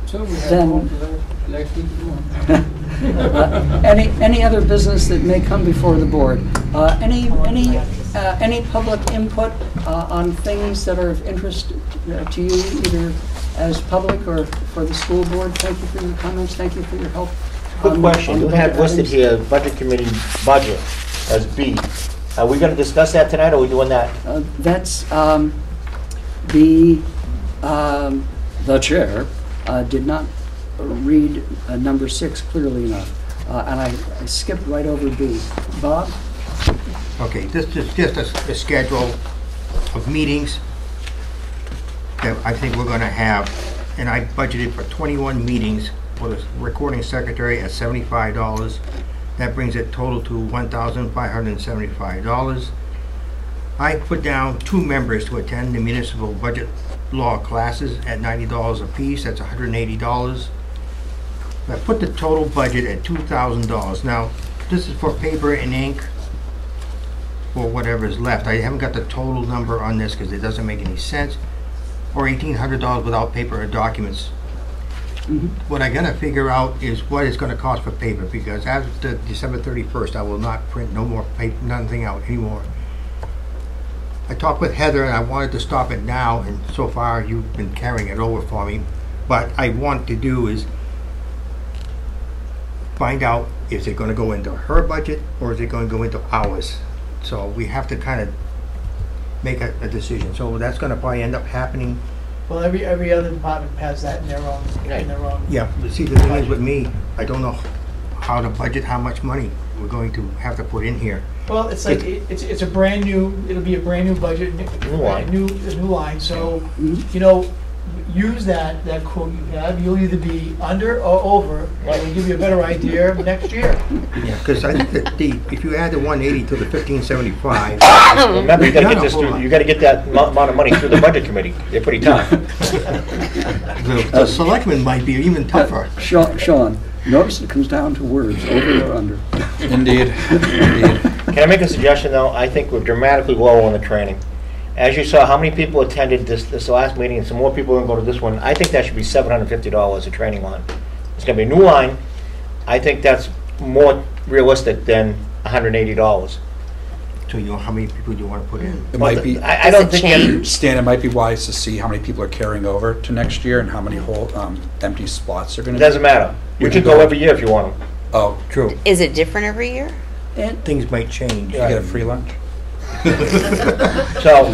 So we have Then- one for the next week as well. any other business that may come before the board? Any public input on things that are of interest to you, either as public or for the school board? Thank you for your comments. Thank you for your help. Quick on question, the you had budget listed items. here, budget committee budget as B. Are we gonna discuss that tonight, or are we doing that? That's the chair did not read number 6 clearly enough, and I skipped right over B. Bob? Okay, this is just a schedule of meetings that I think we're gonna have, and I budgeted for 21 meetings for the recording secretary at $75. That brings it total to $1,575. I put down 2 members to attend the municipal budget law classes at $90 apiece, that's $180. I put the total budget at $2,000. Now, this is for paper and ink, or whatever is left. I haven't got the total number on this because it doesn't make any sense. Or $1,800 without paper or documents. What I gotta figure out is what it's gonna cost for paper, because after December 31st, I will not print no more paper, nothing out anymore. I talked with Heather and I wanted to stop it now, and so far you've been carrying it over for me. But I want to do is find out, is it gonna go into her budget or is it gonna go into ours? So we have to kind of make a decision. So that's gonna probably end up happening. Well, every other department has that in their own, Yeah, but see, the thing is with me, I don't know how to budget, how much money we're going to have to put in here. Well, it's like, it's a brand new, it'll be a brand new budget, New line. a new line, so, you know, use that quote you have, you'll either be under or over, and it'll give you a better idea next year. Yeah, because I think that if you add the 180 to the 1575, Remember, you gotta get this through, you gotta get that amount of money through the budget committee. They're pretty tough. the selectmen might be even tougher. Sean, notice it comes down to words, over or under. Indeed, indeed. Can I make a suggestion, though? I think we're dramatically low on the training. As you saw, how many people attended this last meeting, and some more people are gonna go to this one. I think that should be $750 a training line. It's gonna be a new line. I think that's more realistic than $180. So you know how many people do you want to put in? It might be, I don't think that- Stan, it might be wise to see how many people are carrying over to next year and how many whole empty spots are going It to be. doesn't matter. You We can can go go- every year if you want them. Oh, True. Is it different every year? And Things might change. you get a free lunch? So,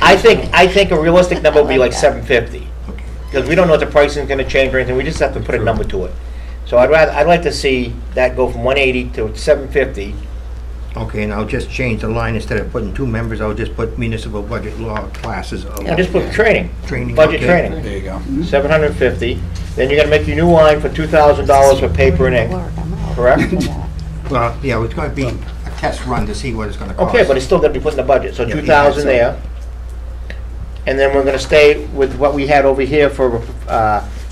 I think a realistic number would be like 750. Okay. Because we don't know what the pricing is gonna change or anything, we just have to put a number to it. So I'd like to see that go from 180 to 750. Okay, and I'll just change the line. Instead of putting 2 members, I'll just put municipal budget law classes of And just put training, training. budget okay. training, There you go. 750. Then you're gonna make your new line for $2,000 for paper and ink, correct? Well, yeah, it's going to be a test run to see what it's going to cost. Okay, but it's still gonna be put in the budget, so Yeah, 2,000 there. And then we're gonna stay with what we had over here for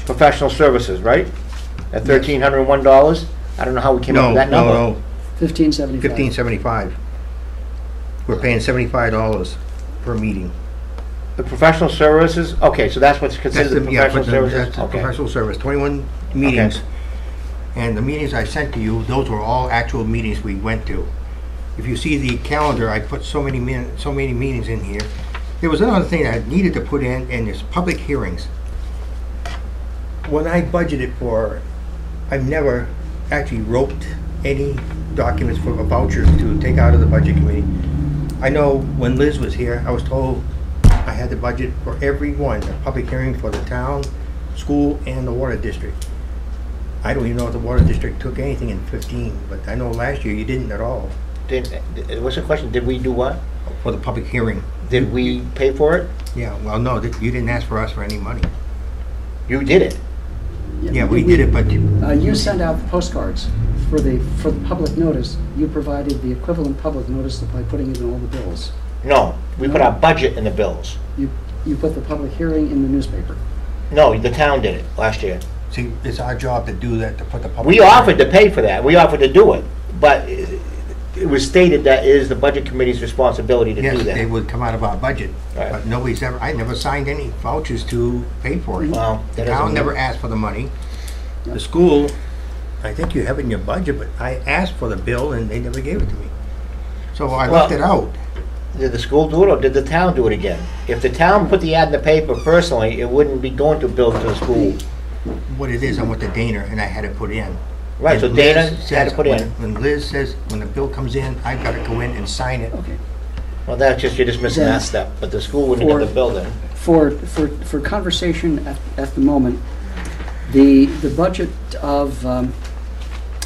professional services, right? At $1,301? I don't know how we came up with that number. No, 1575. 1575. We're paying $75 per meeting. The professional services, okay, so that's what's That's considered the, yeah, professional but services? that's the Okay. professional service, 21 meetings. And the meetings I sent to you, those were all actual meetings we went to. If you see the calendar, I put so many meetings in here. There was another thing I needed to put in, and it's public hearings. When I budgeted for, I never actually wrote any documents for vouchers to take out of the budget committee. I know when Liz was here, I was told I had to budget for every one, a public hearing for the town, school, and the water district. I don't even know if the water district took anything in 15, but I know last year you didn't at all. What's the question, did we do what? for the public hearing. Did we pay for it? Yeah, well, no, you didn't ask for us for any money. You did it. Yeah, we did it, but You sent out the postcards for the public notice. You provided the equivalent public notice by putting it in all the bills. No, we put our budget in the bills. You put the public hearing in the newspaper. No, the town did it last year. see, it's our job to do that, to put the public. We offered to pay for that. We offered to do it, but it was stated that it is the budget committee's responsibility to do Yes, that. they would come out of our budget, Right. but nobody's ever, I never signed any vouchers to pay for it. Well, The that doesn't town never mean- asked for the money. Yep. The school, I think you have it in your budget, but I asked for the bill and they never gave it to me. So I Well- left it out. Did the school do it, or did the town do it again? If the town put the ad in the paper personally, it wouldn't be going to bill to the school. What it is, I went to Dana and I had it put in. Right, so And Dana Liz had to says put in. When Liz says, when the bill comes in, I've got to go in and sign it. Okay. Well, that's just, you're just missing Then- that step, but the school wouldn't get the bill then. For conversation at the moment, the budget of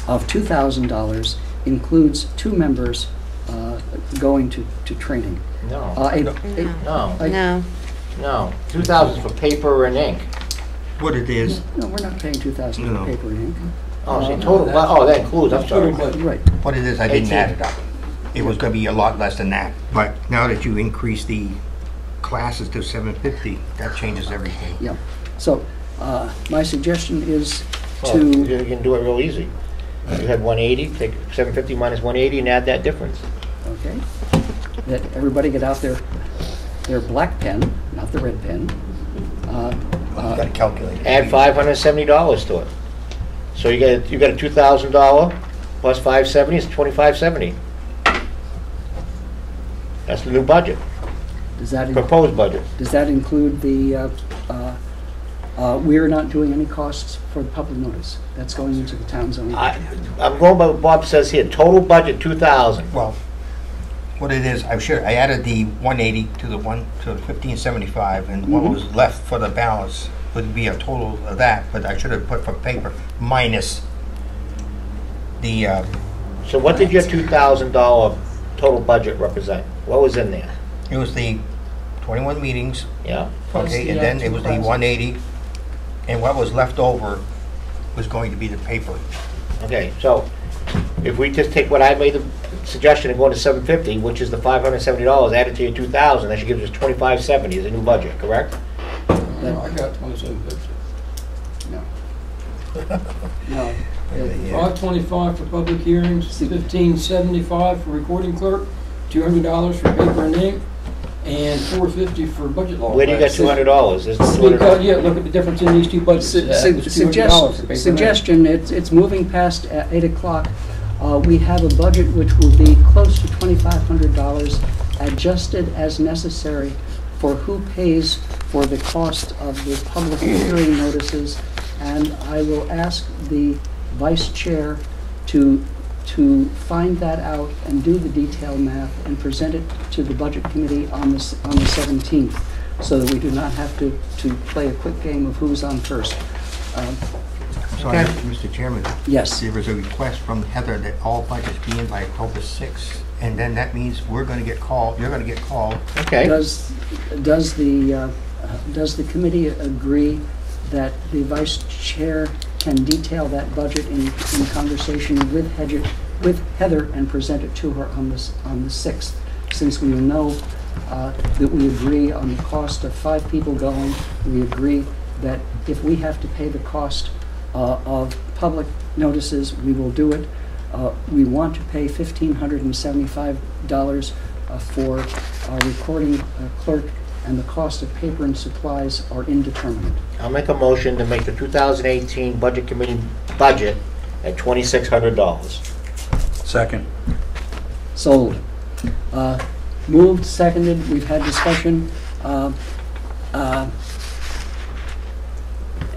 $2,000 includes 2 members going to training. No, No. no, no. 2,000 for paper and ink. What it is, No, we're not paying 2,000 for No. paper and ink. Oh, see, total, oh, that includes, I'm sorry. Right. what it is, I didn't 18. add it up. It was gonna be a lot less than that, but now that you increase the classes to 750, that changes everything. Yeah. So my suggestion is Well, to, you can do it real easy. You had 180, take 750 minus 180 and add that difference. okay, that everybody get out their black pen, not the red pen. You gotta calculate it. Add $570 to it. So you got a $2,000 plus 570 is 2,570. That's the new budget, Does that, proposed budget. does that include the, we're not doing any costs for the public notice? That's going into the town's own. I'm going by what Bob says here, total budget 2,000. Well, what it is, I added the 180 to the 1575, and what was left for the balance would be a total of that, but I should have put for paper minus the, So what did your $2,000 total budget represent? What was in there? it was the 21 meetings, Yeah? Plus okay, the, and then it 2 was the classes. 180, and what was left over was going to be the paper. Okay, so if we just take what I made the suggestion of going to 750, which is the $570 added to your 2,000, that should give us 2,570 as a new budget, correct? No, I got 2750. No. No. 525 for public hearings, 1575 for recording clerk, $200 for paper and ink, and $450 for budget law. Where do you get class. $200? Is Because, $200? yeah, look at the difference in these two budgets. It was $200 for paper and ink. Suggestion, it's moving past 8 o'clock. We have a budget which will be close to $2,500, adjusted as necessary for who pays for the cost of the public hearing notices. And I will ask the vice chair to find that out and do the detailed math and present it to the budget committee on the 17th, so that we do not have to play a quick game of who's on first. Sorry, Okay. Mr. Chairman. Yes. There was a request from Heather that all budgets be in by October 6th, and then that means we're gonna get called, you're gonna get called. Okay. Does the committee agree that the vice chair can detail that budget in conversation with Heather and present it to her on the 6th? Since we know that we agree on the cost of 5 people going, we agree that if we have to pay the cost of public notices, we will do it. We want to pay $1,575 for our recording clerk, and the cost of paper and supplies are indeterminate. I'll make a motion to make the 2018 Budget Committee budget at $2,600. Second. Sold. Moved, seconded, we've had discussion.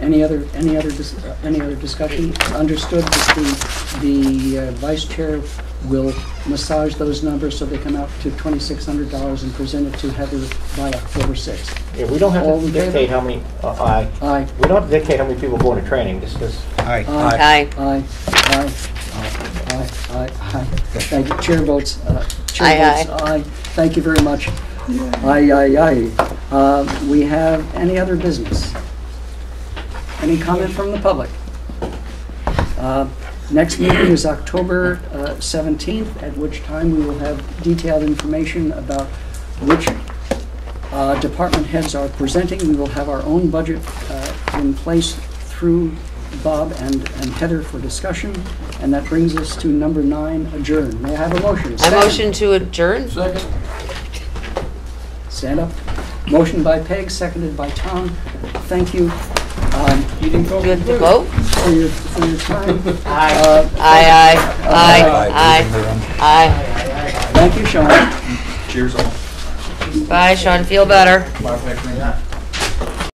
Any other discussion? Understood that the vice chair will massage those numbers so they come out to $2,600 and present it to Heather by October 6th. Yeah, we don't have All to in favor? dictate how many, aye. Aye. We don't have to dictate how many people go into training, just, Aye. Aye. Aye. Aye. Aye. Aye. Aye. Thank you. Chair votes Chair Aye, votes aye. Thank you very much. Aye, aye, aye. We have any other business? Any comment from the public? Next meeting is October 17th, at which time we will have detailed information about which department heads are presenting. We will have our own budget in place through Bob and Heather for discussion. And that brings us to number 9, adjourn. May I have a motion? I motion to adjourn. Second. Stand up. Motion by Peg, seconded by Tom. Thank you Eating coffee. Good to vote? for your time. Aye. Aye, aye, aye, aye. Thank you, Sean. Cheers all. Bye, Sean, feel better. Bye, Peg.